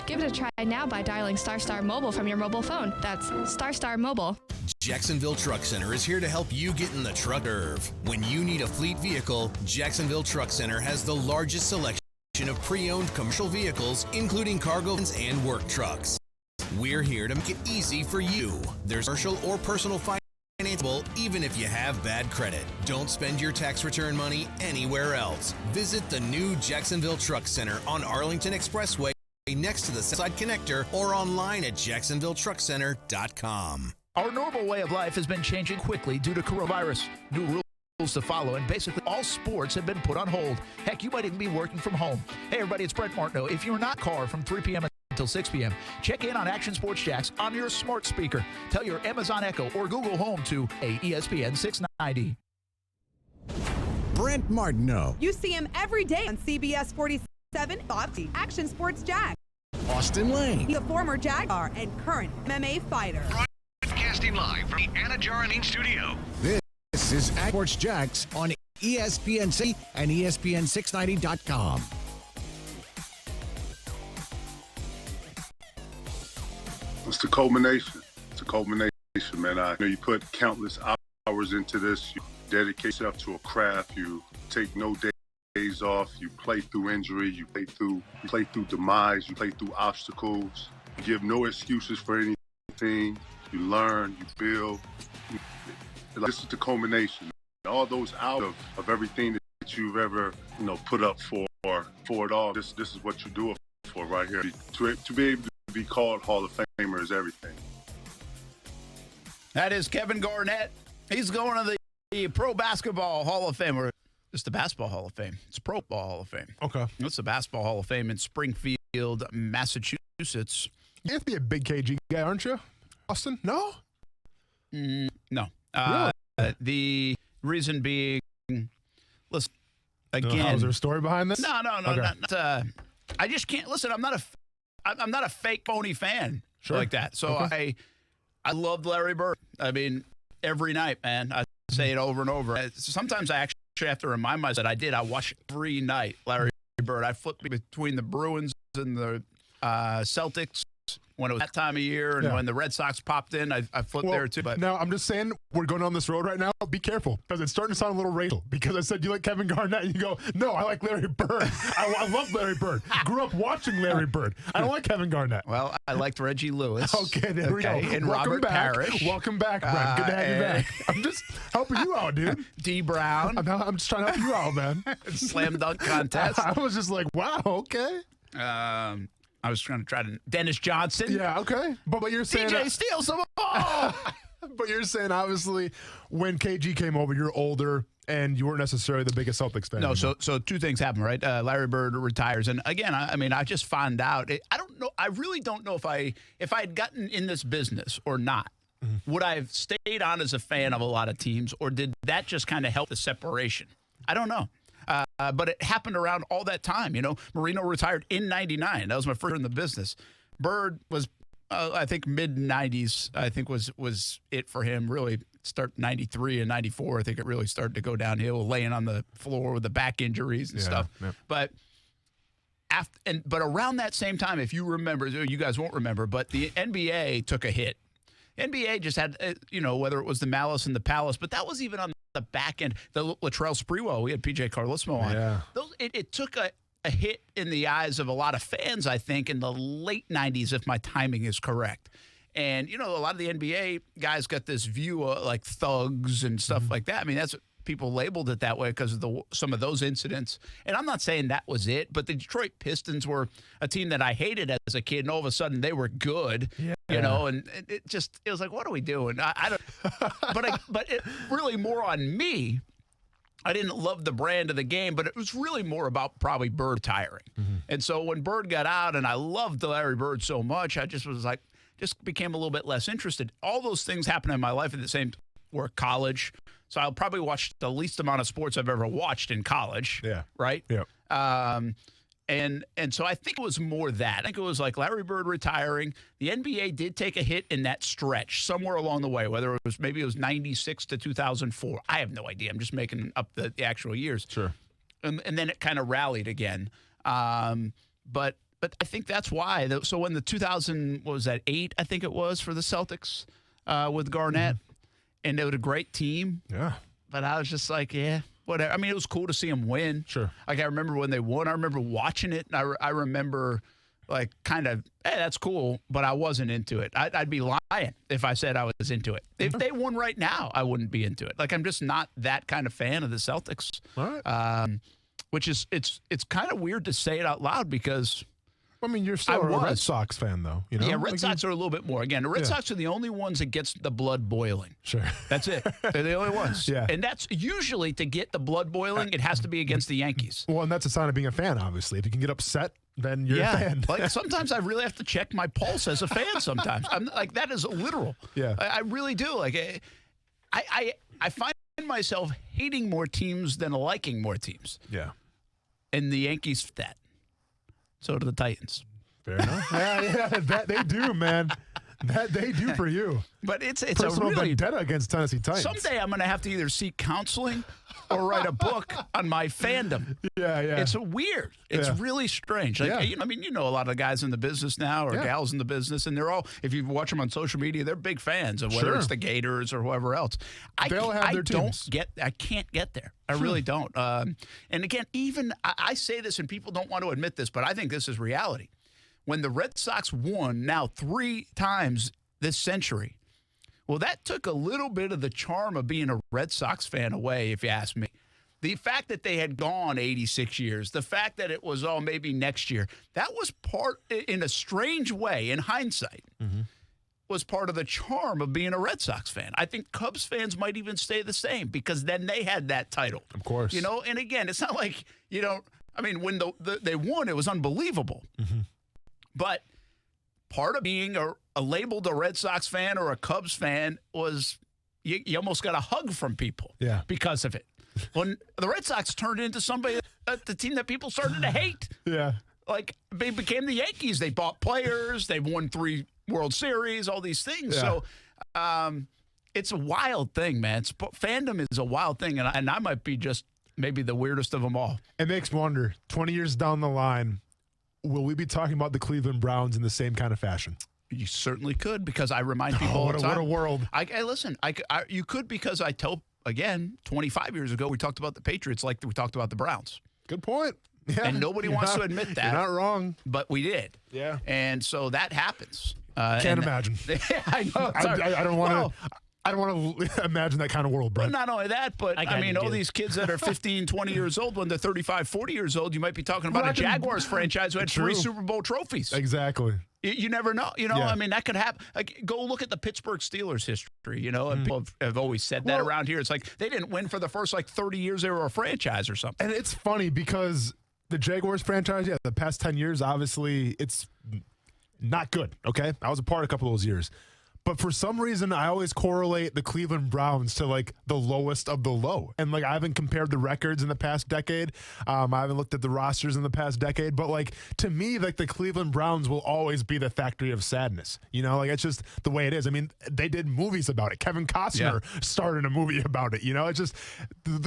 Speaker 4: Give it a try now by dialing Star Mobile from your mobile phone. That's Star Mobile.
Speaker 5: Jacksonville Truck Center is here to help you get in the truck curve. When you need a fleet vehicle, Jacksonville Truck Center has the largest selection of pre-owned commercial vehicles, including cargo vans and work trucks. We're here to make it easy for you. There's commercial or personal financeable, even if you have bad credit. Don't spend your tax return money anywhere else. Visit the new Jacksonville Truck Center on Arlington Expressway next to the Southside Connector or online at jacksonvilletruckcenter.com.
Speaker 1: Our normal way of life has been changing quickly due to coronavirus. New rules to follow, and basically all sports have been put on hold. Heck, you might even be working from home. Hey, everybody, it's Brent Martineau. If you're not car from 3 p.m. until 6 p.m., check in on Action Sports Jacks on your smart speaker. Tell your Amazon Echo or Google Home to ESPN 690.
Speaker 6: Brent Martineau.
Speaker 11: You see him every day on CBS 47, Bobby, Action Sports Jack.
Speaker 6: Austin Lane.
Speaker 11: He's a former Jaguar and current MMA fighter.
Speaker 21: Broadcasting live from the Anajar studio.
Speaker 6: This is Action Sports Jacks on ESPN and ESPN690.com.
Speaker 7: It's the culmination. It's a culmination, man. I know you put countless hours into this. You dedicate yourself to a craft. You take no days off. You play through injury. You play through demise. You play through obstacles. You give no excuses for anything. You learn. You build. This is the culmination. All those out of everything that you've ever put up for it all. This is what you do it for right here. To be able to be called Hall of Famer is everything.
Speaker 1: That is Kevin Garnett. He's going to the Pro Basketball Hall of Fame, or just the Basketball Hall of Fame. It's Pro Ball Hall of Fame.
Speaker 2: Okay.
Speaker 1: It's the Basketball Hall of Fame in Springfield, Massachusetts.
Speaker 2: You have to be a big KG guy, aren't you, Austin? No?
Speaker 1: No.
Speaker 2: Really?
Speaker 1: The reason being, listen, again.
Speaker 2: Is there a story behind this?
Speaker 1: No.
Speaker 2: Okay.
Speaker 1: Not, I just can't, listen, I'm not a fake phony fan like that. So
Speaker 2: Okay.
Speaker 1: I loved Larry Bird. I mean, every night, man. I say it over and over. Sometimes I actually have to remind myself that I did. I watch every night Larry Bird. I flipped between the Bruins and the Celtics when it was that time of year, and when the Red Sox popped in, I flipped there too. But
Speaker 2: now I'm just saying, we're going on this road right now. Be careful, because it's starting to sound a little racial. Because I said you like Kevin Garnett, and you go, no, I like Larry Bird. I love Larry Bird. Grew up watching Larry Bird. I don't like Kevin Garnett.
Speaker 1: Well, I liked Reggie Lewis.
Speaker 2: Okay, there we go.
Speaker 1: And
Speaker 2: Welcome
Speaker 1: Robert
Speaker 2: back.
Speaker 1: Parrish.
Speaker 2: Welcome back, Brent. Good to have you back. I'm just helping you out, dude.
Speaker 1: D. Brown.
Speaker 2: I'm just trying to help you out, man.
Speaker 1: Slam dunk contest.
Speaker 2: I was just like, wow, okay.
Speaker 1: I was trying to Dennis Johnson.
Speaker 2: Yeah, okay. But you're saying
Speaker 1: DJ steals the ball.
Speaker 2: But you're saying, obviously, when KG came over, you're older, and you weren't necessarily the biggest Celtics fan.
Speaker 1: No, so two things happen, right? Larry Bird retires, and again, I mean, I just found out. I don't know. I really don't know if I had gotten in this business or not. Would I have stayed on as a fan of a lot of teams, or did that just kind of help the separation? I don't know. But it happened around all that time. Marino retired in '99. That was my first year in the business. Bird was, I think, mid-'90s. I think was it for him. Really, start '93 and '94. I think it really started to go downhill, laying on the floor with the back injuries and stuff. Yeah. But but around that same time, if you remember, you guys won't remember, but the NBA took a hit. NBA just had, whether it was the Malice in the Palace, but that was even on the back end. The Latrell Sprewell, we had PJ Carlesimo on.
Speaker 2: Yeah.
Speaker 1: It took a hit in the eyes of a lot of fans, I think, in the late 90s, if my timing is correct. And, a lot of the NBA guys got this view of like thugs and stuff like that. I mean, that's people labeled it that way because of some of those incidents. And I'm not saying that was it, but the Detroit Pistons were a team that I hated as a kid, and all of a sudden they were good, you know, and it was like, what are we doing? I don't, but it really more on me. I didn't love the brand of the game, but it was really more about probably Bird retiring. And so when Bird got out, and I loved Larry Bird so much, I just was like, just became a little bit less interested. All those things happened in my life at the same were college. So I'll probably watch the least amount of sports I've ever watched in college.
Speaker 2: Yeah.
Speaker 1: Right?
Speaker 2: Yeah.
Speaker 1: And so I think it was more that. I think it was like Larry Bird retiring. The NBA did take a hit in that stretch somewhere along the way, whether it was 96 to 2004. I have no idea. I'm just making up the actual years.
Speaker 2: Sure.
Speaker 1: And then it kind of rallied again. But I think that's why. So when the 2008, I think it was, for the Celtics with Garnett, and they were a great team.
Speaker 2: Yeah.
Speaker 1: But I was just like, yeah, whatever. I mean, it was cool to see them win.
Speaker 2: Sure.
Speaker 1: Like, I remember when they won. I remember watching it, and I remember, like, kind of, hey, that's cool, but I wasn't into it. I'd be lying if I said I was into it. If they won right now, I wouldn't be into it. Like, I'm just not that kind of fan of the Celtics.
Speaker 2: All right.
Speaker 1: Which is, it's kind of weird to say it out loud because
Speaker 2: I mean, you're still a Red Sox fan, though. You know?
Speaker 1: Yeah, Red Sox are a little bit more. Again, the Red Sox are the only ones that gets the blood boiling.
Speaker 2: Sure.
Speaker 1: That's it. They're the only ones.
Speaker 2: Yeah.
Speaker 1: And that's usually to get the blood boiling, it has to be against the Yankees.
Speaker 2: Well, and that's a sign of being a fan, obviously. If you can get upset, then you're a fan.
Speaker 1: Like, sometimes I really have to check my pulse as a fan sometimes. I'm like, that is literal.
Speaker 2: Yeah.
Speaker 1: I really do. Like, I find myself hating more teams than liking more teams.
Speaker 2: Yeah.
Speaker 1: And the Yankees fit that. So do the Titans.
Speaker 2: Fair enough. yeah, that they do, man. That they do for you.
Speaker 1: But it's
Speaker 2: personal
Speaker 1: a really
Speaker 2: vendetta against Tennessee Titans.
Speaker 1: Someday I'm going to have to either seek counseling or write a book on my fandom.
Speaker 2: Yeah.
Speaker 1: It's weird. It's really strange. Like, you know, I mean, you know, a lot of the guys in the business now or gals in the business, and they're all, if you watch them on social media, they're big fans of whether it's the Gators or whoever else.
Speaker 2: They'll have their teams.
Speaker 1: I can't get there. I really don't. And again, even I say this and people don't want to admit this, but I think this is reality. When the Red Sox won now 3 times this century, well, that took a little bit of the charm of being a Red Sox fan away, if you ask me. The fact that they had gone 86 years, the fact that it was, maybe next year, that was part, in a strange way, in hindsight, was part of the charm of being a Red Sox fan. I think Cubs fans might even stay the same because then they had that title.
Speaker 2: Of course.
Speaker 1: You know, and again, it's not like, you know, I mean, when they won, it was unbelievable. But part of being labeled a Red Sox fan or a Cubs fan was you almost got a hug from people because of it. When the Red Sox turned into somebody, the team that people started to hate.
Speaker 2: Yeah.
Speaker 1: Like, they became the Yankees. They bought players. They won 3 World Series, all these things.
Speaker 2: Yeah.
Speaker 1: So it's a wild thing, man. Fandom is a wild thing, and I might be just maybe the weirdest of them all.
Speaker 2: It makes me wonder, 20 years down the line, will we be talking about the Cleveland Browns in the same kind of fashion?
Speaker 1: You certainly could, because I remind people all the time.
Speaker 2: What a world.
Speaker 1: Listen, you could, because I tell, again, 25 years ago, we talked about the Patriots like we talked about the Browns.
Speaker 2: Good point. Yeah,
Speaker 1: and nobody wants to admit that.
Speaker 2: You're not wrong.
Speaker 1: But we did.
Speaker 2: Yeah.
Speaker 1: And so that happens.
Speaker 2: Can't imagine.
Speaker 1: I know.
Speaker 2: I don't want to. I don't want to imagine that kind of world, Brett.
Speaker 1: But not only that, but I mean, all these kids that are 15, 20 years old, when they're 35, 40 years old, you might be talking about a Jaguars franchise who had 3 Super Bowl trophies.
Speaker 2: Exactly.
Speaker 1: You never know. You know, I mean, that could happen. Like, go look at the Pittsburgh Steelers history, you know, and people have always said that around here. It's like they didn't win for the first, 30 years they were a franchise or something.
Speaker 2: And it's funny because the Jaguars franchise, the past 10 years, obviously, it's not good, okay? I was a part of a couple of those years. But for some reason, I always correlate the Cleveland Browns to, the lowest of the low. And, I haven't compared the records in the past decade. I haven't looked at the rosters in the past decade. But, to me, the Cleveland Browns will always be the factory of sadness. You know, it's just the way it is. I mean, they did movies about it. Kevin Costner started a movie about it. You know, it's just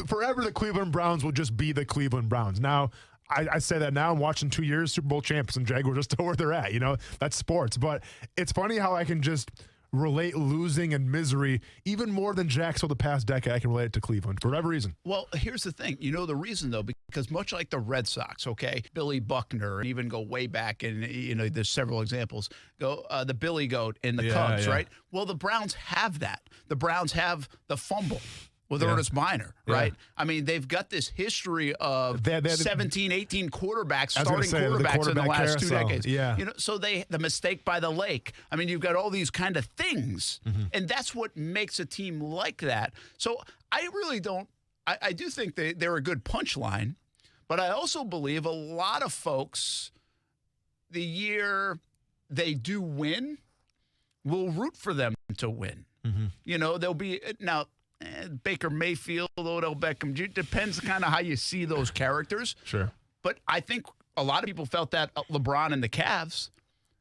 Speaker 2: forever the Cleveland Browns will just be the Cleveland Browns. Now, I say that now. I'm watching 2 years Super Bowl champs, and Jaguars are still where they're at. You know, that's sports. But it's funny how I can just relate losing and misery even more than Jacksonville the past decade. I can relate it to Cleveland for whatever reason.
Speaker 1: Well, here's the thing. You know the reason, though, because much like the Red Sox, okay, Billy Buckner, and even go way back, and, you know, there's several examples, the Billy Goat and the Cubs, right? Well, the Browns have that. The Browns have the fumble. with Ernest Minor, right? I mean, they've got this history of 17, 18 quarterbacks, starting quarterbacks in the last 2 decades.
Speaker 2: Yeah.
Speaker 1: You know, so the mistake by the lake. I mean, you've got all these kind of things, and that's what makes a team like that. So I really don't. I do think they're a good punchline, but I also believe a lot of folks, the year they do win, will root for them to win. You know, they'll be now. Baker Mayfield, Odell Beckham, depends kind of how you see those characters.
Speaker 2: Sure.
Speaker 1: But I think a lot of people felt that LeBron and the Cavs,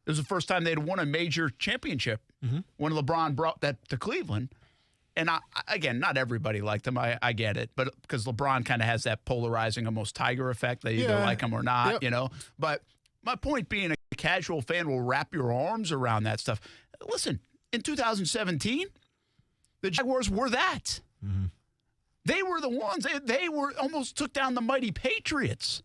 Speaker 1: it was the first time they'd won a major championship when LeBron brought that to Cleveland. And again, not everybody liked him. I get it. But because LeBron kind of has that polarizing, almost Tiger effect. They either like him or not, you know. But my point being, a casual fan will wrap your arms around that stuff. Listen, in 2017, the Jaguars were that. They were the ones. They were almost took down the mighty Patriots.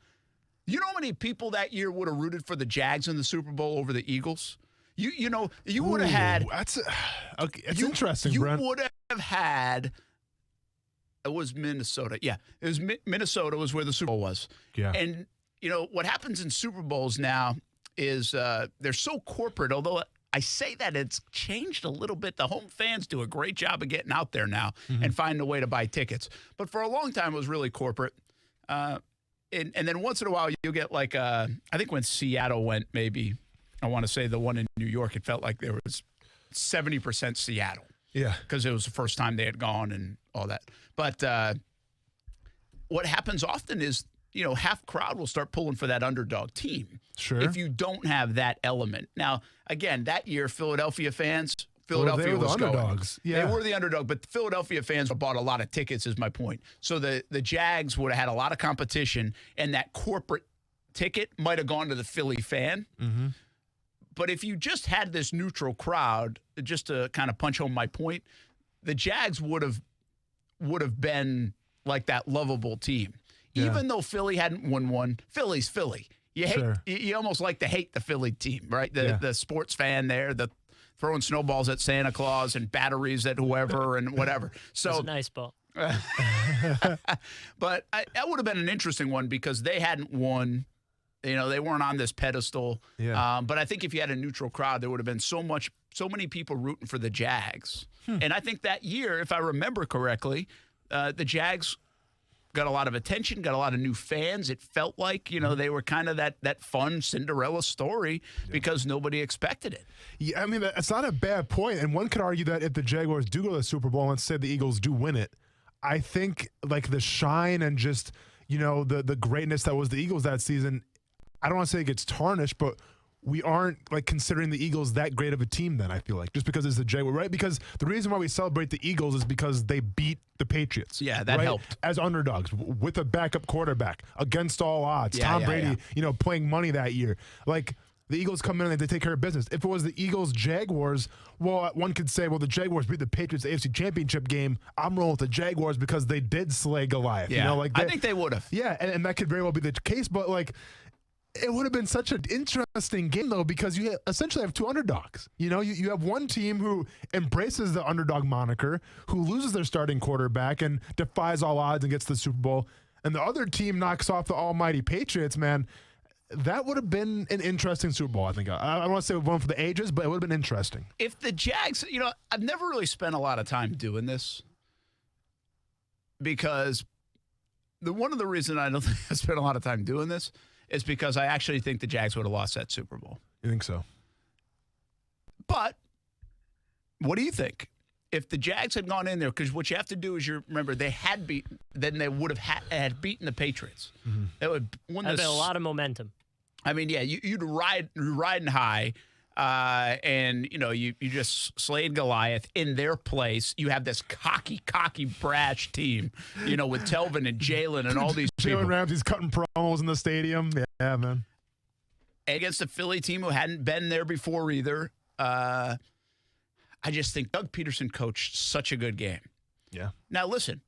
Speaker 1: You know how many people that year would have rooted for the Jags in the Super Bowl over the Eagles? You know, you would have had.
Speaker 2: That's interesting, Brent.
Speaker 1: You would have had. It was Minnesota. Yeah, it was Minnesota was where the Super Bowl was.
Speaker 2: Yeah.
Speaker 1: And, you know, what happens in Super Bowls now is they're so corporate, although I say that it's changed a little bit. The home fans do a great job of getting out there now and finding a way to buy tickets. But for a long time, it was really corporate. And then once in a while, you'll get like, I think when Seattle went, maybe, I want to say the one in New York, it felt like there was 70% Seattle.
Speaker 2: Yeah.
Speaker 1: Because it was the first time they had gone and all that. But what happens often is, you know, half crowd will start pulling for that underdog team.
Speaker 2: Sure.
Speaker 1: If you don't have that element. Now, again, that year, Philadelphia fans, Philadelphia
Speaker 2: they were
Speaker 1: was
Speaker 2: the underdogs.
Speaker 1: Going.
Speaker 2: Yeah.
Speaker 1: They were the underdog, but Philadelphia fans bought a lot of tickets, is my point. So the Jags would have had a lot of competition, and that corporate ticket might have gone to the Philly fan. But if you just had this neutral crowd, just to kind of punch home my point, the Jags would have been like that lovable team. Even though Philly hadn't won one, Philly's Philly. You almost like to hate the Philly team, right? The sports fan there, the throwing snowballs at Santa Claus and batteries at whoever and whatever. So
Speaker 3: That's a nice ball.
Speaker 1: But that would have been an interesting one because they hadn't won. You know, they weren't on this pedestal.
Speaker 2: Yeah.
Speaker 1: But I think if you had a neutral crowd, there would have been so many people rooting for the Jags. And I think that year, if I remember correctly, the Jags got a lot of attention, got a lot of new fans. It felt like, you know, they were kind of that fun Cinderella story because nobody expected it.
Speaker 2: Yeah, I mean, that's not a bad point. And one could argue that if the Jaguars do go to the Super Bowl, and let's say the Eagles do win it, I think like the shine and just, you know, the greatness that was the Eagles that season, I don't want to say it gets tarnished, but we aren't like considering the Eagles that great of a team then, I feel like, just because it's the Jaguars, right? Because the reason why we celebrate the Eagles is because they beat the Patriots.
Speaker 1: Yeah, that helped.
Speaker 2: As underdogs with a backup quarterback against all odds.
Speaker 1: Yeah,
Speaker 2: Tom Brady, you know, playing money that year. Like the Eagles come in and they take care of business. If it was the Eagles-Jaguars, well, one could say, well, the Jaguars beat the Patriots AFC Championship game. I'm rolling with the Jaguars because they did slay Goliath.
Speaker 1: Yeah,
Speaker 2: you know, like
Speaker 1: I think they would have.
Speaker 2: Yeah, and that could very well be the case, but like, it would have been such an interesting game, though, because you essentially have two underdogs. You know, you have one team who embraces the underdog moniker, who loses their starting quarterback and defies all odds and gets to the Super Bowl, and the other team knocks off the almighty Patriots, man. That would have been an interesting Super Bowl, I think. I don't want to say one for the ages, but it would have been interesting.
Speaker 1: If the Jags, you know, I've never really spent a lot of time doing this because one of the reasons I don't think I spent a lot of time doing this is because I actually think the Jags would have lost that Super Bowl.
Speaker 2: You think so?
Speaker 1: But what do you think? If the Jags had gone in there, because what you have to do is remember they had beaten, then they would have had beaten the Patriots. That would win
Speaker 3: That'd been a lot of momentum.
Speaker 1: I mean, yeah, you're riding high, and you know you just slayed Goliath in their place. You have this cocky, brash team, you know, with Telvin and Jalen and all these people.
Speaker 2: Jalen Ramsey's cutting promos in the stadium. Yeah, man.
Speaker 1: Against a Philly team who hadn't been there before either. I just think Doug Peterson coached such a good game.
Speaker 2: Yeah.
Speaker 1: Now, listen,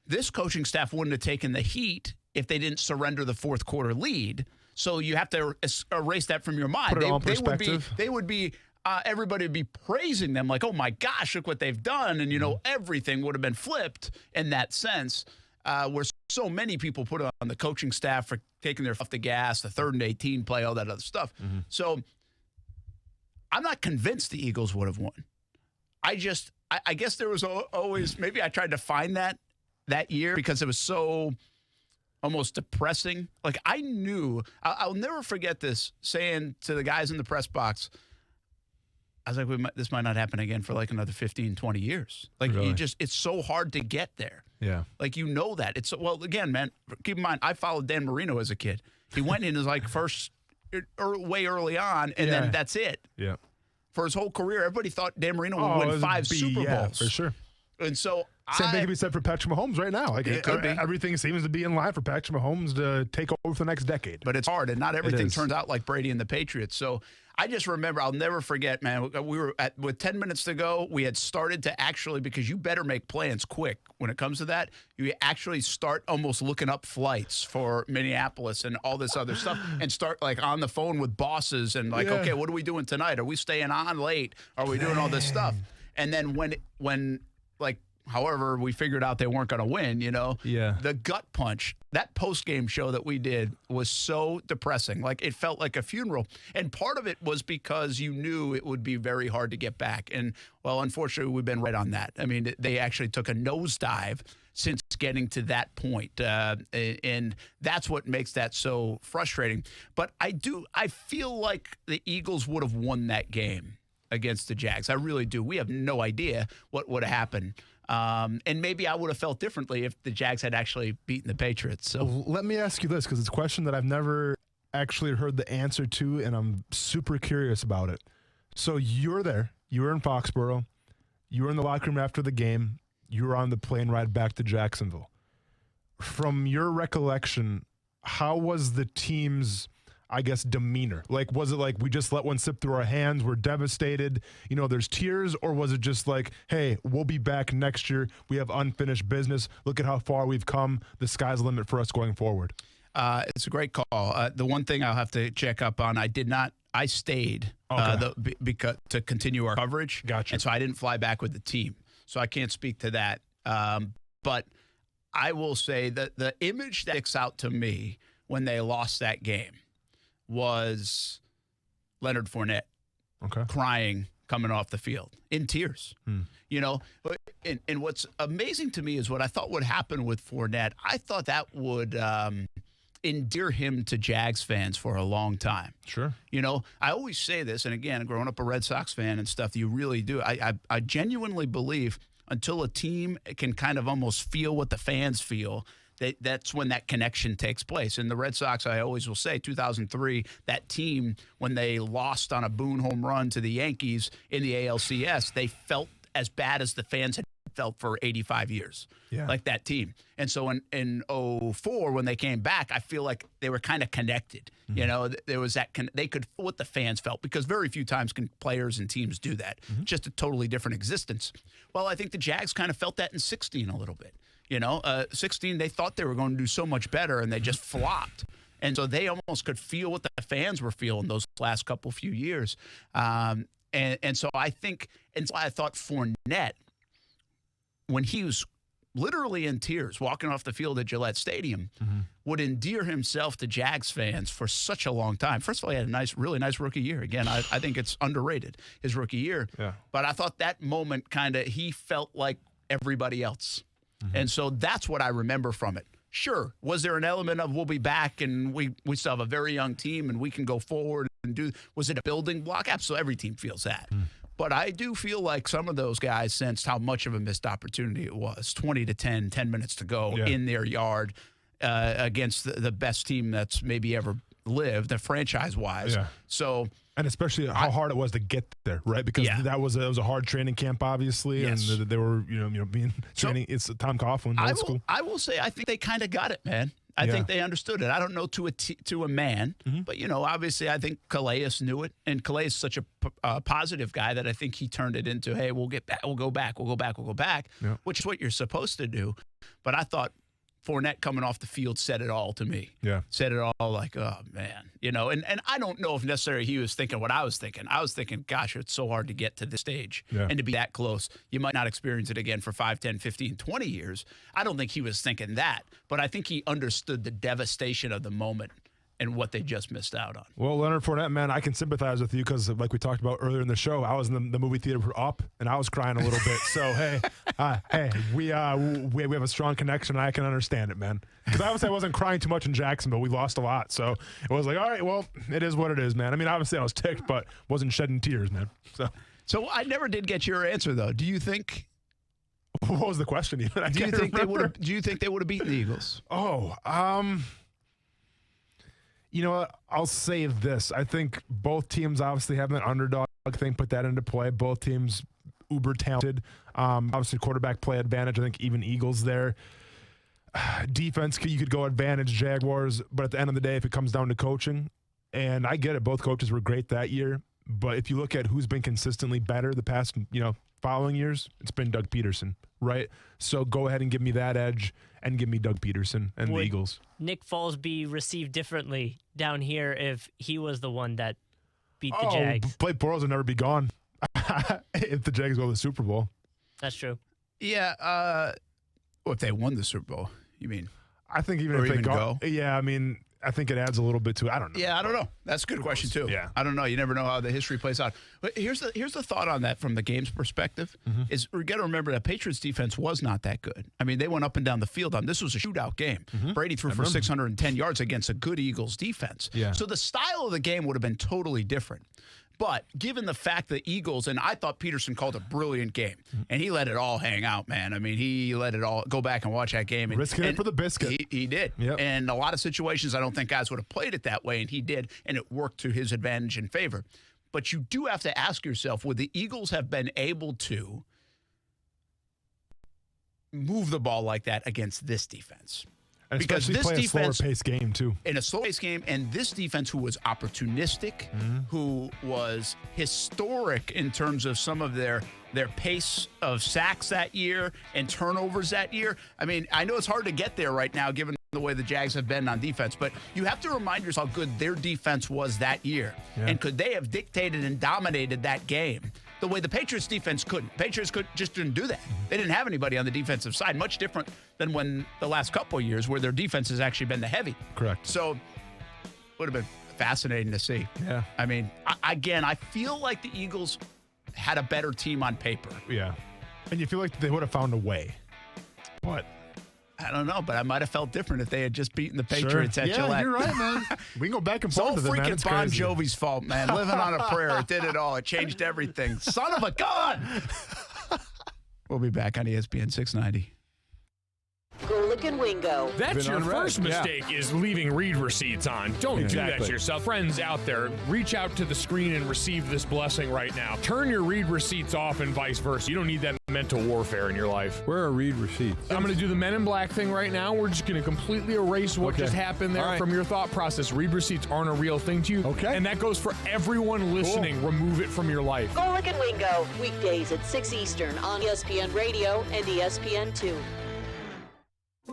Speaker 1: this coaching staff wouldn't have taken the heat if they didn't surrender the fourth quarter lead. So you have to erase that from your mind.
Speaker 2: Put it on perspective.
Speaker 1: They would be everybody would be praising them like, oh, my gosh, look what they've done. And, everything would have been flipped in that sense, where so many people put on the coaching staff for taking their foot off the gas, the 3rd and 18 play, all that other stuff. So I'm not convinced the Eagles would have won. I guess there was always, maybe I tried to find that year because it was so almost depressing. Like I knew, I'll never forget this, saying to the guys in the press box, I was like, this might not happen again for like another 15, 20 years. Like
Speaker 2: Really?
Speaker 1: it's so hard to get there.
Speaker 2: Yeah.
Speaker 1: Like, that. Well, again, man, keep in mind, I followed Dan Marino as a kid. He went in as like first way early on, and then that's it.
Speaker 2: Yeah.
Speaker 1: For his whole career, everybody thought Dan Marino would win 5 Super Bowls.
Speaker 2: Yeah, for sure.
Speaker 1: And so
Speaker 2: Same thing can be said for Patrick Mahomes right now. Like
Speaker 1: It could be.
Speaker 2: Everything seems to be in line for Patrick Mahomes to take over for the next decade.
Speaker 1: But it's hard, and not everything turns out like Brady and the Patriots. So I just remember, I'll never forget, man, we were with 10 minutes to go, we had started to actually, because you better make plans quick when it comes to that, you actually start almost looking up flights for Minneapolis and all this other stuff and start like on the phone with bosses and like, okay, what are we doing tonight? Are we staying on late? Are we doing all this stuff? And then when like, however, we figured out they weren't going to win, the gut punch, that post-game show that we did was so depressing. Like, it felt like a funeral. And part of it was because you knew it would be very hard to get back. And, well, unfortunately, we've been right on that. I mean, they actually took a nosedive since getting to that point. And that's what makes that so frustrating. But I feel like the Eagles would have won that game against the Jags. I really do. We have no idea what would have happened. And maybe I would have felt differently if the Jags had actually beaten the Patriots. So
Speaker 2: let me ask you this, because it's a question that I've never actually heard the answer to, and I'm super curious about it. So you're there. You were in Foxborough. You were in the locker room after the game. You were on the plane ride back to Jacksonville. From your recollection, how was the team's, I guess, demeanor? Like, was it like we just let one slip through our hands, we're devastated, there's tears, or was it just like, hey, we'll be back next year, we have unfinished business, look at how far we've come, the sky's the limit for us going forward?
Speaker 1: It's a great call. The one thing I'll have to check up on, I stayed because to continue our coverage.
Speaker 2: Gotcha.
Speaker 1: And so I didn't fly back with the team. So I can't speak to that. But I will say that the image that sticks out to me when they lost that game was Leonard Fournette crying coming off the field in tears. And what's amazing to me is what I thought would happen with Fournette. I thought that would endear him to Jags fans for a long time.
Speaker 2: Sure.
Speaker 1: I always say this, and again, growing up a Red Sox fan and stuff, you really do. I genuinely believe until a team can kind of almost feel what the fans feel, that's when that connection takes place. And the Red Sox, I always will say, 2003, that team, when they lost on a Boone home run to the Yankees in the ALCS, they felt as bad as the fans had felt for 85 years, like that team. And so in 04, when they came back, I feel like they were kind of connected. There was that, they could feel what the fans felt, because very few times can players and teams do that. Just a totally different existence. Well, I think the Jags kind of felt that in 16 a little bit. 16, they thought they were going to do so much better, and they just flopped. And so they almost could feel what the fans were feeling those last few years. And so I think, and so I thought Fournette, when he was literally in tears walking off the field at Gillette Stadium, would endear himself to Jags fans for such a long time. First of all, he had a really nice rookie year. Again, I think it's underrated, his rookie year. Yeah. But I thought that moment he felt like everybody else. And so that's what I remember from it. Sure, was there an element of we'll be back and we still have a very young team and we can go forward and do, was it a building block? Absolutely, every team feels that. But I do feel like some of those guys sensed how much of a missed opportunity it was. 20-10, 10 minutes to go in their yard against the best team that's maybe ever lived, franchise-wise. Yeah. So,
Speaker 2: and especially how hard it was to get there, right? Because that was a hard training camp, obviously, and they were being training. It's Tom Coughlin, old school.
Speaker 1: I will say I think they kind of got it, man. I think they understood it. I don't know to a man, but obviously I think Calais knew it, and Calais is such a positive guy that I think he turned it into, hey, we'll get back, we'll go back, which is what you're supposed to do. But I thought Fournette coming off the field said it all to me. Yeah, said it all like, oh man, you know, and I don't know if necessarily he was thinking what I was thinking. I was thinking, gosh, it's so hard to get to this stage and to be that close. You might not experience it again for 5, 10, 15, 20 years. I don't think he was thinking that, but I think he understood the devastation of the moment and what they just missed out on.
Speaker 2: Well, Leonard Fournette, man, I can sympathize with you because, like we talked about earlier in the show, I was in the movie theater for Up, and I was crying a little bit. So, hey, we have a strong connection, and I can understand it, man. Because obviously I wasn't crying too much in Jacksonville. We lost a lot. So it was like, all right, well, it is what it is, man. I mean, obviously I was ticked, but wasn't shedding tears, man. So
Speaker 1: I never did get your answer, though. Do you think...
Speaker 2: What was the question?
Speaker 1: Do you think they would have beaten the Eagles?
Speaker 2: You know what? I'll say this. I think both teams obviously have an underdog thing, put that into play. Both teams uber talented. Obviously, quarterback play advantage. I think even Eagles there. Defense, you could go advantage Jaguars, but at the end of the day, if it comes down to coaching, and I get it, both coaches were great that year, but if you look at who's been consistently better the past, following years, it's been Doug Peterson, right? So go ahead and give me that edge and give me Doug Peterson and the Eagles.
Speaker 3: Nick Foles be received differently down here if he was the one that beat the Jags?
Speaker 2: Blake Bortles would never be gone if the Jags go to the Super Bowl.
Speaker 3: That's true.
Speaker 1: Yeah. If they won the Super Bowl, you mean?
Speaker 2: I think even
Speaker 1: or
Speaker 2: if they
Speaker 1: even go.
Speaker 2: Yeah, I mean, I think it adds a little bit to it. I don't know.
Speaker 1: Yeah, I don't know. That's a good question, too.
Speaker 2: Yeah.
Speaker 1: I don't know. You never know how the history plays out. But here's the thought on that from the game's perspective is we got to remember that Patriots defense was not that good. I mean, they went up and down the field. This was a shootout game. Brady threw for 610 yards against a good Eagles defense.
Speaker 2: Yeah.
Speaker 1: So the style of the game would have been totally different. But given the fact that Eagles, and I thought Peterson called a brilliant game, and he let it all hang out, man. I mean, he let it all go back and watch that game.
Speaker 2: Risking it for the biscuit.
Speaker 1: He did.
Speaker 2: Yep.
Speaker 1: And a lot of situations, I don't think guys would have played it that way, and he did, and it worked to his advantage and favor. But you do have to ask yourself, would the Eagles have been able to move the ball like that against this defense?
Speaker 2: And
Speaker 1: because
Speaker 2: especially
Speaker 1: this
Speaker 2: play
Speaker 1: defense,
Speaker 2: a slower-paced game, too.
Speaker 1: In a slow-paced game, and this defense who was opportunistic, who was historic in terms of some of their pace of sacks that year and turnovers that year. I mean, I know it's hard to get there right now given the way the Jags have been on defense, but you have to remind yourself how good their defense was that year. Yeah. And could they have dictated and dominated that game the way the Patriots defense couldn't? Patriots just didn't do that. They didn't have anybody on the defensive side, much different than when the last couple of years where their defense has actually been the heavy.
Speaker 2: Correct.
Speaker 1: So would have been fascinating to see.
Speaker 2: Yeah.
Speaker 1: I mean, again, I feel like the Eagles had a better team on paper.
Speaker 2: Yeah. And you feel like they would have found a way. But
Speaker 1: I don't know, but I might have felt different if they had just beaten the Patriots at Gillette.
Speaker 2: Yeah, you're right, man. We can go back and forth
Speaker 1: to
Speaker 2: this, man.
Speaker 1: It's
Speaker 2: It's
Speaker 1: freaking Bon
Speaker 2: crazy.
Speaker 1: Jovi's fault, man. Living on a prayer. It did it all. It changed everything. Son of a gun! We'll be back on ESPN 690.
Speaker 9: Golic and Wingo.
Speaker 10: That's your first mistake is leaving read receipts on. Don't do that to yourself. Friends out there, reach out to the screen and receive this blessing right now. Turn your read receipts off and vice versa. You don't need that mental warfare in your life.
Speaker 18: Where are read receipts?
Speaker 10: I'm going to do the Men in Black thing right now. We're just going to completely erase what just happened there from your thought process. Read receipts aren't a real thing to you.
Speaker 18: Okay.
Speaker 10: And that goes for everyone listening. Cool. Remove it from your life.
Speaker 9: Golic and Wingo, weekdays at 6 Eastern on ESPN Radio and ESPN2.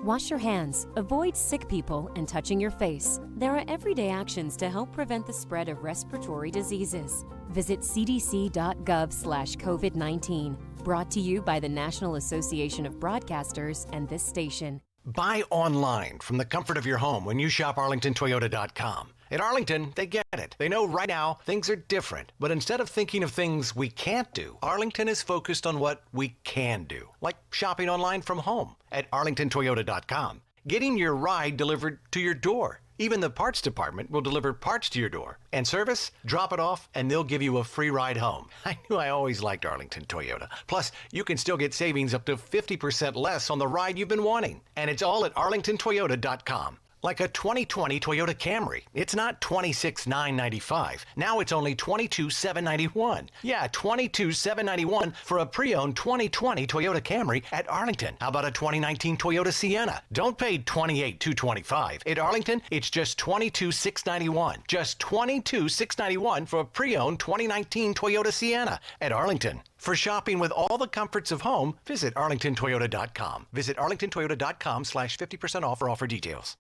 Speaker 19: Wash your hands, avoid sick people, and touching your face. There are everyday actions to help prevent the spread of respiratory diseases. Visit cdc.gov/COVID-19. Brought to you by the National Association of Broadcasters and this station.
Speaker 8: Buy online from the comfort of your home when you shop ArlingtonToyota.com. At Arlington, they get it. They know right now things are different. But instead of thinking of things we can't do, Arlington is focused on what we can do, like shopping online from home at ArlingtonToyota.com. Getting your ride delivered to your door. Even the parts department will deliver parts to your door. And service? Drop it off and they'll give you a free ride home. I knew I always liked Arlington Toyota. Plus, you can still get savings up to 50% less on the ride you've been wanting. And it's all at ArlingtonToyota.com. Like a 2020 Toyota Camry. It's not $26,995. Now it's only $22,791. Yeah, $22,791 for a pre-owned 2020 Toyota Camry at Arlington. How about a 2019 Toyota Sienna? Don't pay $28,225. At Arlington, it's just $22,691. Just $22,691 for a pre-owned 2019 Toyota Sienna at Arlington. For shopping with all the comforts of home, visit ArlingtonToyota.com. Visit ArlingtonToyota.com/50% off for offer details.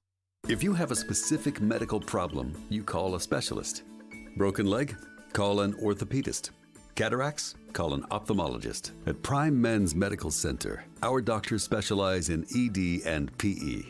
Speaker 12: If you have a specific medical problem, you call a specialist. Broken leg? Call an orthopedist. Cataracts? Call an ophthalmologist. At Prime Men's Medical Center, our doctors specialize in ED and PE.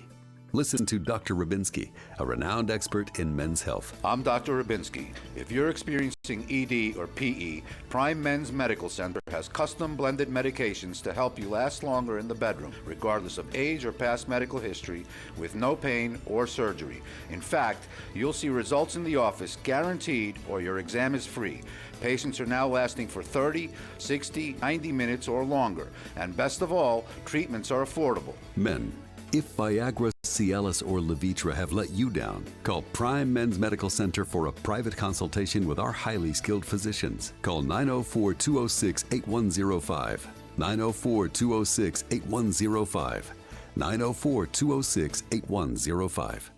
Speaker 12: Listen to Dr. Rubinski, a renowned expert in men's health.
Speaker 13: I'm Dr. Rubinski. If you're experiencing ED or PE, Prime Men's Medical Center has custom blended medications to help you last longer in the bedroom, regardless of age or past medical history, with no pain or surgery. In fact, you'll see results in the office guaranteed or your exam is free. Patients are now lasting for 30, 60, 90 minutes or longer. And best of all, treatments are affordable.
Speaker 12: Men, if Viagra, Cialis, or Levitra have let you down, call Prime Men's Medical Center for a private consultation with our highly skilled physicians. Call 904-206-8105. 904-206-8105. 904-206-8105.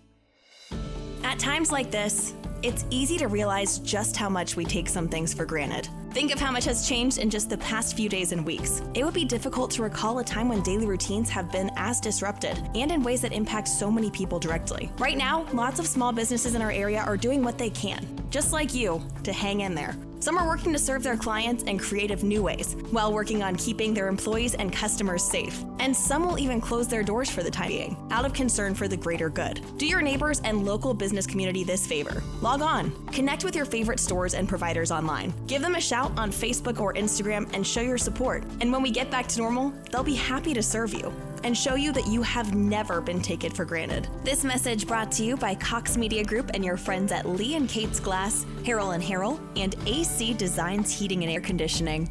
Speaker 14: At times like this, it's easy to realize just how much we take some things for granted. Think of how much has changed in just the past few days and weeks. It would be difficult to recall a time when daily routines have been as disrupted and in ways that impact so many people directly. Right now, lots of small businesses in our area are doing what they can, just like you, to hang in there. Some are working to serve their clients in creative new ways, while working on keeping their employees and customers safe. And some will even close their doors for the time being, out of concern for the greater good. Do your neighbors and local business community this favor. Log on, connect with your favorite stores and providers online. Give them a shout on Facebook or Instagram and show your support. And when we get back to normal, they'll be happy to serve you and show you that you have never been taken for granted. This message brought to you by Cox Media Group and your friends at Lee & Kate's Glass, Harrell & Harrell, and AC Designs Heating and Air Conditioning.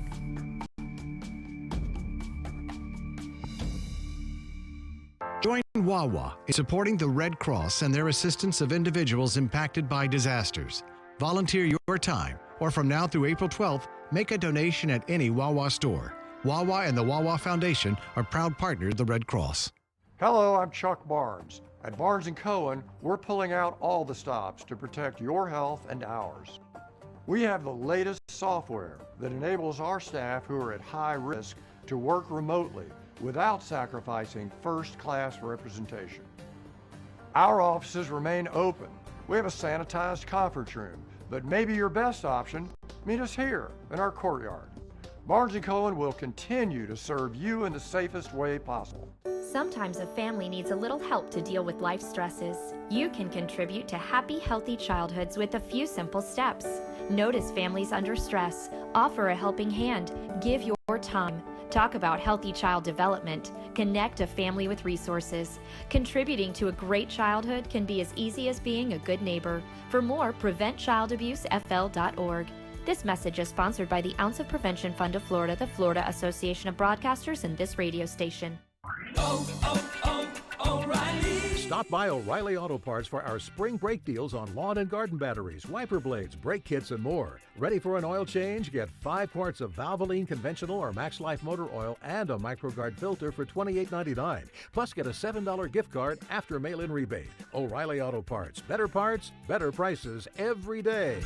Speaker 6: Join Wawa in supporting the Red Cross and their assistance of individuals impacted by disasters. Volunteer your time, or from now through April 12th, make a donation at any Wawa store. Wawa and the Wawa Foundation are proud partners of the Red Cross.
Speaker 18: Hello, I'm Chuck Barnes. At Barnes & Cohen, we're pulling out all the stops to protect your health and ours. We have the latest software that enables our staff who are at high risk to work remotely without sacrificing first-class representation. Our offices remain open. We have a sanitized conference room, but maybe your best option, meet us here in our courtyard. Barnes & Cohen will continue to serve you in the safest way possible.
Speaker 20: Sometimes a family needs a little help to deal with life stresses. You can contribute to happy, healthy childhoods with a few simple steps. Notice families under stress, offer a helping hand, give your time, talk about healthy child development, connect a family with resources. Contributing to a great childhood can be as easy as being a good neighbor. For more, preventchildabusefl.org. This message is sponsored by the Ounce of Prevention Fund of Florida, the Florida Association of Broadcasters, and this radio station.
Speaker 22: O'Reilly. Stop by O'Reilly Auto Parts for our spring break deals on lawn and garden batteries, wiper blades, brake kits, and more. Ready for an oil change? Get 5 quarts of Valvoline conventional or Max Life motor oil and a MicroGuard filter for $28.99. Plus, get a $7 gift card after mail-in rebate. O'Reilly Auto Parts. Better prices every day.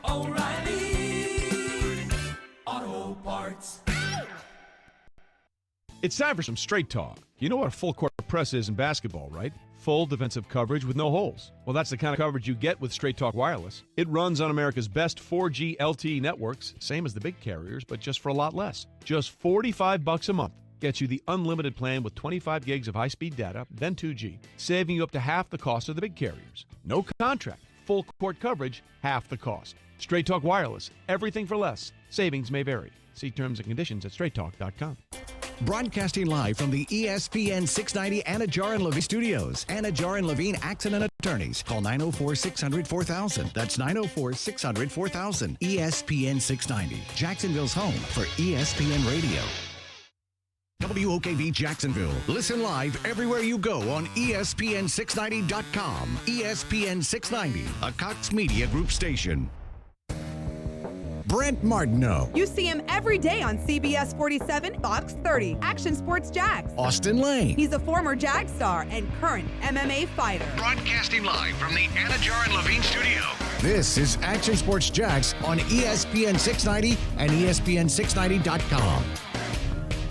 Speaker 23: O'Reilly Auto Parts.
Speaker 24: It's time for some straight talk. You know what a full court press is in basketball, right? Full defensive coverage with no holes. Well, that's the kind of coverage you get with Straight Talk Wireless. It runs on America's best 4G LTE networks, same as the big carriers, but just for a lot less. Just $45 a month gets you the unlimited plan with 25 gigs of high-speed data, then 2G, saving you up to half the cost of the big carriers. No contract, full court coverage, half the cost. Straight Talk Wireless, everything for less. Savings may vary. See terms and conditions at straighttalk.com.
Speaker 6: Broadcasting live from the ESPN 690 Anajar and Levine studios. Anajar and Levine Accident Attorneys. Call 904-600-4000. That's 904-600-4000. ESPN 690. Jacksonville's home for ESPN Radio. WOKV Jacksonville. Listen live everywhere you go on ESPN690.com. ESPN 690, a Cox Media Group station. Brent Martineau.
Speaker 11: You see him every day on CBS 47, Fox 30, Action Sports Jax.
Speaker 6: Austin Lane.
Speaker 11: He's a former Jag star and current MMA fighter.
Speaker 6: Broadcasting live from the Anajar and Levine studio. This is Action Sports Jax on ESPN 690 and ESPN690.com.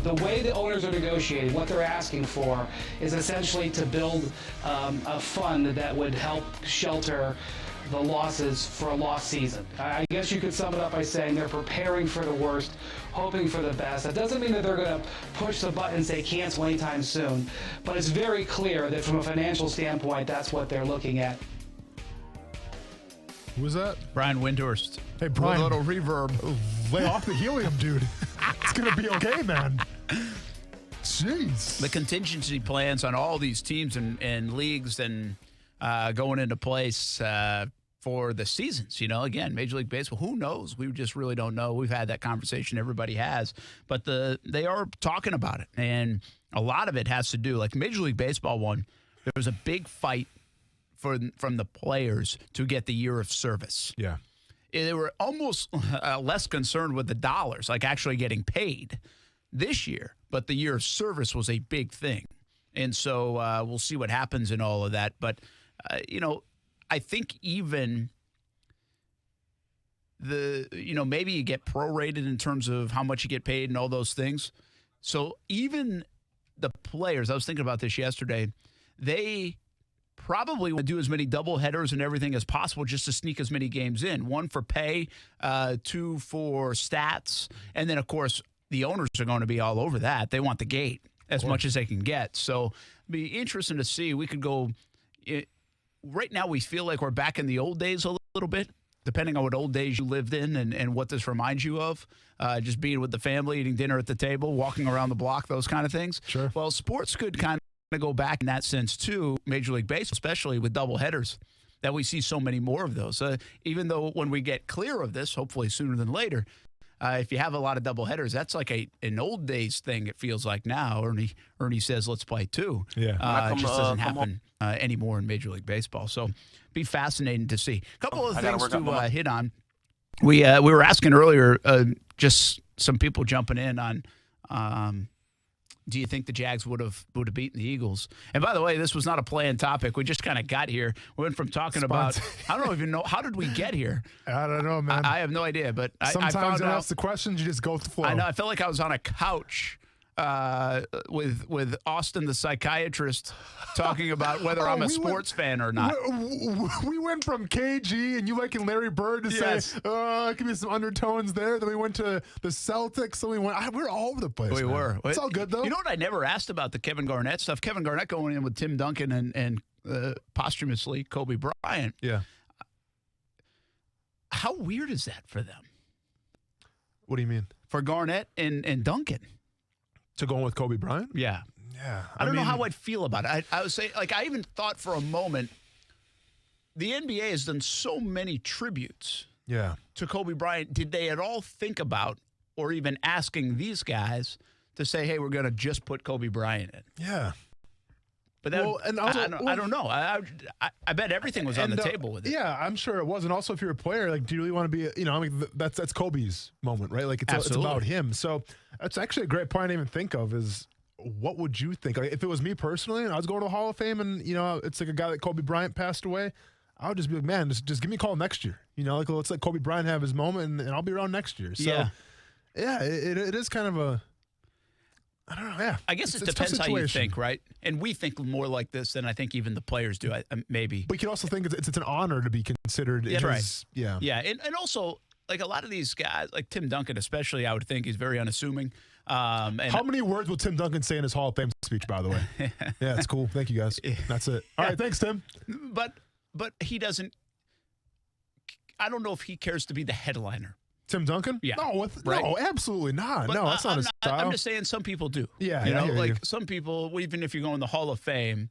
Speaker 4: The way the owners are negotiating, what they're asking for is essentially to build a fund that would help shelter the losses for a lost season. I guess you could sum it up by saying they're preparing for the worst, hoping for the best. That doesn't mean that they're going to push the button and say cancel anytime soon, but it's very clear that from a financial standpoint, that's what they're looking at.
Speaker 2: Who was that?
Speaker 1: Brian Windhorst.
Speaker 2: Hey, Brian.
Speaker 1: A little reverb.
Speaker 2: Lay off the helium, dude. It's going to be okay, man. Jeez.
Speaker 1: The contingency plans on all these teams and leagues and going into place for the seasons. Again, Major League Baseball, who knows? We just really don't know. We've had that conversation. Everybody has. But they are talking about it. And a lot of it has to do, like Major League Baseball one, there was a big fight from the players to get the year of service.
Speaker 2: Yeah.
Speaker 1: They were almost less concerned with the dollars, like actually getting paid this year. But the year of service was a big thing. And so we'll see what happens in all of that. But, I think even maybe you get prorated in terms of how much you get paid and all those things. So even the players, I was thinking about this yesterday, they probably want to do as many double headers and everything as possible just to sneak as many games in. One for pay, two for stats. And then, of course, the owners are going to be all over that. They want the gate as much as they can get. So it'd be interesting to see. We could go right now we feel like we're back in the old days a little bit, depending on what old days you lived in and what this reminds you of. Just being with the family, eating dinner at the table, walking around the block, those kind of things.
Speaker 2: Sure.
Speaker 1: Well, sports could kind of go back in that sense too, Major League Baseball, especially with double headers, that we see so many more of those. Even though when we get clear of this, hopefully sooner than later, if you have a lot of double headers, that's like an old days thing, it feels like now. Ernie says, let's play two.
Speaker 2: Yeah.
Speaker 1: It just doesn't happen anymore in Major League Baseball. So be fascinating to see. A couple of things to hit on. We were asking earlier, just some people jumping in on do you think the Jags would have beaten the Eagles? And by the way, this was not a planned topic. We just kind of got here. We went from talking about, I don't even know, how did we get here?
Speaker 2: I don't know, man.
Speaker 1: I have no idea. But
Speaker 2: sometimes
Speaker 1: I found
Speaker 2: you
Speaker 1: out,
Speaker 2: ask the questions, you just go with the flow.
Speaker 1: I know. I felt like I was on a couch with Austin, the psychiatrist, talking about whether I'm a sports fan or not.
Speaker 2: We went from KG and you liking Larry Bird to say, give me some undertones there. Then we went to the Celtics. Then we we're all over the place.
Speaker 1: We were.
Speaker 2: It's all good, though.
Speaker 1: You know what I never asked about the Kevin Garnett stuff? Kevin Garnett going in with Tim Duncan and posthumously Kobe Bryant.
Speaker 2: Yeah.
Speaker 1: How weird is that for them?
Speaker 2: What do you mean?
Speaker 1: For Garnett and Duncan.
Speaker 2: To go in with Kobe Bryant?
Speaker 1: Yeah.
Speaker 2: Yeah.
Speaker 1: I don't know how I'd feel about it. I would say, I even thought for a moment, the NBA has done so many tributes to Kobe Bryant. Did they at all think about or even asking these guys to say, hey, we're going to just put Kobe Bryant in?
Speaker 2: Yeah.
Speaker 1: But that, I don't know. I bet everything was on the table with it.
Speaker 2: Yeah, I'm sure it was. And also, if you're a player, do you really want to be? That's Kobe's moment, right? Like it's about him. So that's actually a great point I didn't even think of. Is what would you think? Like if it was me personally, and I was going to the Hall of Fame, and it's like a guy like Kobe Bryant passed away, I would just be like, man, just give me a call next year. Let's let Kobe Bryant have his moment, and I'll be around next year. So yeah, it is kind of a. I don't know. Yeah,
Speaker 1: I guess it depends how you think, right? And we think more like this than I think even the players do. Maybe,
Speaker 2: but you can also think it's an honor to be considered.
Speaker 1: Yeah, right.
Speaker 2: Yeah,
Speaker 1: yeah, and also like a lot of these guys, like Tim Duncan, especially, I would think he's very unassuming. And
Speaker 2: how many words will Tim Duncan say in his Hall of Fame speech? By the way, yeah, it's cool. Thank you guys. That's it. All right, thanks, Tim.
Speaker 1: But he doesn't. I don't know if he cares to be the headliner.
Speaker 2: Tim Duncan?
Speaker 1: Yeah.
Speaker 2: No, absolutely not.
Speaker 1: But
Speaker 2: that's not his style.
Speaker 1: I'm just saying some people do.
Speaker 2: Yeah,
Speaker 1: some people, even if you go in the Hall of Fame,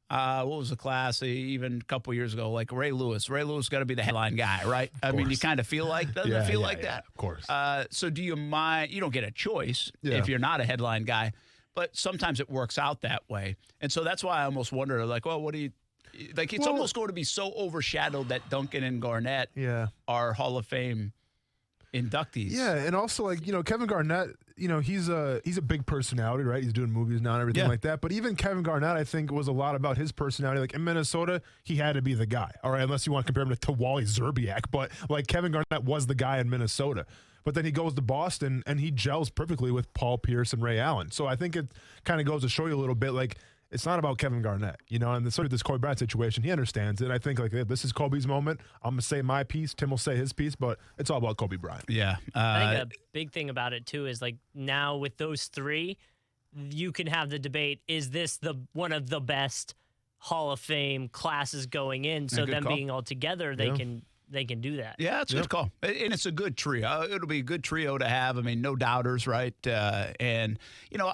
Speaker 1: what was the class even a couple years ago, like Ray Lewis. Ray Lewis got to be the headline guy, right? I mean, you kind of feel like, doesn't it feel like that?
Speaker 2: Of course.
Speaker 1: So do you mind, you don't get a choice if you're not a headline guy, but sometimes it works out that way. And so that's why I almost wonder, like, well, what do you, like it's almost going to be so overshadowed that Duncan and Garnett are Hall of Fame inductees.
Speaker 2: Yeah, and also like Kevin Garnett, he's a big personality, right? He's doing movies now and everything like that. But even Kevin Garnett, I think, was a lot about his personality. Like in Minnesota, he had to be the guy. All right, unless you want to compare him to Wally Zerbiak, but like Kevin Garnett was the guy in Minnesota. But then he goes to Boston and he gels perfectly with Paul Pierce and Ray Allen. So I think it kind of goes to show you a little bit like it's not about Kevin Garnett, and sort of this Kobe Bryant situation, he understands it. I think like this is Kobe's moment. I'm going to say my piece. Tim will say his piece, but it's all about Kobe Bryant.
Speaker 1: Yeah.
Speaker 3: I think a big thing about it, too, is like now with those three, you can have the debate, is this one of the best Hall of Fame classes going in? So them being all together, they can do that.
Speaker 1: Yeah, it's a good call. And it's a good trio. It'll be a good trio to have. I mean, no doubters, right? And,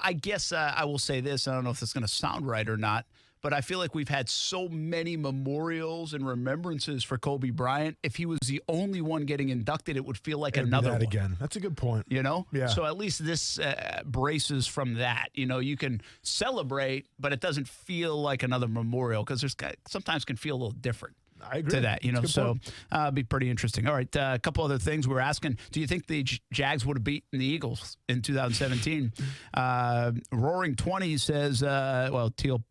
Speaker 1: I guess I will say this. I don't know if it's going to sound right or not, but I feel like we've had so many memorials and remembrances for Kobe Bryant. If he was the only one getting inducted, it would feel like another one.
Speaker 2: Again. That's a good point.
Speaker 1: Yeah. So at least this braces from that. You can celebrate, but it doesn't feel like another memorial because there's sometimes can feel a little different.
Speaker 2: I agree.
Speaker 1: To that, so be pretty interesting. All right, a couple other things we're asking. Do you think the Jags would have beaten the Eagles in 2017? Roaring 20 says, Teal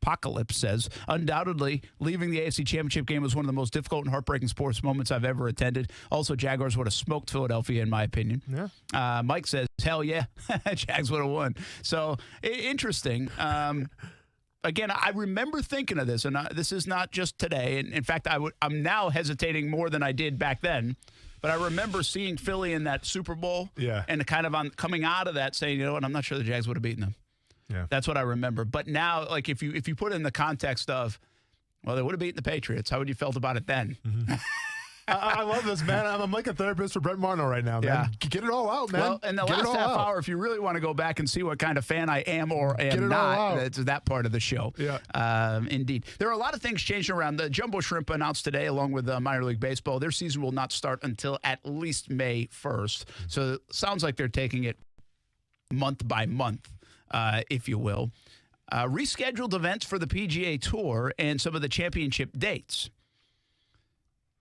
Speaker 1: Apocalypse says, undoubtedly, leaving the AFC Championship game was one of the most difficult and heartbreaking sports moments I've ever attended. Also, Jaguars would have smoked Philadelphia, in my opinion.
Speaker 2: Yeah.
Speaker 1: Mike says, hell yeah, Jags would have won. So, interesting. Again, I remember thinking of this, and this is not just today. And in fact, I'm now hesitating more than I did back then. But I remember seeing Philly in that Super Bowl, and kind of coming out of that saying, you know what, I'm not sure the Jags would have beaten them.
Speaker 2: Yeah,
Speaker 1: that's what I remember. But now, like if you put it in the context of, well, they would have beaten the Patriots. How would you felt about it then?
Speaker 2: Mm-hmm. I love this, man. I'm like a therapist for Brett Marno right now, man.
Speaker 1: Yeah.
Speaker 2: Get it all out, man.
Speaker 1: Well, in the last half hour, if you really want to go back and see what kind of fan I am or am not, it's that part of the show.
Speaker 2: Yeah.
Speaker 1: Indeed. There are a lot of things changing around. The Jumbo Shrimp announced today, along with minor league baseball, their season will not start until at least May 1st. So it sounds like they're taking it month by month, if you will. Rescheduled events for the PGA Tour and some of the championship dates.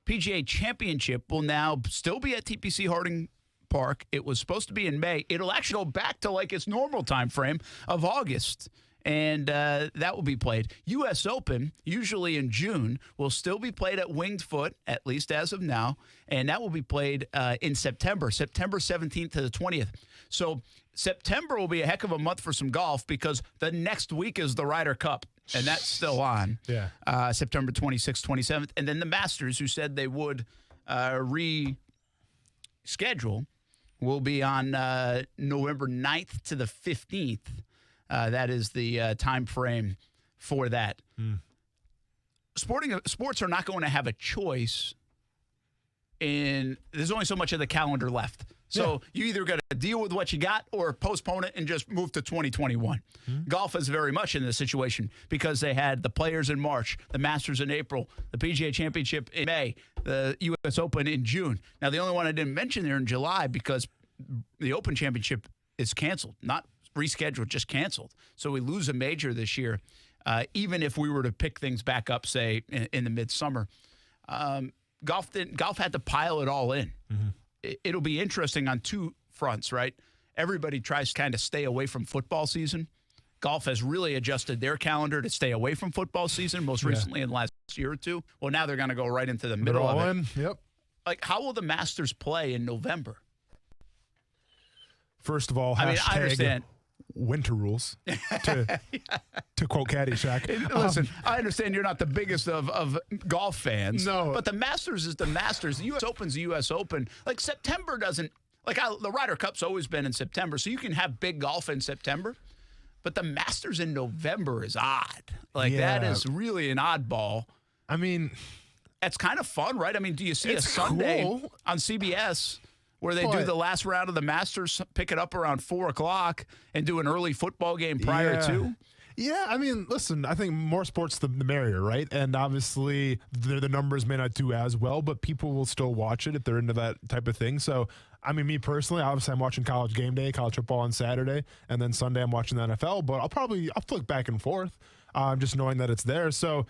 Speaker 1: PGA Championship will now still be at TPC Harding Park. It was supposed to be in May. It'll actually go back to like its normal time frame of August, and that will be played. U.S. Open, usually in June, will still be played at Winged Foot, at least as of now, and that will be played in September 17th to the 20th. So September will be a heck of a month for some golf because the next week is the Ryder Cup. And that's still on.
Speaker 2: Yeah.
Speaker 1: September 26th, 27th. And then the Masters, who said they would reschedule, will be on November 9th to the 15th. That is the time frame for that. Sports are not going to have a choice there's only so much of the calendar left. So you either got to deal with what you got or postpone it and just move to 2021. Golf is very much in this situation because they had the Players in March, the Masters in April, the PGA Championship in May, the U.S. Open in June. Now, the only one I didn't mention there in July because the Open Championship is canceled, not rescheduled, just canceled. So we lose a major this year, even if we were to pick things back up, say, in the midsummer. Golf had to pile it all in. It'll be interesting on two fronts, right? Everybody tries to kind of stay away from football season. Golf has really adjusted their calendar to stay away from football season, most recently in the last year or two. Well, now they're going to go right into the middle of it.
Speaker 2: Yep.
Speaker 1: Like, how will the Masters play in November?
Speaker 2: First of all,
Speaker 1: I understand.
Speaker 2: Winter rules, to quote Caddyshack.
Speaker 1: Listen, I understand you're not the biggest of golf fans.
Speaker 2: No.
Speaker 1: But the Masters is the Masters. The U.S. Open's the U.S. Open. Like, September doesn't – the Ryder Cup's always been in September, so you can have big golf in September. But the Masters in November is odd. That is really an oddball.
Speaker 2: I mean –
Speaker 1: it's kind of fun, right? I mean, do you see a Sunday on CBS – where they do the last round of the Masters, pick it up around 4 o'clock, and do an early football game prior to?
Speaker 2: Yeah, I mean, listen, I think more sports the merrier, right? And obviously the numbers may not do as well, but people will still watch it if they're into that type of thing. So, I mean, me personally, obviously I'm watching college game day, college football on Saturday, and then Sunday I'm watching the NFL, but I'll flick back and forth, just knowing that it's there. So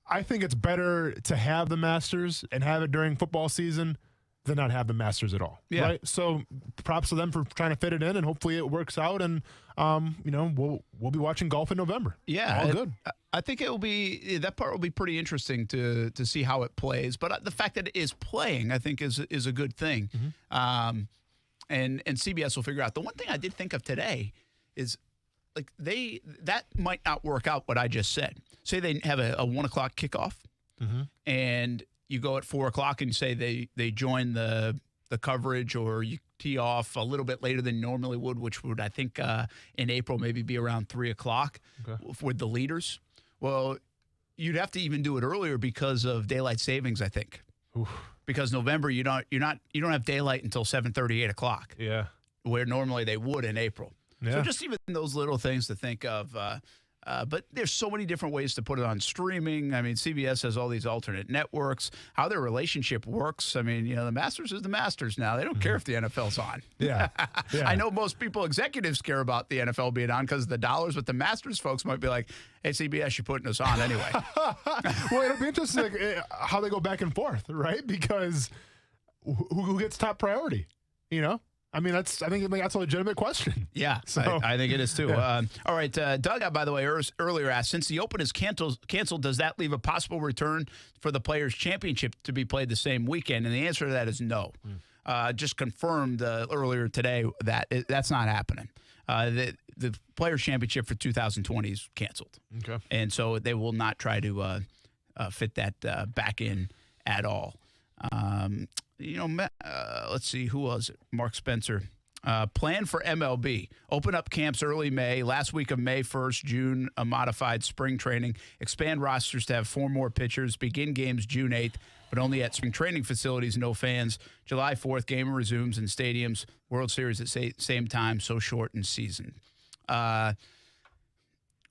Speaker 2: I think it's better to have the Masters and have it during football season than not have the Masters at all.
Speaker 1: Yeah.
Speaker 2: Right. So props to them for trying to fit it in, and hopefully it works out. And we'll be watching golf in November.
Speaker 1: Yeah,
Speaker 2: all good.
Speaker 1: I think it will be that part will be pretty interesting to see how it plays. But the fact that it is playing, I think, is a good thing. And CBS will figure out. The one thing I did think of today is like that might not work out what I just said. Say they have a 1 o'clock kickoff, and you go at 4 o'clock and you say they join the coverage, or you tee off a little bit later than you normally would, which would, I think, in April maybe be around 3 o'clock with the leaders. Well, you'd have to even do it earlier because of daylight savings, I think.
Speaker 2: Oof.
Speaker 1: Because November you don't have daylight until 7:30, 8 o'clock.
Speaker 2: Yeah.
Speaker 1: Where normally they would in April.
Speaker 2: Yeah.
Speaker 1: So just even those little things to think of. But there's so many different ways to put it on streaming. I mean, CBS has all these alternate networks. How their relationship works. I mean, the Masters is the Masters now. They don't care if the NFL's on.
Speaker 2: Yeah.
Speaker 1: I know most executives care about the NFL being on because of the dollars, but the Masters folks might be like, hey, CBS, you're putting us on anyway.
Speaker 2: Well, it'll be interesting how they go back and forth, right? Because who gets top priority, I mean, I think that's a legitimate question.
Speaker 1: Yeah, so, I think it is too.
Speaker 2: Yeah.
Speaker 1: All right, Doug, by the way, earlier asked, since the Open is canceled, does that leave a possible return for the Players' Championship to be played the same weekend? And the answer to that is no. Just confirmed earlier today that that's not happening. The Players' Championship for 2020 is canceled.
Speaker 2: Okay.
Speaker 1: And so they will not try to fit that back in at all. Let's see, who was it? Mark Spencer. Plan for MLB. Open up camps early May, last week of May 1st, June, a modified spring training. Expand rosters to have 4 more pitchers. Begin games June 8th, but only at spring training facilities, no fans. July 4th, game resumes in stadiums. World Series at same time, so shortened season.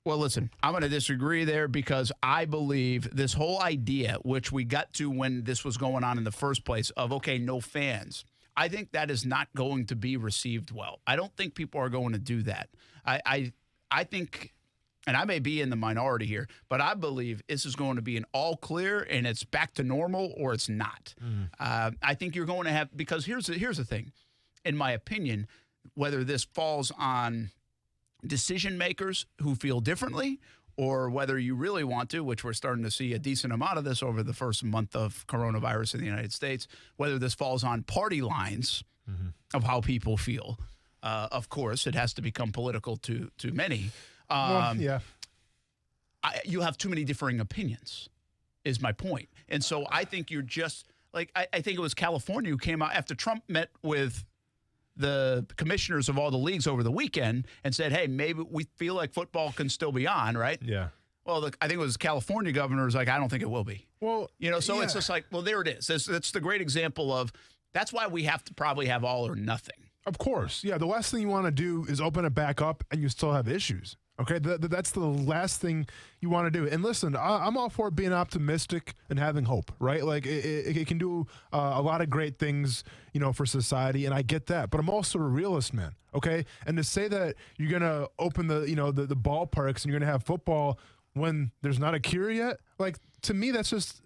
Speaker 1: Well, listen, I'm going to disagree there because I believe this whole idea, which we got to when this was going on in the first place, of, okay, no fans, I think that is not going to be received well. I don't think people are going to do that. I think, and I may be in the minority here, but I believe this is going to be an all clear and it's back to normal or it's not. I think you're going to have, because here's the thing, in my opinion, whether this falls on decision makers who feel differently, or whether you really want to, which we're starting to see a decent amount of this over the first month of coronavirus in the United States, whether this falls on party lines of how people feel. Of course, it has to become political to many.
Speaker 2: Yeah.
Speaker 1: You have too many differing opinions, is my point. And so I think you're just, like, I think it was California who came out after Trump met with the commissioners of all the leagues over the weekend and said, hey, maybe we feel like football can still be on, right?
Speaker 2: Yeah.
Speaker 1: Well, I think it was California governor was like, I don't think it will be.
Speaker 2: Well,
Speaker 1: so it's just like, well, there it is. That's the great example of, that's why we have to probably have all or nothing.
Speaker 2: Of course. Yeah, the last thing you want to do is open it back up and you still have issues. Okay, that's the last thing you want to do. And listen, I'm all for being optimistic and having hope, right? Like it can do a lot of great things, for society, and I get that. But I'm also a realist, man. Okay, and to say that you're gonna open the ballparks and you're gonna have football when there's not a cure yet, like, to me, that's just.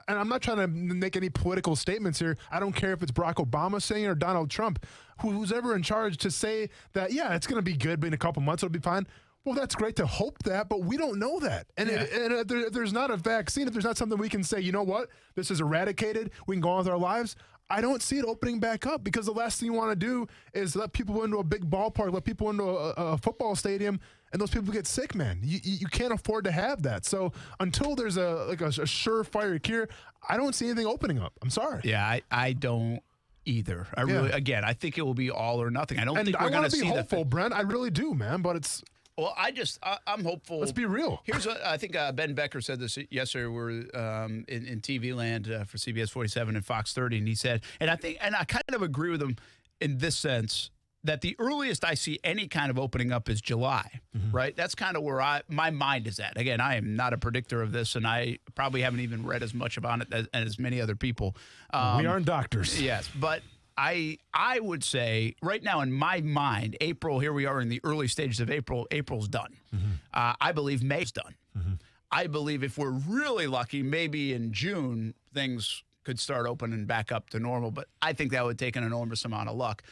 Speaker 2: And I'm not trying to make any political statements here. I don't care if it's Barack Obama saying it or Donald Trump, who's ever in charge, to say that, yeah, it's going to be good, but in a couple months it'll be fine. Well, that's great to hope that, but we don't know that. And if there's not a vaccine, if there's not something we can say, you know what, this is eradicated, we can go on with our lives, I don't see it opening back up, because the last thing you want to do is let people into a big ballpark, let people into a football stadium, and those people get sick, man. You can't afford to have that. So until there's a surefire cure, I don't see anything opening up. I'm sorry.
Speaker 1: Yeah, I don't either. I really, again, I think it will be all or nothing. I don't think we're going to see that.
Speaker 2: I want to be hopeful, Brent. I really do, man, but it's...
Speaker 1: Well, I'm hopeful.
Speaker 2: Let's be real.
Speaker 1: Here's what I think. Ben Becker said this yesterday. We're in TV land for CBS 47 and Fox 30, and he said, and I kind of agree with him in this sense, that the earliest I see any kind of opening up is July, right? That's kind of where my mind is at. Again, I am not a predictor of this, and I probably haven't even read as much about it as many other people.
Speaker 2: We aren't doctors.
Speaker 1: Yes, but I would say right now in my mind, April, here we are in the early stages of April, April's done. I believe May's done. I believe if we're really lucky, maybe in June, things could start opening back up to normal. But I think that would take an enormous amount of luck.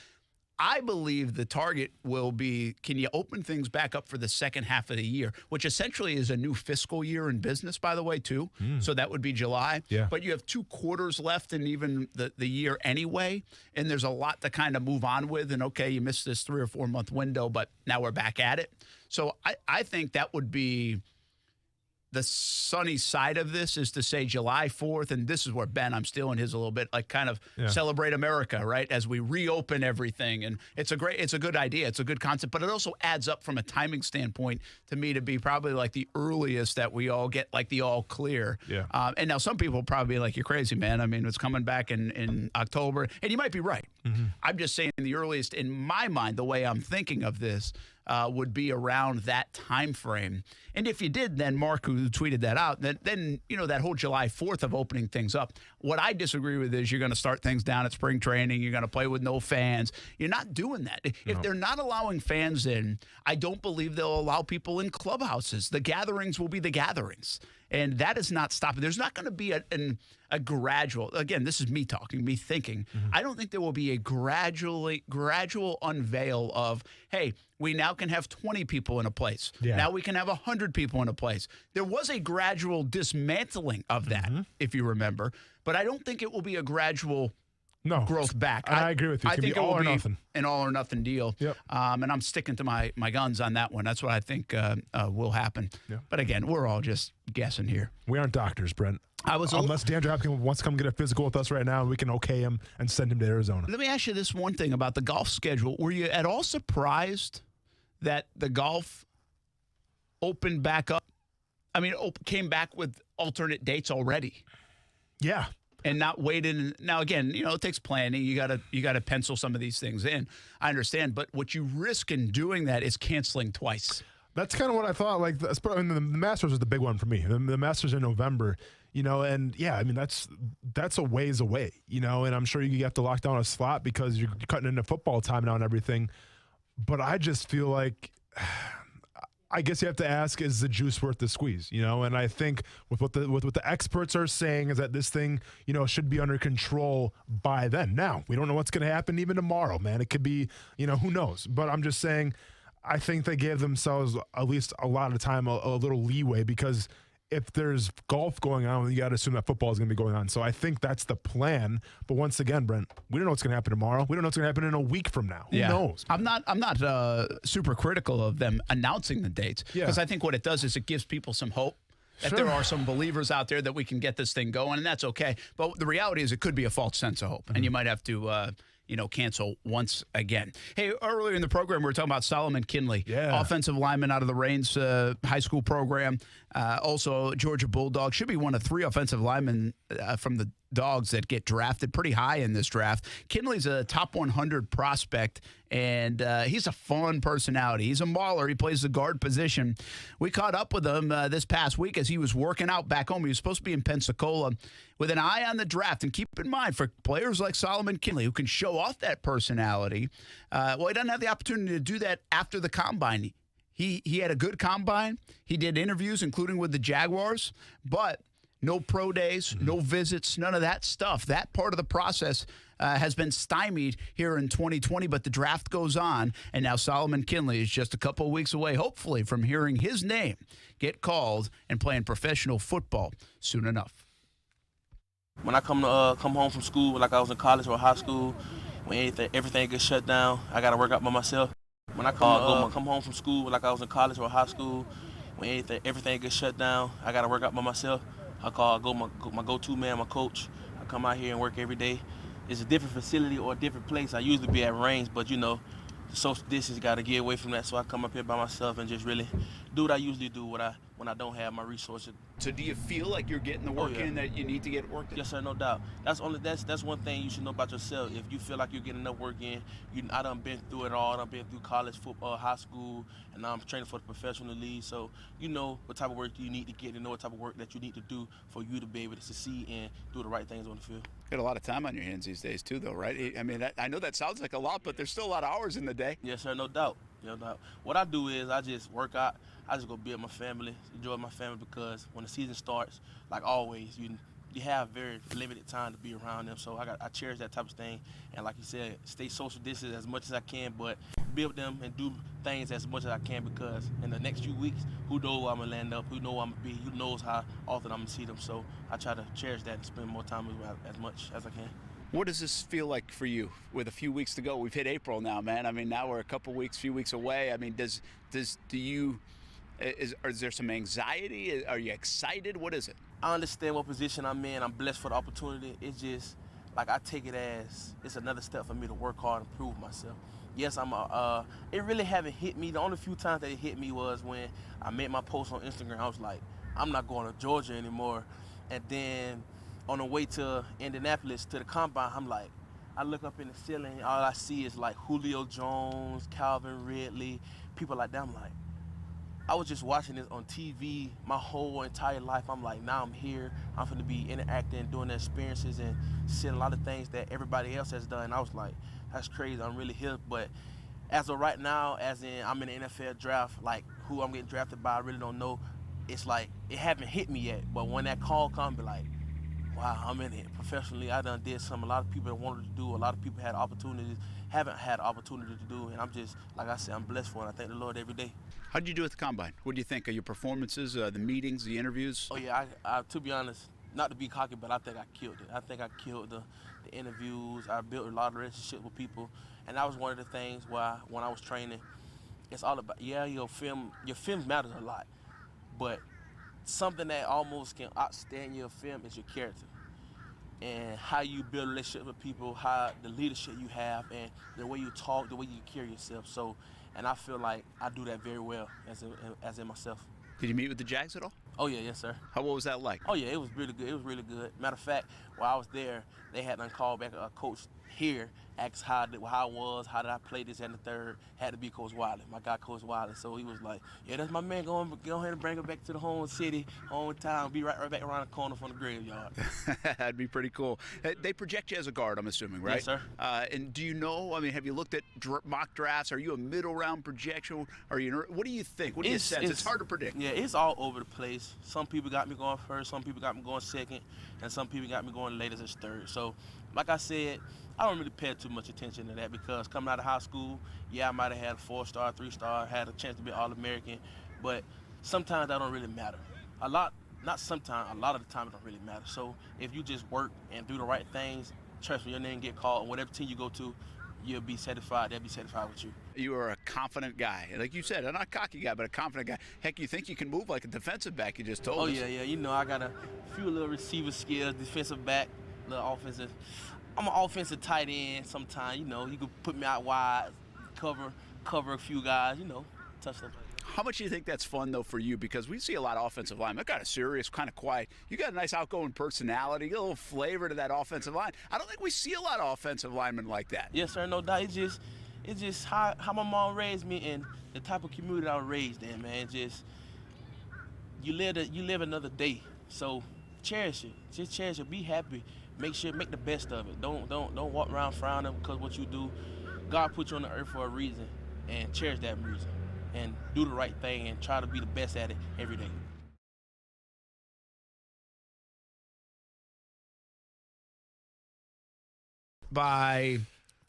Speaker 1: I believe the target will be, can you open things back up for the second half of the year, which essentially is a new fiscal year in business, by the way, too. So that would be July.
Speaker 2: Yeah.
Speaker 1: But you have 2 quarters left in even the year anyway, and there's a lot to kind of move on with. And, okay, you missed this 3 or 4 month window, but now we're back at it. So I think that would be the sunny side of this, is to say July 4th, and this is where, Ben, I'm stealing his a little bit, like kind of celebrate America, right, as we reopen everything. And it's a good idea. It's a good concept, but it also adds up from a timing standpoint to me to be probably like the earliest that we all get like the all clear.
Speaker 2: Yeah.
Speaker 1: And now some people probably be like, you're crazy, man. I mean, it's coming back in October, and you might be right. I'm just saying the earliest, in my mind, the way I'm thinking of this, would be around that time frame. And if you did, then Mark, who tweeted that out, then that whole July 4th of opening things up. What I disagree with is you're going to start things down at spring training. You're going to play with no fans. You're not doing that. If they're not allowing fans in, I don't believe they'll allow people in clubhouses. The gatherings will be the gatherings. And that is not stopping. There's not going to be a gradual, again, this is me talking, me thinking. I don't think there will be a gradual unveil of, hey, we now can have 20 people in a place.
Speaker 2: Yeah.
Speaker 1: Now we can have 100 people in a place. There was a gradual dismantling of that, if you remember. But I don't think it will be a gradual growth back.
Speaker 2: I agree with you.
Speaker 1: I think it will be
Speaker 2: nothing.
Speaker 1: an all or nothing deal.
Speaker 2: Yep.
Speaker 1: And I'm sticking to my guns on that one. That's what I think will happen.
Speaker 2: Yeah.
Speaker 1: But again, we're all just guessing here.
Speaker 2: We aren't doctors, Brent. Unless DeAndre Hopkins wants to come get a physical with us right now, we can okay him and send him to Arizona.
Speaker 1: Let me ask you this one thing about the golf schedule. Were you at all surprised that the golf opened back up? I mean, came back with alternate dates already.
Speaker 2: Yeah.
Speaker 1: And not waited. Now, again, it takes planning. You gotta pencil some of these things in. I understand. But what you risk in doing that is canceling twice.
Speaker 2: That's kind of what I thought. Like, the Masters was the big one for me. The Masters in November, and yeah, I mean, that's a ways away, and I'm sure you have to lock down a slot because you're cutting into football time now and everything. But I just feel like, I guess you have to ask, is the juice worth the squeeze? And I think with what the experts are saying is that this thing, should be under control by then. Now, we don't know what's going to happen even tomorrow, man. It could be, who knows? But I'm just saying, I think they gave themselves at least a lot of time, a little leeway, because if there's golf going on, you got to assume that football is going to be going on. So I think that's the plan. But once again, Brent, we don't know what's going to happen tomorrow. We don't know what's going to happen in a week from now. Who knows?
Speaker 1: I'm not super critical of them announcing the dates, because I think what it does is it gives people some hope that there are some believers out there that we can get this thing going, and that's okay. But the reality is it could be a false sense of hope, and you might have to cancel once again. Hey, earlier in the program, we were talking about Solomon Kinley, offensive lineman out of the Reigns high school program. Also, Georgia Bulldog. Should be one of 3 offensive linemen from the Dogs that get drafted pretty high in this draft. Kinley's a top 100 prospect, and he's a fun personality. He's a mauler. He plays the guard position. We caught up with him this past week as he was working out back home. He was supposed to be in Pensacola with an eye on the draft. And keep in mind, for players like Solomon Kinley, who can show off that personality, he doesn't have the opportunity to do that after the combine. He had a good combine. He did interviews, including with the Jaguars, but no pro days, no visits, none of that stuff. That part of the process has been stymied here in 2020, but the draft goes on, and now Solomon Kinley is just a couple of weeks away, hopefully, from hearing his name get called and playing professional football soon enough.
Speaker 5: When I come home from school, like I was in college or high school, when everything gets shut down, I got to work out by myself. When I come home from school, like I was in college or high school, when everything gets shut down, I got to work out by myself. I go my go-to man, my coach. I come out here and work every day. It's a different facility or a different place. I usually be at Reigns, but the social distance got to get away from that. So I come up here by myself and just really do what I usually do when I don't have my resources.
Speaker 1: So do you feel like you're getting the work in that you need to get work in?
Speaker 5: Yes, sir, no doubt. That's one thing you should know about yourself. If you feel like you're getting enough work in, I done been through it all. I done been through college football, high school, and now I'm training for the professional league. So you know what type of work you need to get, and know what type of work that you need to do for you to be able to succeed and do the right things on the field.
Speaker 1: Got a lot of time on your hands these days too, though, right? I mean, I know that sounds like a lot, but there's still a lot of hours in the day.
Speaker 5: Yes, sir, no doubt. What I do is I just work out. I just go be with my family, enjoy my family, because when the season starts, like always, you you have very limited time to be around them. So I cherish that type of thing. And like you said, stay social distance as much as I can, but build them and do things as much as I can, because in the next few weeks, who knows where I'm going to land up, who knows where I'm going to be, who knows how often I'm going to see them. So I try to cherish that and spend more time with them as much as I can.
Speaker 1: What does this feel like for you with a few weeks to go? We've hit April now, man. I mean, now we're a few weeks away. I mean, is there some anxiety? Are you excited? What is it?
Speaker 5: I understand what position I'm in. I'm blessed for the opportunity. It's just, like, I take it as it's another step for me to work hard and prove myself. Yes, it really haven't hit me. The only few times that it hit me was when I made my post on Instagram. I was like, I'm not going to Georgia anymore. And then on the way to Indianapolis to the combine, I'm like, I look up in the ceiling, all I see is like Julio Jones, Calvin Ridley, people like that. I'm like, I was just watching this on TV my whole entire life. I'm like, now I'm here. I'm going to be interacting, doing the experiences, and seeing a lot of things that everybody else has done. I was like, that's crazy. I'm really here. But as of right now, as in I'm in the NFL draft, like who I'm getting drafted by, I really don't know. It's like it haven't hit me yet. But when that call comes, be like, wow, I'm in it. Professionally, I done did something a lot of people wanted to do. A lot of people had opportunities, haven't had opportunity to do. And I'm just, like I said, I'm blessed for it. I thank the Lord every day.
Speaker 1: How did you do at the combine? What do you think of your performances, the meetings, the interviews?
Speaker 5: Oh, yeah, I to be honest, not to be cocky, but I think I killed it. I think I killed the interviews. I built a lot of relationships with people. And that was one of the things why when I was training, it's all about, your film matters a lot. But something that almost can outstand your film is your character. And how you build relationships with people, how the leadership you have, and the way you talk, the way you carry yourself. So, and I feel like I do that very well as in myself.
Speaker 1: Did you meet with the Jags at all?
Speaker 5: Oh, yeah, yes, sir.
Speaker 1: What was that like?
Speaker 5: Oh, yeah, it was really good. It was really good. Matter of fact, while I was there, they had done called back a coach here, asked how I was, how did I play this and the third. Had to be Coach Wiley, my guy, Coach Wiley. So he was like, yeah, that's my man. Go ahead and bring him back to the home city, hometown, be right back around the corner from the graveyard.
Speaker 1: That'd be pretty cool. They project you as a guard, I'm assuming, right?
Speaker 5: Yes, sir.
Speaker 1: And do you know, I mean, have you looked at mock drafts? Are you a middle round projection? What do you think? What do you sense? It's hard to predict.
Speaker 5: Yeah, it's all over the place. Some people got me going first, some people got me going second, and some people got me going late as third. So, like I said, I don't really pay too much attention to that, because coming out of high school, yeah, I might have had a 4-star, 3-star, had a chance to be All-American, but sometimes that don't really matter. A lot of the time it don't really matter. So if you just work and do the right things, trust me, your name get called, and whatever team you go to, you'll be satisfied. They'll be satisfied with you.
Speaker 1: You are a confident guy. Like you said, I'm not a cocky guy, but a confident guy. Heck, you think you can move like a defensive back, you just told us.
Speaker 5: Oh, yeah. You know, I got a few little receiver skills, defensive back, little offensive. I'm an offensive tight end sometimes. You know, you can put me out wide, cover a few guys, touch them.
Speaker 1: How much do you think that's fun, though, for you? Because we see a lot of offensive linemen. They're kind of serious, kind of quiet. You got a nice outgoing personality, a little flavor to that offensive line. I don't think we see a lot of offensive linemen like that.
Speaker 5: Yes, sir, no doubt. It's just how my mom raised me and the type of community I was raised in, man. Just you live another day. So cherish it. Just cherish it. Be happy. Make the best of it. Don't walk around frowning because what you do. God put you on the earth for a reason, and cherish that reason. And do the right thing and try to be the best at it every day.
Speaker 1: By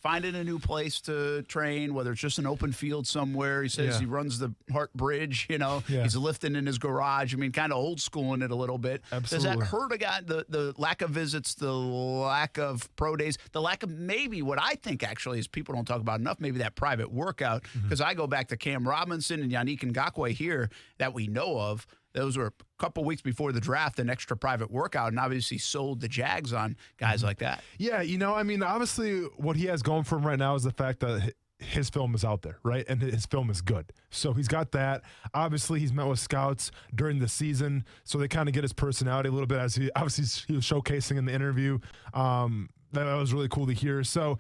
Speaker 1: finding a new place to train, whether it's just an open field somewhere. He says he runs the Hart Bridge, He's lifting in his garage. I mean, kind of old schooling it a little bit.
Speaker 2: Absolutely.
Speaker 1: Does that hurt a guy, the lack of visits, the lack of pro days, the lack of maybe what I think actually is people don't talk about enough, maybe that private workout? Because I go back to Cam Robinson and Yannick Ngakoue here that we know of. Those were a couple weeks before the draft, an extra private workout, and obviously sold the Jags on guys like that.
Speaker 2: Yeah, I mean, obviously what he has going for him right now is the fact that his film is out there, right? And his film is good. So he's got that. Obviously, he's met with scouts during the season, so they kind of get his personality a little bit, as he was showcasing in the interview. That was really cool to hear. So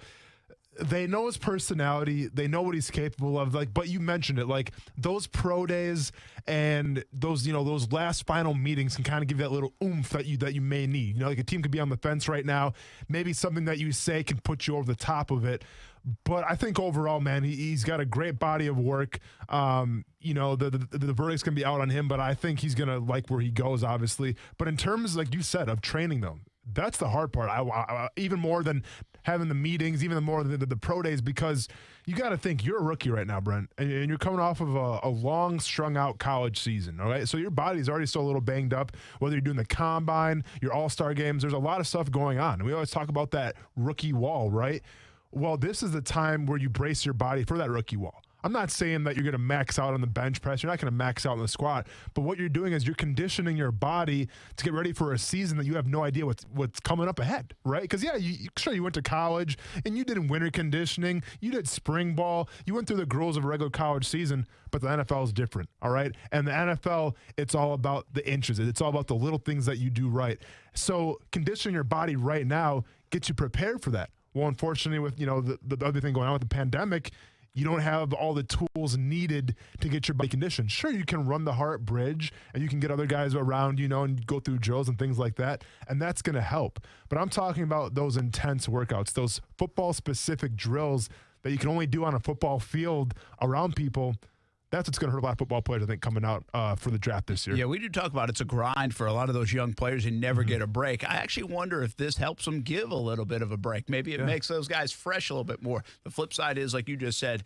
Speaker 2: they know his personality. They know what he's capable of. Like, but you mentioned it, like those pro days and those, those last final meetings can kind of give you that little oomph that you may need. Like a team could be on the fence right now. Maybe something that you say can put you over the top of it. But I think overall, man, he's got a great body of work. The verdict's going to be out on him, but I think he's going to like where he goes, obviously. But in terms, like you said, of training them, that's the hard part. I even more than having the meetings, even more than the pro days, because you got to think you're a rookie right now, Brent, and you're coming off of a long, strung-out college season, all right? So your body's already still a little banged up, whether you're doing the combine, your all-star games. There's a lot of stuff going on. And we always talk about that rookie wall, right? Well, this is the time where you brace your body for that rookie wall. I'm not saying that you're going to max out on the bench press. You're not going to max out on the squat. But what you're doing is you're conditioning your body to get ready for a season that you have no idea what's coming up ahead, right? Because, yeah, you went to college and you did winter conditioning. You did spring ball. You went through the gruels of a regular college season, but the NFL is different, all right? And the NFL, it's all about the inches. It's all about the little things that you do right. So conditioning your body right now gets you prepared for that. Well, unfortunately, with the other thing going on with the pandemic, you don't have all the tools needed to get your body conditioned. Sure, you can run the Hart Bridge and you can get other guys around, and go through drills and things like that, and that's going to help. But I'm talking about those intense workouts, those football-specific drills that you can only do on a football field around people. That's what's going to hurt a lot of football players, I think, coming out for the draft this year.
Speaker 1: Yeah, we do talk about it's a grind for a lot of those young players who never get a break. I actually wonder if this helps them give a little bit of a break. Maybe it makes those guys fresh a little bit more. The flip side is, like you just said,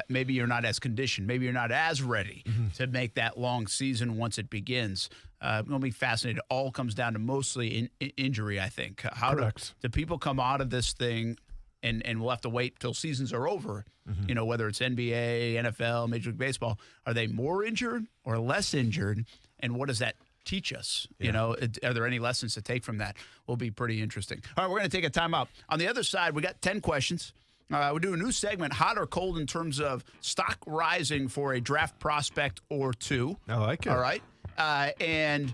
Speaker 1: maybe you're not as conditioned. Maybe you're not as ready to make that long season once it begins. It's going to be fascinating. It all comes down to mostly injury, I think. How do people come out of this thing? And we'll have to wait till seasons are over, whether it's NBA, NFL, Major League Baseball. Are they more injured or less injured? And what does that teach us? Are there any lessons to take from that? Will be pretty interesting. All right, we're going to take a timeout. On the other side, we got 10 questions. We'll do a new segment, hot or cold, in terms of stock rising for a draft prospect or two.
Speaker 2: I like it.
Speaker 1: All right. And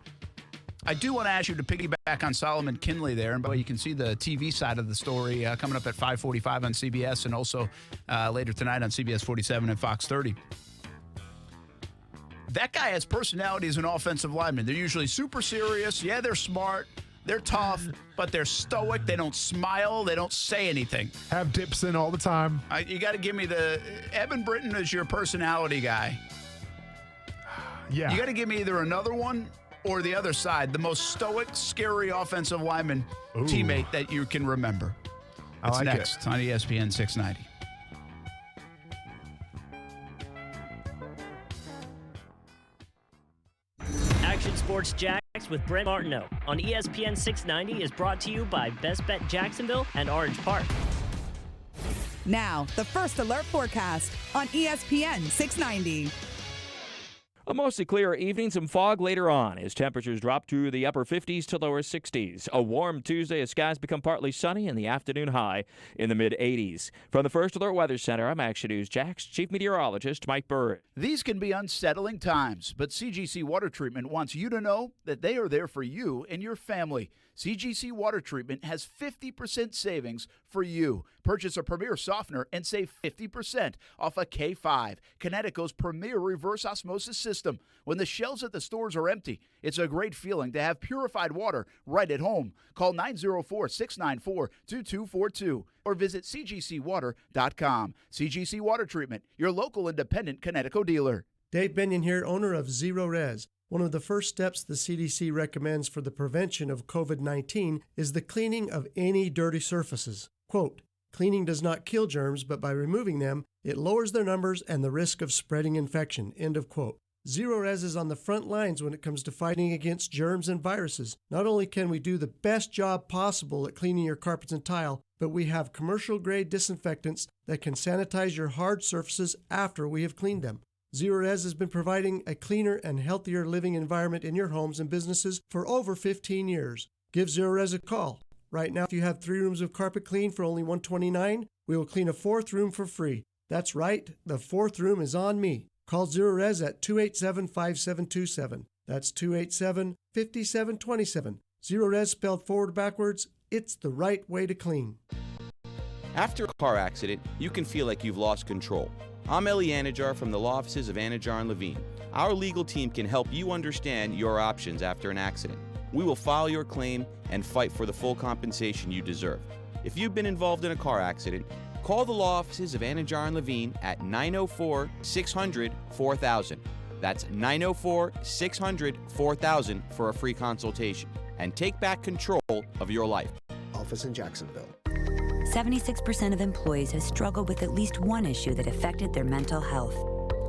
Speaker 1: I do want to ask you to piggyback on Solomon Kinley there. And by the way, you can see the TV side of the story coming up at 5:45 on CBS and also later tonight on CBS 47 and Fox 30. That guy has personality as an offensive lineman. They're usually super serious. Yeah, they're smart. They're tough, but they're stoic. They don't smile. They don't say anything.
Speaker 2: Have dips in all the time.
Speaker 1: You got to give me Evan Britton is your personality guy.
Speaker 2: Yeah.
Speaker 1: You got to give me either another one or the other side, the most stoic, scary offensive lineman teammate that you can remember. It's
Speaker 2: like
Speaker 1: next on ESPN 690.
Speaker 3: Action Sports Jacks with Brent Martineau on ESPN 690 is brought to you by Best Bet Jacksonville and Orange Park.
Speaker 11: Now, the First Alert forecast on ESPN 690.
Speaker 15: A mostly clear evening, some fog later on as temperatures drop to the upper 50s to lower 60s. A warm Tuesday as skies become partly sunny and the afternoon high in the mid-80s. From the First Alert Weather Center, I'm Action News Jax Chief Meteorologist Mike Burr.
Speaker 1: These can be unsettling times, but CGC Water Treatment wants you to know that they are there for you and your family. CGC Water Treatment has 50% savings for you. Purchase a Premier Softener and save 50% off a K5, Kinetico's premier reverse osmosis system. When the shelves at the stores are empty, it's a great feeling to have purified water right at home. Call 904-694-2242 or visit cgcwater.com. CGC Water Treatment, your local independent Kinetico dealer.
Speaker 16: Dave Benyon here, owner of Zero Res. One of the first steps the CDC recommends for the prevention of COVID-19 is the cleaning of any dirty surfaces. Quote, cleaning does not kill germs, but by removing them, it lowers their numbers and the risk of spreading infection. End of quote. Zero Res is on the front lines when it comes to fighting against germs and viruses. Not only can we do the best job possible at cleaning your carpets and tile, but we have commercial-grade disinfectants that can sanitize your hard surfaces after we have cleaned them. Zero Res has been providing a cleaner and healthier living environment in your homes and businesses for over 15 years. Give Zero Res a call. Right now, if you have 3 rooms of carpet clean for only $129, we will clean a 4th room for free. That's right, the 4th room is on me. Call Zero Res at 287-5727. That's 287-5727. Zero Res spelled forward backwards. It's the right way to clean.
Speaker 7: After a car accident, you can feel like you've lost control. I'm Eli Anajar from the law offices of Anajar and Levine. Our legal team can help you understand your options after an accident. We will file your claim and fight for the full compensation you deserve. If you've been involved in a car accident, call the law offices of Anajar and Levine at 904-600-4000. That's 904-600-4000 for a free consultation. And take back control of your life.
Speaker 10: Office in Jacksonville.
Speaker 17: 76% of employees have struggled with at least one issue that affected their mental health.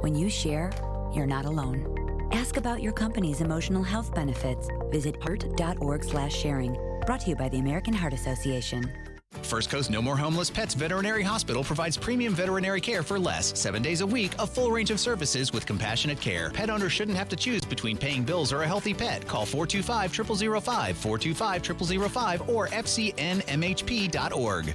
Speaker 17: When you share, you're not alone. Ask about your company's emotional health benefits. Visit heart.org/sharing. Brought to you by the American Heart Association.
Speaker 21: First Coast No More Homeless Pets Veterinary Hospital provides premium veterinary care for less. 7 days a week, a full range of services with compassionate care. Pet owners shouldn't have to choose between paying bills or a healthy pet. Call 425-0005, 425-0005, or fcnmhp.org.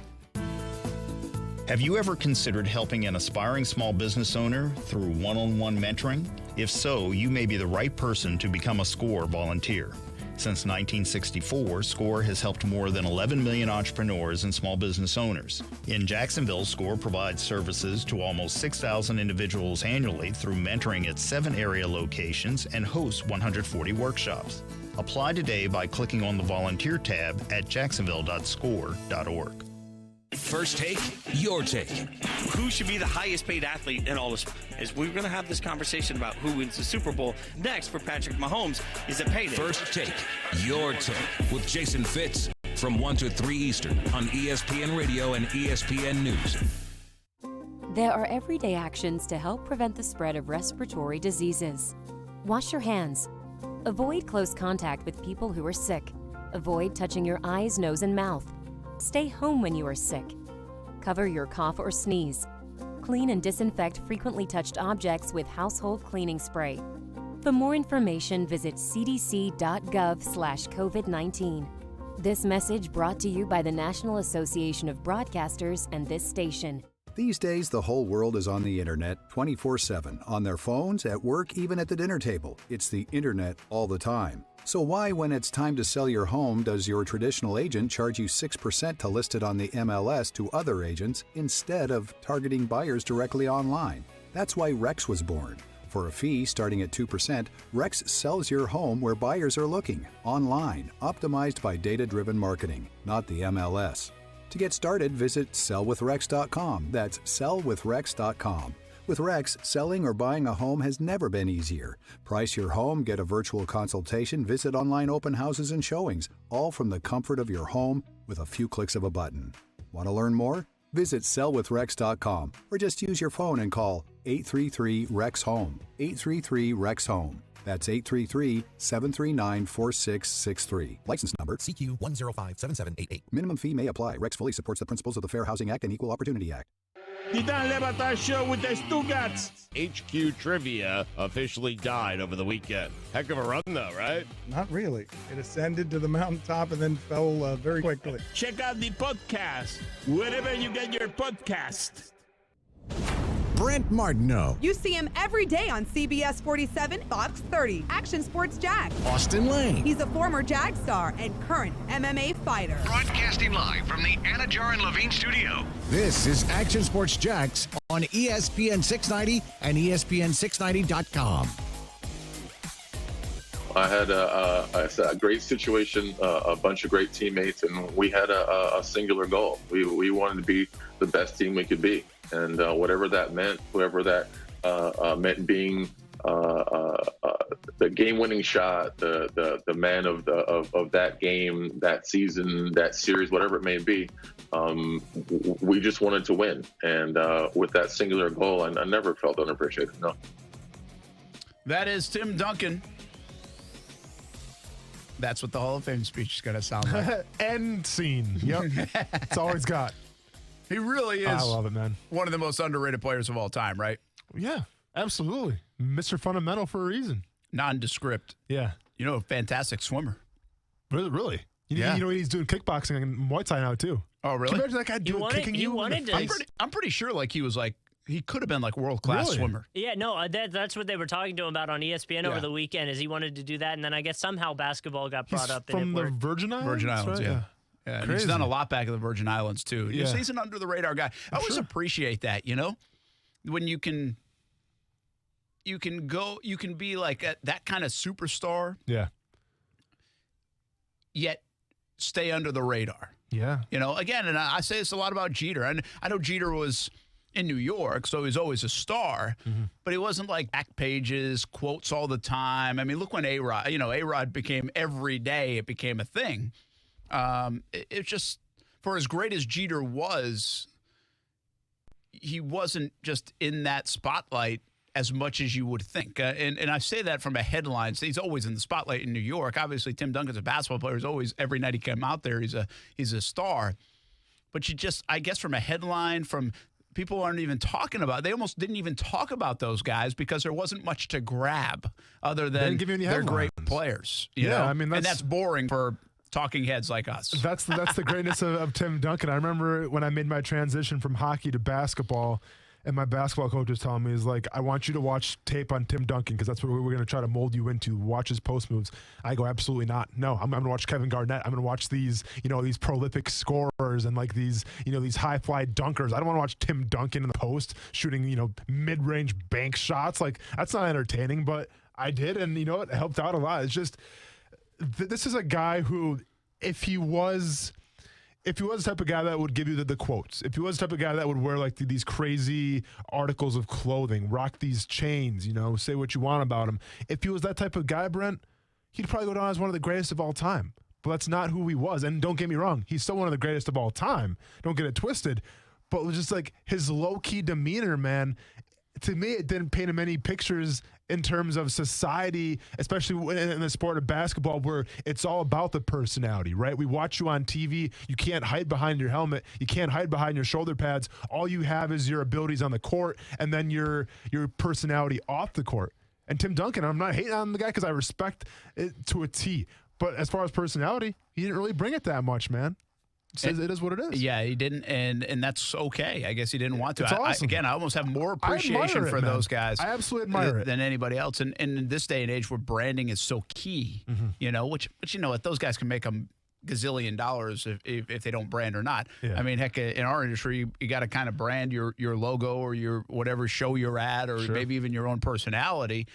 Speaker 25: Have you ever considered helping an aspiring small business owner through one-on-one mentoring? If so, you may be the right person to become a SCORE volunteer. Since 1964, SCORE has helped more than 11 million entrepreneurs and small business owners. In Jacksonville, SCORE provides services to almost 6,000 individuals annually through mentoring at 7 area locations and hosts 140 workshops. Apply today by clicking on the volunteer tab at jacksonville.score.org.
Speaker 26: First take, your take. Who should be the highest paid athlete in all of sports? As we're going to have this conversation about who wins the Super Bowl next for Patrick Mahomes is a payday.
Speaker 27: First take, your take with Jason Fitz from 1 to 3 Eastern on ESPN Radio and ESPN News.
Speaker 19: There are everyday actions to help prevent the spread of respiratory diseases. Wash your hands. Avoid close contact with people who are sick. Avoid touching your eyes, nose, and mouth. Stay home when you are sick. Cover your cough or sneeze. Clean and disinfect frequently touched objects with household cleaning spray. For more information, visit cdc.gov/COVID-19. This message brought to you by the National Association of Broadcasters and this station.
Speaker 28: These days, the whole world is on the internet 24/7, on their phones, at work, even at the dinner table. It's the internet all the time. So why, when it's time to sell your home, does your traditional agent charge you 6% to list it on the MLS to other agents instead of targeting buyers directly online? That's why Rex was born. For a fee starting at 2%, Rex sells your home where buyers are looking, online, optimized by data-driven marketing, not the MLS. To get started, visit sellwithrex.com. That's sellwithrex.com. With Rex, selling or buying a home has never been easier. Price your home, get a virtual consultation, visit online open houses and showings, all from the comfort of your home with a few clicks of a button. Want to learn more? Visit sellwithrex.com or just use your phone and call 833-REX-HOME. 833-REX-HOME. That's 833-739-4663. License number CQ 1057788. Minimum fee may apply. Rex fully supports the principles of the Fair Housing Act and Equal Opportunity Act.
Speaker 29: The Dan Le Batard Show with the Stugats. HQ Trivia officially died over the weekend. Heck of a run, though, right?
Speaker 30: Not really. It ascended to the mountaintop and then fell very quickly.
Speaker 29: Check out the podcast wherever you get your podcast.
Speaker 6: Brent Martineau.
Speaker 11: You see him every day on CBS 47, Fox 30, Action Sports Jack.
Speaker 6: Austin Lane.
Speaker 11: He's a former Jag star and current MMA fighter.
Speaker 31: Broadcasting live from the Anajar and Levine studio.
Speaker 6: This is Action Sports Jax on ESPN 690 and ESPN690.com.
Speaker 32: I had a great situation, a bunch of great teammates, and we had a singular goal. We wanted to be the best team we could be. And whatever that meant, whoever that meant being the game-winning shot, the man of that game, that season, that series, whatever it may be, we just wanted to win. And with that singular goal, I never felt unappreciated. No.
Speaker 1: That is Tim Duncan. That's what the Hall of Fame speech is going to sound like.
Speaker 2: End scene. Yep. It's all he's got.
Speaker 1: He really is.
Speaker 2: I love it, man.
Speaker 1: One of the most underrated players of all time, right?
Speaker 2: Yeah, absolutely. Mr. Fundamental for a reason.
Speaker 1: Nondescript.
Speaker 2: Yeah.
Speaker 1: You know, a fantastic swimmer.
Speaker 2: Really? You know, he's doing kickboxing and Muay Thai now, too.
Speaker 1: Oh, really?
Speaker 2: Can you imagine that guy kicking you in the face?
Speaker 1: I'm pretty sure he was he could have been world-class swimmer.
Speaker 3: Yeah, no, that's what they were talking to him about on ESPN over the weekend, is he wanted to do that, and then I guess somehow basketball got brought up.
Speaker 2: From
Speaker 3: and
Speaker 2: the Virgin Islands?
Speaker 1: Virgin Islands,
Speaker 2: right?
Speaker 1: Yeah, and he's done a lot back in the Virgin Islands, too.
Speaker 2: Yeah.
Speaker 1: He's an under-the-radar guy. I always appreciate that, when you can be like that kind of superstar, yet stay under the radar.
Speaker 2: Yeah.
Speaker 1: Again, and I say this a lot about Jeter. And I know Jeter was in New York, so he was always a star, but he wasn't like back pages, quotes all the time. I mean, look when A-Rod, A-Rod became every day, it became a thing. It's just, for as great as Jeter was, he wasn't just in that spotlight as much as you would think. And I say that from a headline. So he's always in the spotlight in New York. Obviously, Tim Duncan's a basketball player. He's always, every night he came out there, he's a star. But I guess from a headline, from people aren't even talking about, they almost didn't even talk about those guys because there wasn't much to grab other than they're great players. You know?
Speaker 2: I mean,
Speaker 1: and that's boring for talking heads like us.
Speaker 2: That's the greatness of Tim Duncan. I remember when I made my transition from hockey to basketball, and my basketball coach was telling me, he's like, I want you to watch tape on Tim Duncan because that's what we're going to try to mold you into. Watch his post moves. I go, absolutely not. No, I'm going to watch Kevin Garnett. I'm going to watch these, these prolific scorers and like these, these high fly dunkers. I don't want to watch Tim Duncan in the post shooting, mid-range bank shots. Like, that's not entertaining, but I did. And it helped out a lot. It's just, this is a guy who, if he was the type of guy that would give you the quotes, if he was the type of guy that would wear like these crazy articles of clothing, rock these chains, say what you want about him, if he was that type of guy, Brent, he'd probably go down as one of the greatest of all time. But that's not who he was. And don't get me wrong, he's still one of the greatest of all time. Don't get it twisted. But it was just like his low-key demeanor, man. To me, it didn't paint him any pictures in terms of society, especially in the sport of basketball, where it's all about the personality, right? We watch you on TV. You can't hide behind your helmet. You can't hide behind your shoulder pads. All you have is your abilities on the court and then your personality off the court. And Tim Duncan, I'm not hating on the guy because I respect it to a T. But as far as personality, he didn't really bring it that much, man. It is what it is.
Speaker 1: Yeah, he didn't, and that's okay. I guess he didn't want to.
Speaker 2: It's awesome.
Speaker 1: I almost have more appreciation for those guys.
Speaker 2: I absolutely admire it
Speaker 1: than anybody else. And in this day and age, where branding is so key, which what those guys can make a gazillion dollars if they don't brand or not.
Speaker 2: Yeah.
Speaker 1: I mean, heck, in our industry, you got to kind of brand your logo or your whatever show you're at, or maybe even your own personality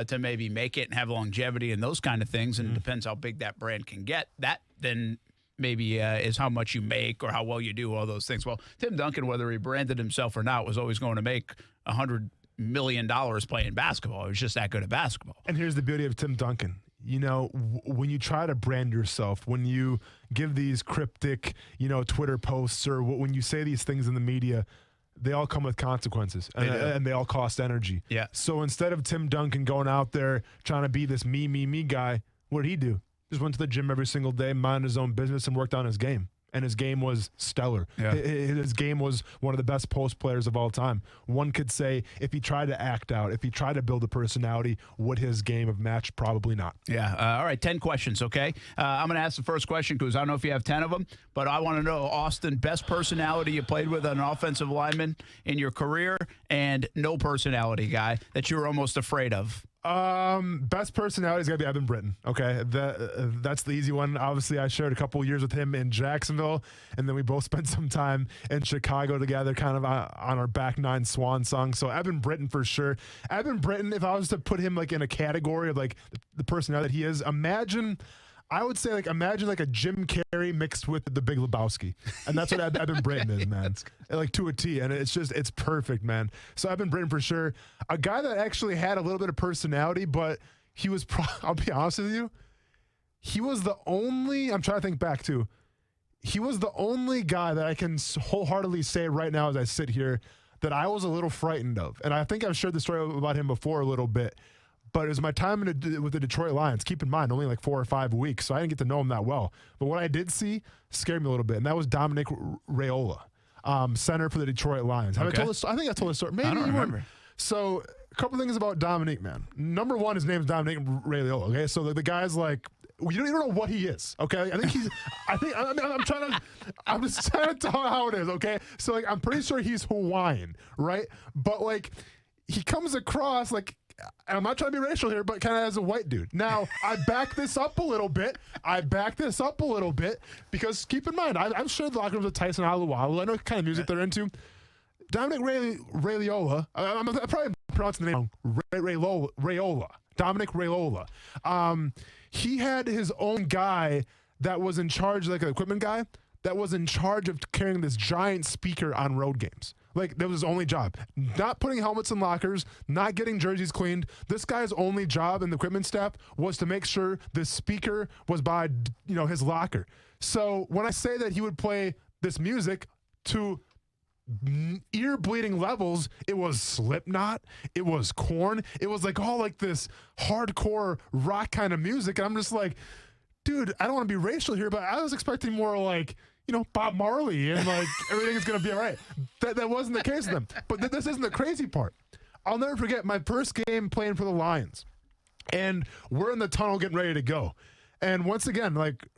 Speaker 1: to maybe make it and have longevity and those kind of things. And it depends how big that brand can get. That then maybe is how much you make or how well you do, all those things. Well, Tim Duncan, whether he branded himself or not, was always going to make $100 million playing basketball. He was just that good at basketball.
Speaker 2: And here's the beauty of Tim Duncan. When you try to brand yourself, when you give these cryptic, Twitter posts, or when you say these things in the media, they all come with consequences, and they all cost energy.
Speaker 1: Yeah.
Speaker 2: So instead of Tim Duncan going out there trying to be this me guy, what did he do? Just went to the gym every single day, minded his own business, and worked on his game. And his game was stellar.
Speaker 1: Yeah.
Speaker 2: His game was one of the best post players of all time. One could say if he tried to act out, if he tried to build a personality, would his game have matched? Probably not.
Speaker 1: Yeah. All right, 10 questions, okay? I'm going to ask the first question because I don't know if you have 10 of them, but I want to know, Austin, best personality you played with an offensive lineman in your career, and no personality guy that you were almost afraid of.
Speaker 2: Best personality is gotta be Evan Britton. Okay, that's the easy one. Obviously, I shared a couple years with him in Jacksonville, and then we both spent some time in Chicago together, kind of on our back nine swan song. So Evan Britton for sure. Evan Britton, if I was to put him like in a category of like the personality that he is, imagine like a Jim Carrey mixed with the Big Lebowski. And that's what Evan Britton is, man. Like to a T. And it's perfect, man. So Evan Britton for sure. A guy that actually had a little bit of personality, but he was, I'll be honest with you, he was the only, I'm trying to think back too, he was the only guy that I can wholeheartedly say right now as I sit here that I was a little frightened of. And I think I've shared the story about him before a little bit. But it was my time with the Detroit Lions. Keep in mind, only like 4 or 5 weeks, so I didn't get to know him that well. But what I did see scared me a little bit, and that was Dominic Raiola, center for the Detroit Lions. Have I told this? I think I told this story. Maybe
Speaker 1: I don't remember.
Speaker 2: So a couple things about Dominic, man. Number one, his name is Dominic Raiola. Okay, so the guy's like, you don't even know what he is. Okay, I think he's. I'm just trying to tell how it is. Okay, so like I'm pretty sure he's Hawaiian, right? But like he comes across like and I'm not trying to be racial here, but kind of as a white dude. Now, I back this up a little bit. Because keep in mind, I've shared the locker rooms with Tyson Alualu. I know what kind of music they're into. Dominic Raiola, I'm probably pronouncing the name wrong, Raiola. Dominic Raiola. He had his own guy that was in charge, like an equipment guy, that was in charge of carrying this giant speaker on road games. Like, that was his only job. Not putting helmets in lockers, not getting jerseys cleaned. This guy's only job in the equipment staff was to make sure the speaker was by, his locker. So when I say that he would play this music to ear-bleeding levels, it was Slipknot, it was Korn, it was like all like this hardcore rock kind of music. And I'm just like, dude, I don't want to be racial here, but I was expecting more like, Bob Marley and like everything is going to be all right. That wasn't the case with them. But this isn't the crazy part. I'll never forget my first game playing for the Lions. And we're in the tunnel getting ready to go. And once again, like,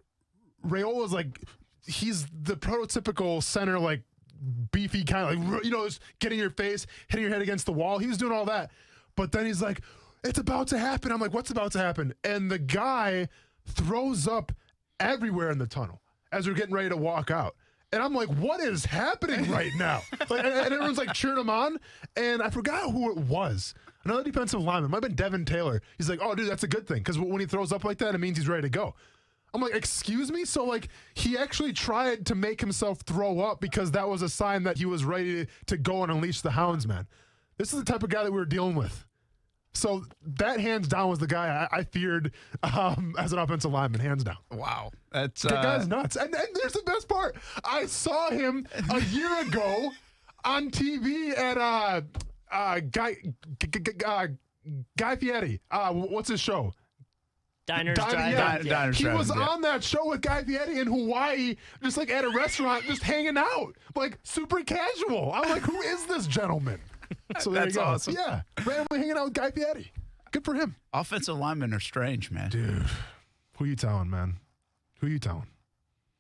Speaker 2: Raiola's like, he's the prototypical center, like, beefy kind of like, just getting your face, hitting your head against the wall. He was doing all that. But then he's like, it's about to happen. I'm like, what's about to happen? And the guy throws up everywhere in the tunnel as we're getting ready to walk out. And I'm like, what is happening right now? Like, and everyone's like cheering him on. And I forgot who it was. Another defensive lineman. Might have been Devin Taylor. He's like, oh, dude, that's a good thing. Because when he throws up like that, it means he's ready to go. I'm like, excuse me? So, like, he actually tried to make himself throw up because that was a sign that he was ready to go and unleash the hounds, man. This is the type of guy that we were dealing with. So that hands down was the guy I feared as an offensive lineman, hands down.
Speaker 1: Wow. That
Speaker 2: guy's nuts. And there's the best part. I saw him a year ago on TV at Guy Fieri. What's his show?
Speaker 3: Diners, Drive-In.
Speaker 2: He was on that show with Guy Fieri in Hawaii, just like at a restaurant, just hanging out, like super casual. I'm like, who is this gentleman? So there
Speaker 1: That's
Speaker 2: you go.
Speaker 1: awesome.
Speaker 2: Yeah, randomly hanging out with Guy Fieri. Good for him.
Speaker 1: Offensive linemen are strange, man.
Speaker 2: Dude, who you telling, man? Who you telling?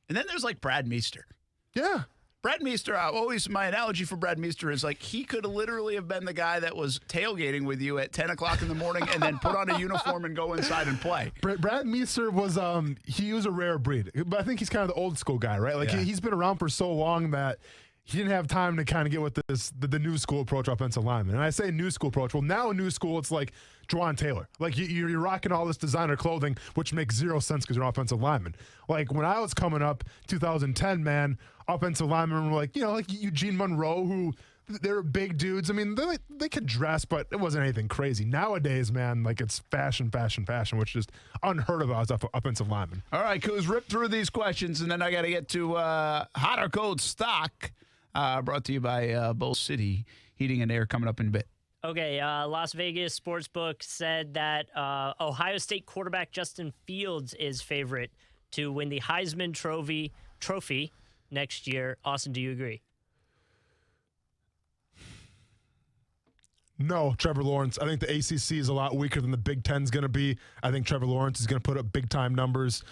Speaker 1: And then there's like Brad Meester.
Speaker 2: Yeah.
Speaker 1: Brad Meester, always my analogy for Brad Meester is like he could literally have been the guy that was tailgating with you at 10 o'clock in the morning and then put on a uniform and go inside and play.
Speaker 2: Brad Meester was he was a rare breed, but I think he's kind of the old school guy, right? Like he's been around for so long that he didn't have time to kind of get with the new school approach offensive lineman. And I say new school approach. Well, now a new school, it's like Juwan Taylor. Like you're rocking all this designer clothing, which makes zero sense because you're an offensive lineman. Like when I was coming up, 2010, man, offensive linemen were like, like Eugene Monroe, who they were big dudes. I mean, they could dress, but it wasn't anything crazy. Nowadays, man, like it's fashion, which is unheard of as offensive lineman.
Speaker 1: All right, Coos, rip through these questions, and then I got to get to hot or cold stock. Brought to you by Bull City Heating and Air coming up in a bit.
Speaker 3: Okay, Las Vegas Sportsbook said that Ohio State quarterback Justin Fields is favorite to win the Heisman Trophy next year. Austin, do you agree?
Speaker 2: No, Trevor Lawrence. I think the ACC is a lot weaker than the Big Ten is going to be. I think Trevor Lawrence is going to put up big-time numbers.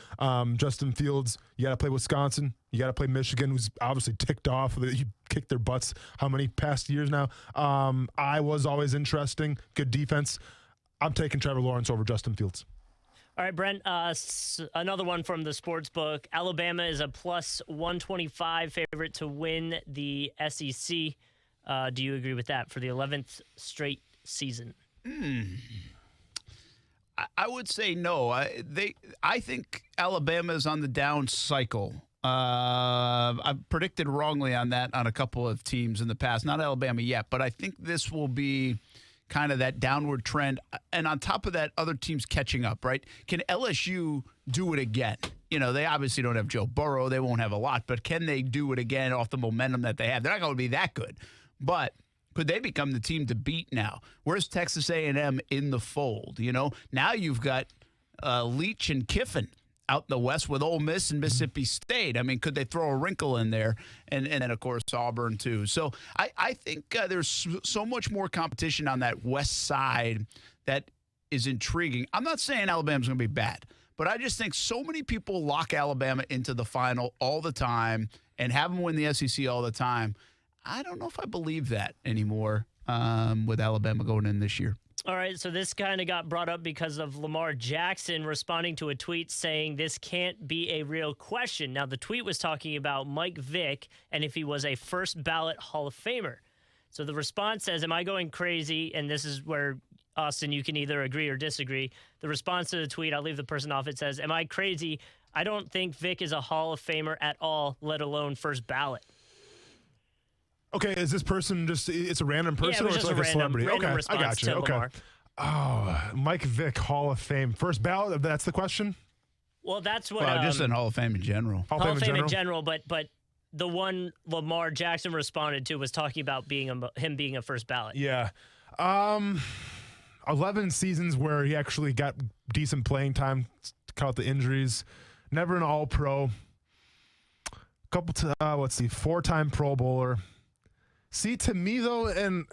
Speaker 2: Justin Fields, you got to play Wisconsin. You got to play Michigan, who's obviously ticked off. You kicked their butts how many past years now? Iowa's always interesting. Good defense. I'm taking Trevor Lawrence over Justin Fields.
Speaker 3: All right, Brent, another one from the Sportsbook. Alabama is a plus 125 favorite to win the SEC. Do you agree with that for the 11th straight season?
Speaker 1: I would say no. I think Alabama is on the down cycle. I've predicted wrongly on that on a couple of teams in the past. Not Alabama yet, but I think this will be kind of that downward trend. And on top of that, other teams catching up, right? Can LSU do it again? They obviously don't have Joe Burrow. They won't have a lot, but can they do it again off the momentum that they have? They're not going to be that good. But could they become the team to beat now? Where's Texas A&M in the fold? Now you've got Leach and Kiffin out in the West with Ole Miss and Mississippi State. I mean, could they throw a wrinkle in there? And then, of course, Auburn, too. So I think there's so much more competition on that West side that is intriguing. I'm not saying Alabama's going to be bad, but I just think so many people lock Alabama into the final all the time and have them win the SEC all the time. I don't know if I believe that anymore with Alabama going in this year.
Speaker 3: All right, so this kind of got brought up because of Lamar Jackson responding to a tweet saying this can't be a real question. Now, the tweet was talking about Mike Vick and if he was a first ballot Hall of Famer. So the response says, am I going crazy? And this is where, Austin, you can either agree or disagree. The response to the tweet, I'll leave the person off, it says, am I crazy? I don't think Vick is a Hall of Famer at all, let alone first ballot.
Speaker 2: Okay, is this person it's a random person
Speaker 3: or
Speaker 2: it's
Speaker 3: just
Speaker 2: like
Speaker 3: a
Speaker 2: a celebrity?
Speaker 3: random
Speaker 2: Okay, I
Speaker 3: response
Speaker 2: got you.
Speaker 3: to
Speaker 2: Okay.
Speaker 3: Lamar.
Speaker 2: Oh, Mike Vick, Hall of Fame. First ballot, that's the question?
Speaker 3: Well, that's what...
Speaker 1: Well, just in Hall of Fame in general.
Speaker 3: Hall of Fame in general, but the one Lamar Jackson responded to was talking about him being a first ballot.
Speaker 2: Yeah. 11 seasons where he actually got decent playing time, cut out the injuries. Never an All-Pro. Four-time Pro Bowler. See, to me, though, and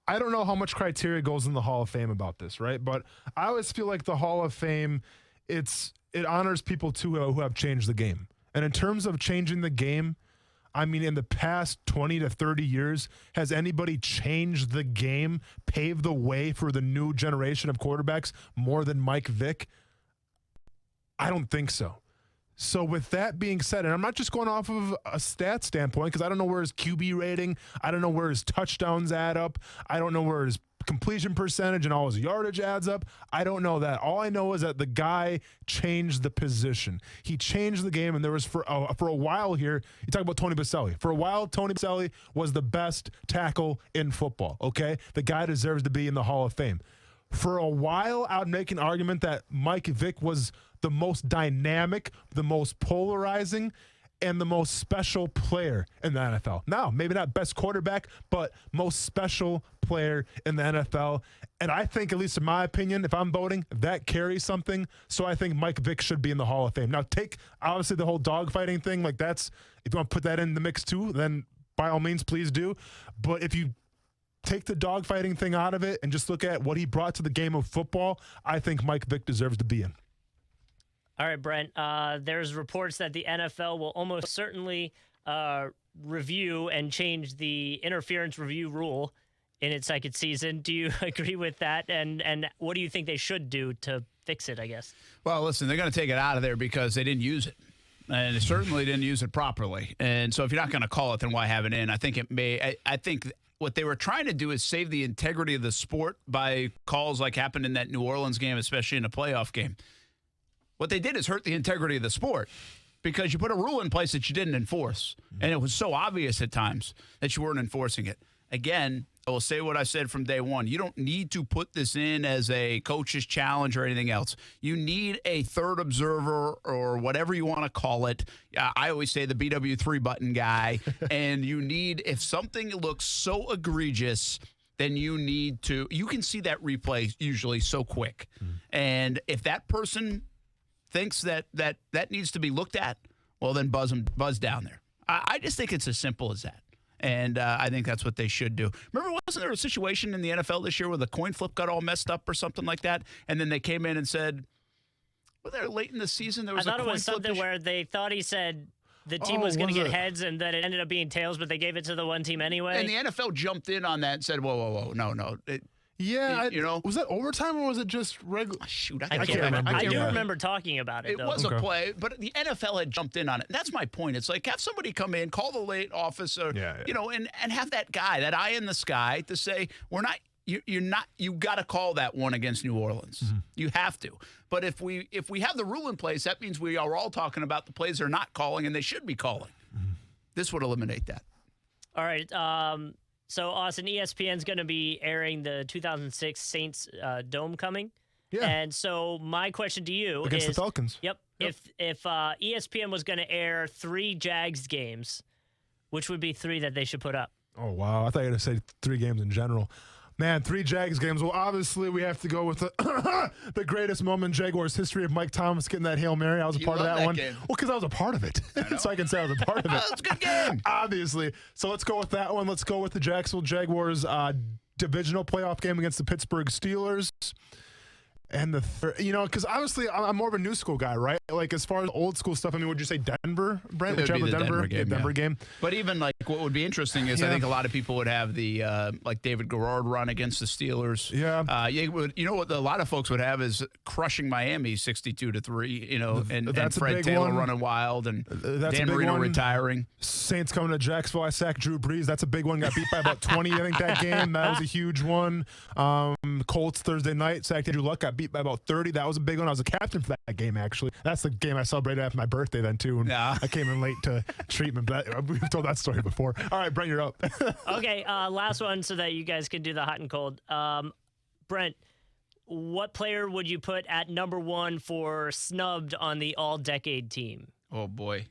Speaker 2: I don't know how much criteria goes in the Hall of Fame about this, right? But I always feel like the Hall of Fame, it honors people, too, who have changed the game. And in terms of changing the game, I mean, in the past 20 to 30 years, has anybody changed the game, paved the way for the new generation of quarterbacks more than Mike Vick? I don't think so. So with that being said, and I'm not just going off of a stat standpoint because I don't know where his QB rating, I don't know where his touchdowns add up, I don't know where his completion percentage and all his yardage adds up. I don't know that. All I know is that the guy changed the position. He changed the game, and there was for a while here, you talk about Tony Boselli. For a while, Tony Boselli was the best tackle in football, okay? The guy deserves to be in the Hall of Fame. For a while, I would make an argument that Mike Vick was the most dynamic, the most polarizing, and the most special player in the NFL. Now, maybe not best quarterback, but most special player in the NFL. And I think, at least in my opinion, if I'm voting, that carries something. So I think Mike Vick should be in the Hall of Fame. Now, take, obviously, the whole dogfighting thing. Like, that's, if you want to put that in the mix too, then by all means, please do. But if you take the dogfighting thing out of it and just look at what he brought to the game of football, I think Mike Vick deserves to be in.
Speaker 3: All right, Brent. There's reports that the NFL will almost certainly review and change the interference review rule in its second season. Do you agree with that? And what do you think they should do to fix it, I guess?
Speaker 1: Well, listen, they're going to take it out of there because they didn't use it. And they certainly didn't use it properly. And so if you're not going to call it, then why have it in? I think it may. I think what they were trying to do is save the integrity of the sport by calls like happened in that New Orleans game, especially in a playoff game. What they did is hurt the integrity of the sport because you put a rule in place that you didn't enforce. And it was so obvious at times that you weren't enforcing it. Again, I will say what I said from day one. You don't need to put this in as a coach's challenge or anything else. You need a third observer or whatever you want to call it. I always say the BW3 button guy. And you need, if something looks so egregious, then you need to, you can see that replay usually so quick. And if that person thinks that needs to be looked at, well, then buzz down there. I just think it's as simple as that. And I think that's what they should do. Remember, wasn't there a situation in the NFL this year where the coin flip got all messed up or something like that? And then they came in and said, well, there late in the season, there was a coin flip. I thought it was something
Speaker 3: where they thought he said the team was going to get heads and that it ended up being tails, but they gave it to the one team anyway.
Speaker 1: And the NFL jumped in on that and said, whoa, no.
Speaker 2: Was that overtime or was it just regular?
Speaker 1: Shoot,
Speaker 3: I can't remember. I do remember talking about it, though.
Speaker 1: It was a play, but the NFL had jumped in on it. And that's my point. It's like have somebody come in, call the late officer, and have that guy, that eye in the sky to say, you got to call that one against New Orleans. Mm-hmm. You have to. But if we have the rule in place, that means we are all talking about the plays they're not calling and they should be calling. Mm-hmm. This would eliminate that.
Speaker 3: All right. So, Austin, ESPN's going to be airing the 2006 Saints Dome coming. Yeah. And so my question to you
Speaker 2: against the Falcons.
Speaker 3: Yep. If ESPN was going to air 3 Jags games, which would be 3 that they should put up?
Speaker 2: Oh, wow. I thought you were going to say 3 games in general. Man, 3 Jags games. Well, obviously, we have to go with the greatest moment in Jaguars history of Mike Thomas getting that Hail Mary. I was a part of that one. Game. Well, because I was a part of it. So I can say I was a part of it.
Speaker 1: That's a good game.
Speaker 2: Obviously. So let's go with that one. Let's go with the Jacksonville Jaguars divisional playoff game against the Pittsburgh Steelers. And because obviously I'm more of a new school guy, right? Like as far as old school stuff, I mean, would you say Denver, Brent?
Speaker 1: It would be the Denver game.
Speaker 2: Denver game.
Speaker 1: But even like what would be interesting is I think a lot of people would have the like David Garrard run against the Steelers.
Speaker 2: Yeah.
Speaker 1: You know what a lot of folks would have is crushing Miami 62-3. You know, and
Speaker 2: That's
Speaker 1: Fred
Speaker 2: a big
Speaker 1: Taylor
Speaker 2: one.
Speaker 1: running wild and
Speaker 2: That's
Speaker 1: Dan
Speaker 2: a big
Speaker 1: Marino
Speaker 2: one.
Speaker 1: retiring.
Speaker 2: Saints coming to Jacksonville. I sacked Drew Brees. That's a big one. Got beat by about 20. I think that game. That was a huge one. Colts Thursday night. Sacked Andrew Luck. Got beat by about 30. That was a big one. I was a captain for that game, actually. That's the game I celebrated after my birthday then, too. And I came in late to treatment. But we've told that story before. All right, Brent, you're up.
Speaker 3: Okay, last one so that you guys can do the hot and cold. Brent, what player would you put at number 1 for snubbed on the all-decade team?
Speaker 1: Oh, boy.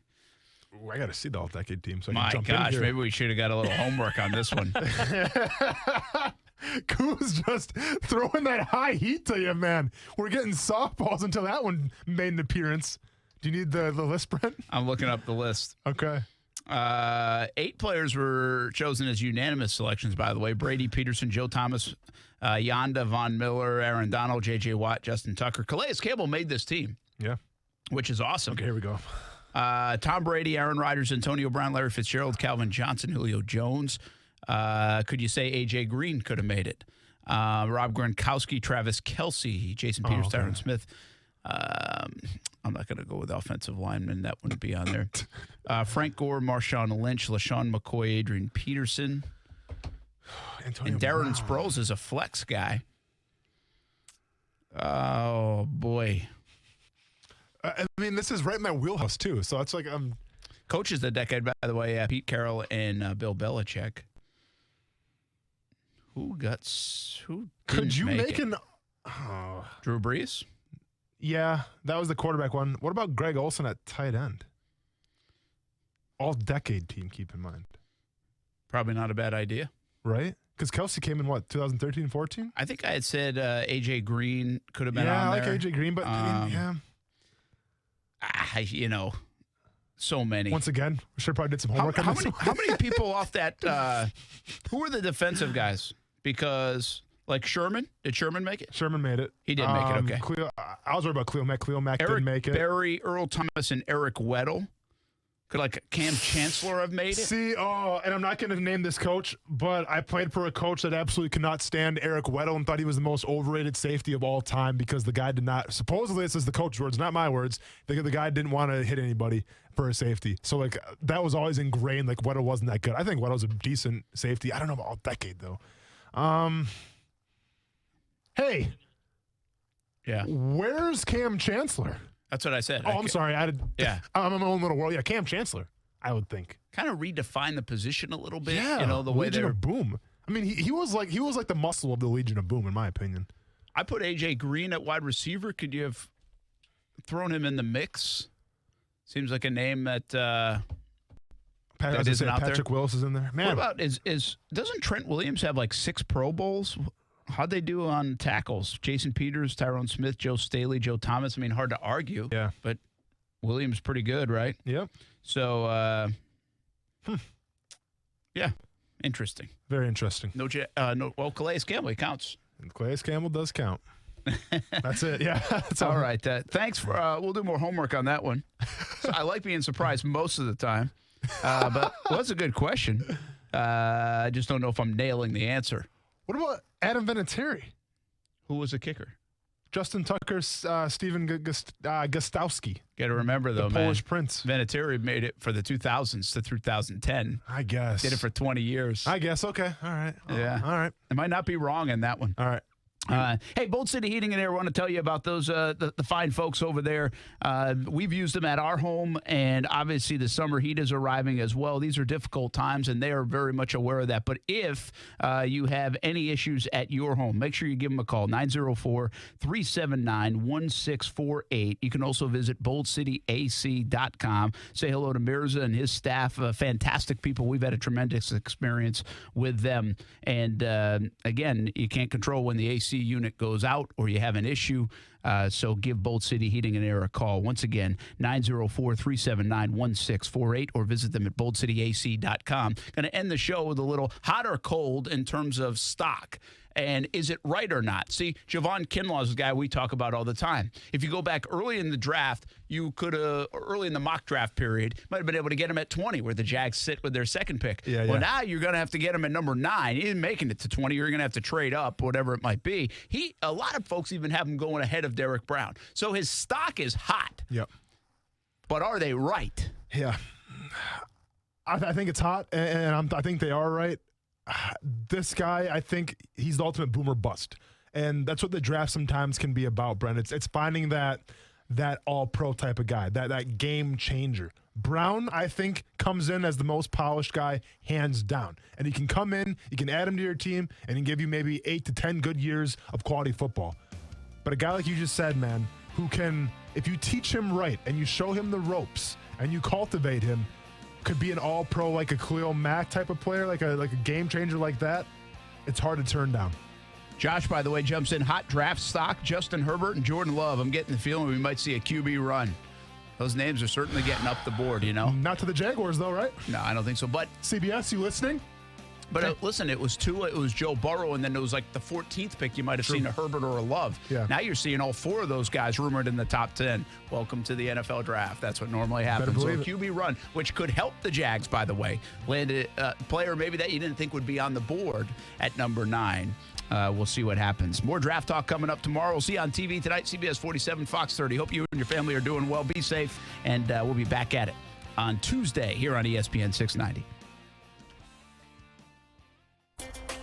Speaker 2: Ooh, I got to see the all-decade team. So I
Speaker 1: My
Speaker 2: can jump in
Speaker 1: gosh,
Speaker 2: here.
Speaker 1: maybe we should have got a little homework on this one.
Speaker 2: Who's just throwing that high heat to you, man? We're getting softballs until that one made an appearance. Do you need the list, Brent?
Speaker 1: I'm looking up the list.
Speaker 2: Okay.
Speaker 1: 8 players were chosen as unanimous selections, by the way. Brady Peterson, Joe Thomas, Yonda, Von Miller, Aaron Donald, J.J. Watt, Justin Tucker. Calais Campbell made this team.
Speaker 2: Yeah.
Speaker 1: Which is awesome.
Speaker 2: Okay, here we go.
Speaker 1: Tom Brady, Aaron Rodgers, Antonio Brown, Larry Fitzgerald, Calvin Johnson, Julio Jones. Could you say A.J. Green could have made it? Rob Gronkowski, Travis Kelce, Jason Peters, Tyron Smith. I'm not going to go with offensive linemen. That wouldn't be on there. Frank Gore, Marshawn Lynch, LaShawn McCoy, Adrian Peterson.
Speaker 2: Antonio
Speaker 1: and Darren
Speaker 2: Brown.
Speaker 1: Sproles is a flex guy. Oh, boy.
Speaker 2: I mean, this is right in my wheelhouse, too. So it's like
Speaker 1: Coaches of the decade, by the way, Pete Carroll and Bill Belichick. Who
Speaker 2: could you make
Speaker 1: it? Drew Brees?
Speaker 2: Yeah, that was the quarterback one. What about Greg Olsen at tight end? All-decade team, keep in mind.
Speaker 1: Probably not a bad idea.
Speaker 2: Right? Because Kelsey came in, 2013, 14?
Speaker 1: I think I had said A.J. Green could have been on
Speaker 2: Yeah, I
Speaker 1: there.
Speaker 2: like A.J. Green, but I mean, yeah.
Speaker 1: So many.
Speaker 2: Once again, we should probably did some homework on this.
Speaker 1: How many people off that? Who were the defensive guys? Because like Sherman, did Sherman make it?
Speaker 2: Sherman made it.
Speaker 1: He did make it. Okay.
Speaker 2: I was worried about Cleo Mack. Cleo Mack didn't make it.
Speaker 1: Barry, Earl Thomas, and Eric Weddle. Could like Cam Chancellor have made it?
Speaker 2: See, and I'm not going to name this coach, but I played for a coach that absolutely could not stand Eric Weddle and thought he was the most overrated safety of all time because the guy did not, supposedly this is the coach's words, not my words, the guy didn't want to hit anybody for a safety. So, like, that was always ingrained, like, Weddle wasn't that good. I think Weddle's a decent safety. I don't know about all-decade, though. Hey.
Speaker 1: Yeah.
Speaker 2: Where's Cam Chancellor?
Speaker 1: That's what I said.
Speaker 2: Oh, I'm sorry. I'm in my own little world. Yeah, Cam Chancellor, I would think.
Speaker 1: Kind of redefine the position a little bit.
Speaker 2: Yeah,
Speaker 1: the way
Speaker 2: Legion
Speaker 1: they're
Speaker 2: of Boom. I mean, he was like the muscle of the Legion of Boom, in my opinion.
Speaker 1: I put A.J. Green at wide receiver. Could you have thrown him in the mix? Seems like a name that isn't out
Speaker 2: Patrick
Speaker 1: there.
Speaker 2: Willis is in there. Man,
Speaker 1: What about doesn't Trent Williams have like 6 Pro Bowls? How'd they do on tackles? Jason Peters, Tyrone Smith, Joe Staley, Joe Thomas. I mean, hard to argue.
Speaker 2: Yeah.
Speaker 1: But Williams pretty good, right?
Speaker 2: Yep.
Speaker 1: So, yeah, interesting.
Speaker 2: Very interesting.
Speaker 1: Well, Calais Campbell, he counts.
Speaker 2: And Calais Campbell does count. That's it. Yeah. That's
Speaker 1: all right. Thanks for. We'll do more homework on that one. So I like being surprised most of the time, but that's a good question. I just don't know if I'm nailing the answer.
Speaker 2: What about Adam Vinatieri?
Speaker 1: Who was the kicker?
Speaker 2: Justin Tucker, Steven Gostowski.
Speaker 1: Got to remember, though,
Speaker 2: the Polish Prince.
Speaker 1: Vinatieri made it for the 2000s to 2010.
Speaker 2: I guess.
Speaker 1: Did it for 20 years.
Speaker 2: I guess. Okay. All right.
Speaker 1: Yeah.
Speaker 2: All right.
Speaker 1: I might not be wrong in that one.
Speaker 2: All right.
Speaker 1: Hey, Bolt City Heating and Air, I want to tell you about those the fine folks over there. We've used them at our home, and obviously the summer heat is arriving as well. These are difficult times, and they are very much aware of that. But if you have any issues at your home, make sure you give them a call, 904-379-1648. You can also visit boldcityac.com. Say hello to Mirza and his staff, fantastic people. We've had a tremendous experience with them. And, again, you can't control when the AC unit goes out or you have an issue. So give Bolt City Heating and Air a call. Once again, 904-379-1648, or visit them at boltcityac.com. Going to end the show with a little hot or cold in terms of stock. And is it right or not? See, Javon Kinlaw is a guy we talk about all the time. If you go back early in the draft, you could have, early in the mock draft period, might have been able to get him at 20, where the Jags sit with their second pick. Well, now you're going to have to get him at number 9. He isn't making it to 20. You're going to have to trade up, whatever it might be. A lot of folks even have him going ahead of Derek Brown. So his stock is hot.
Speaker 2: Yep.
Speaker 1: But are they right?
Speaker 2: Yeah. I think it's hot, and I think they are right. This guy, I think he's the ultimate boomer bust. And that's what the draft sometimes can be about, Brent. It's finding that all-pro type of guy, that game changer. Brown, I think, comes in as the most polished guy, hands down. And he can come in, you can add him to your team, and he can give you maybe 8 to 10 good years of quality football. But a guy like you just said, man, who can, if you teach him right and you show him the ropes and you cultivate him, could be an all-pro like a Khalil Mack type of player, like a game changer like that. It's hard to turn down.
Speaker 1: Josh, by the way, jumps in hot draft stock, Justin Herbert and Jordan Love. I'm getting the feeling we might see a QB run. Those names are certainly getting up the board, you know.
Speaker 2: Not to the Jaguars, though, right?
Speaker 1: No, I don't think so. But
Speaker 2: CBS, you listening?
Speaker 1: But listen, it was Tua, it was Joe Burrow, and then it was like the 14th pick. You might have seen a Herbert or a Love.
Speaker 2: Yeah.
Speaker 1: Now you're seeing all 4 of those guys rumored in the top 10. Welcome to the NFL draft. That's what normally happens. So a QB run, which could help the Jags, by the way. Landed a player maybe that you didn't think would be on the board at number 9. We'll see what happens. More draft talk coming up tomorrow. We'll see you on TV tonight, CBS 47, Fox 30. Hope you and your family are doing well. Be safe, and we'll be back at it on Tuesday here on ESPN 690.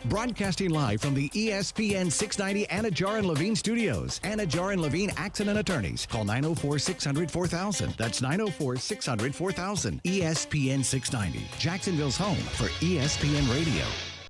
Speaker 6: Broadcasting live from the ESPN 690 Anajar and Levine studios. Anajar and Levine Accident Attorneys. Call 904-600-4000. That's 904-600-4000. ESPN 690. Jacksonville's home for ESPN Radio.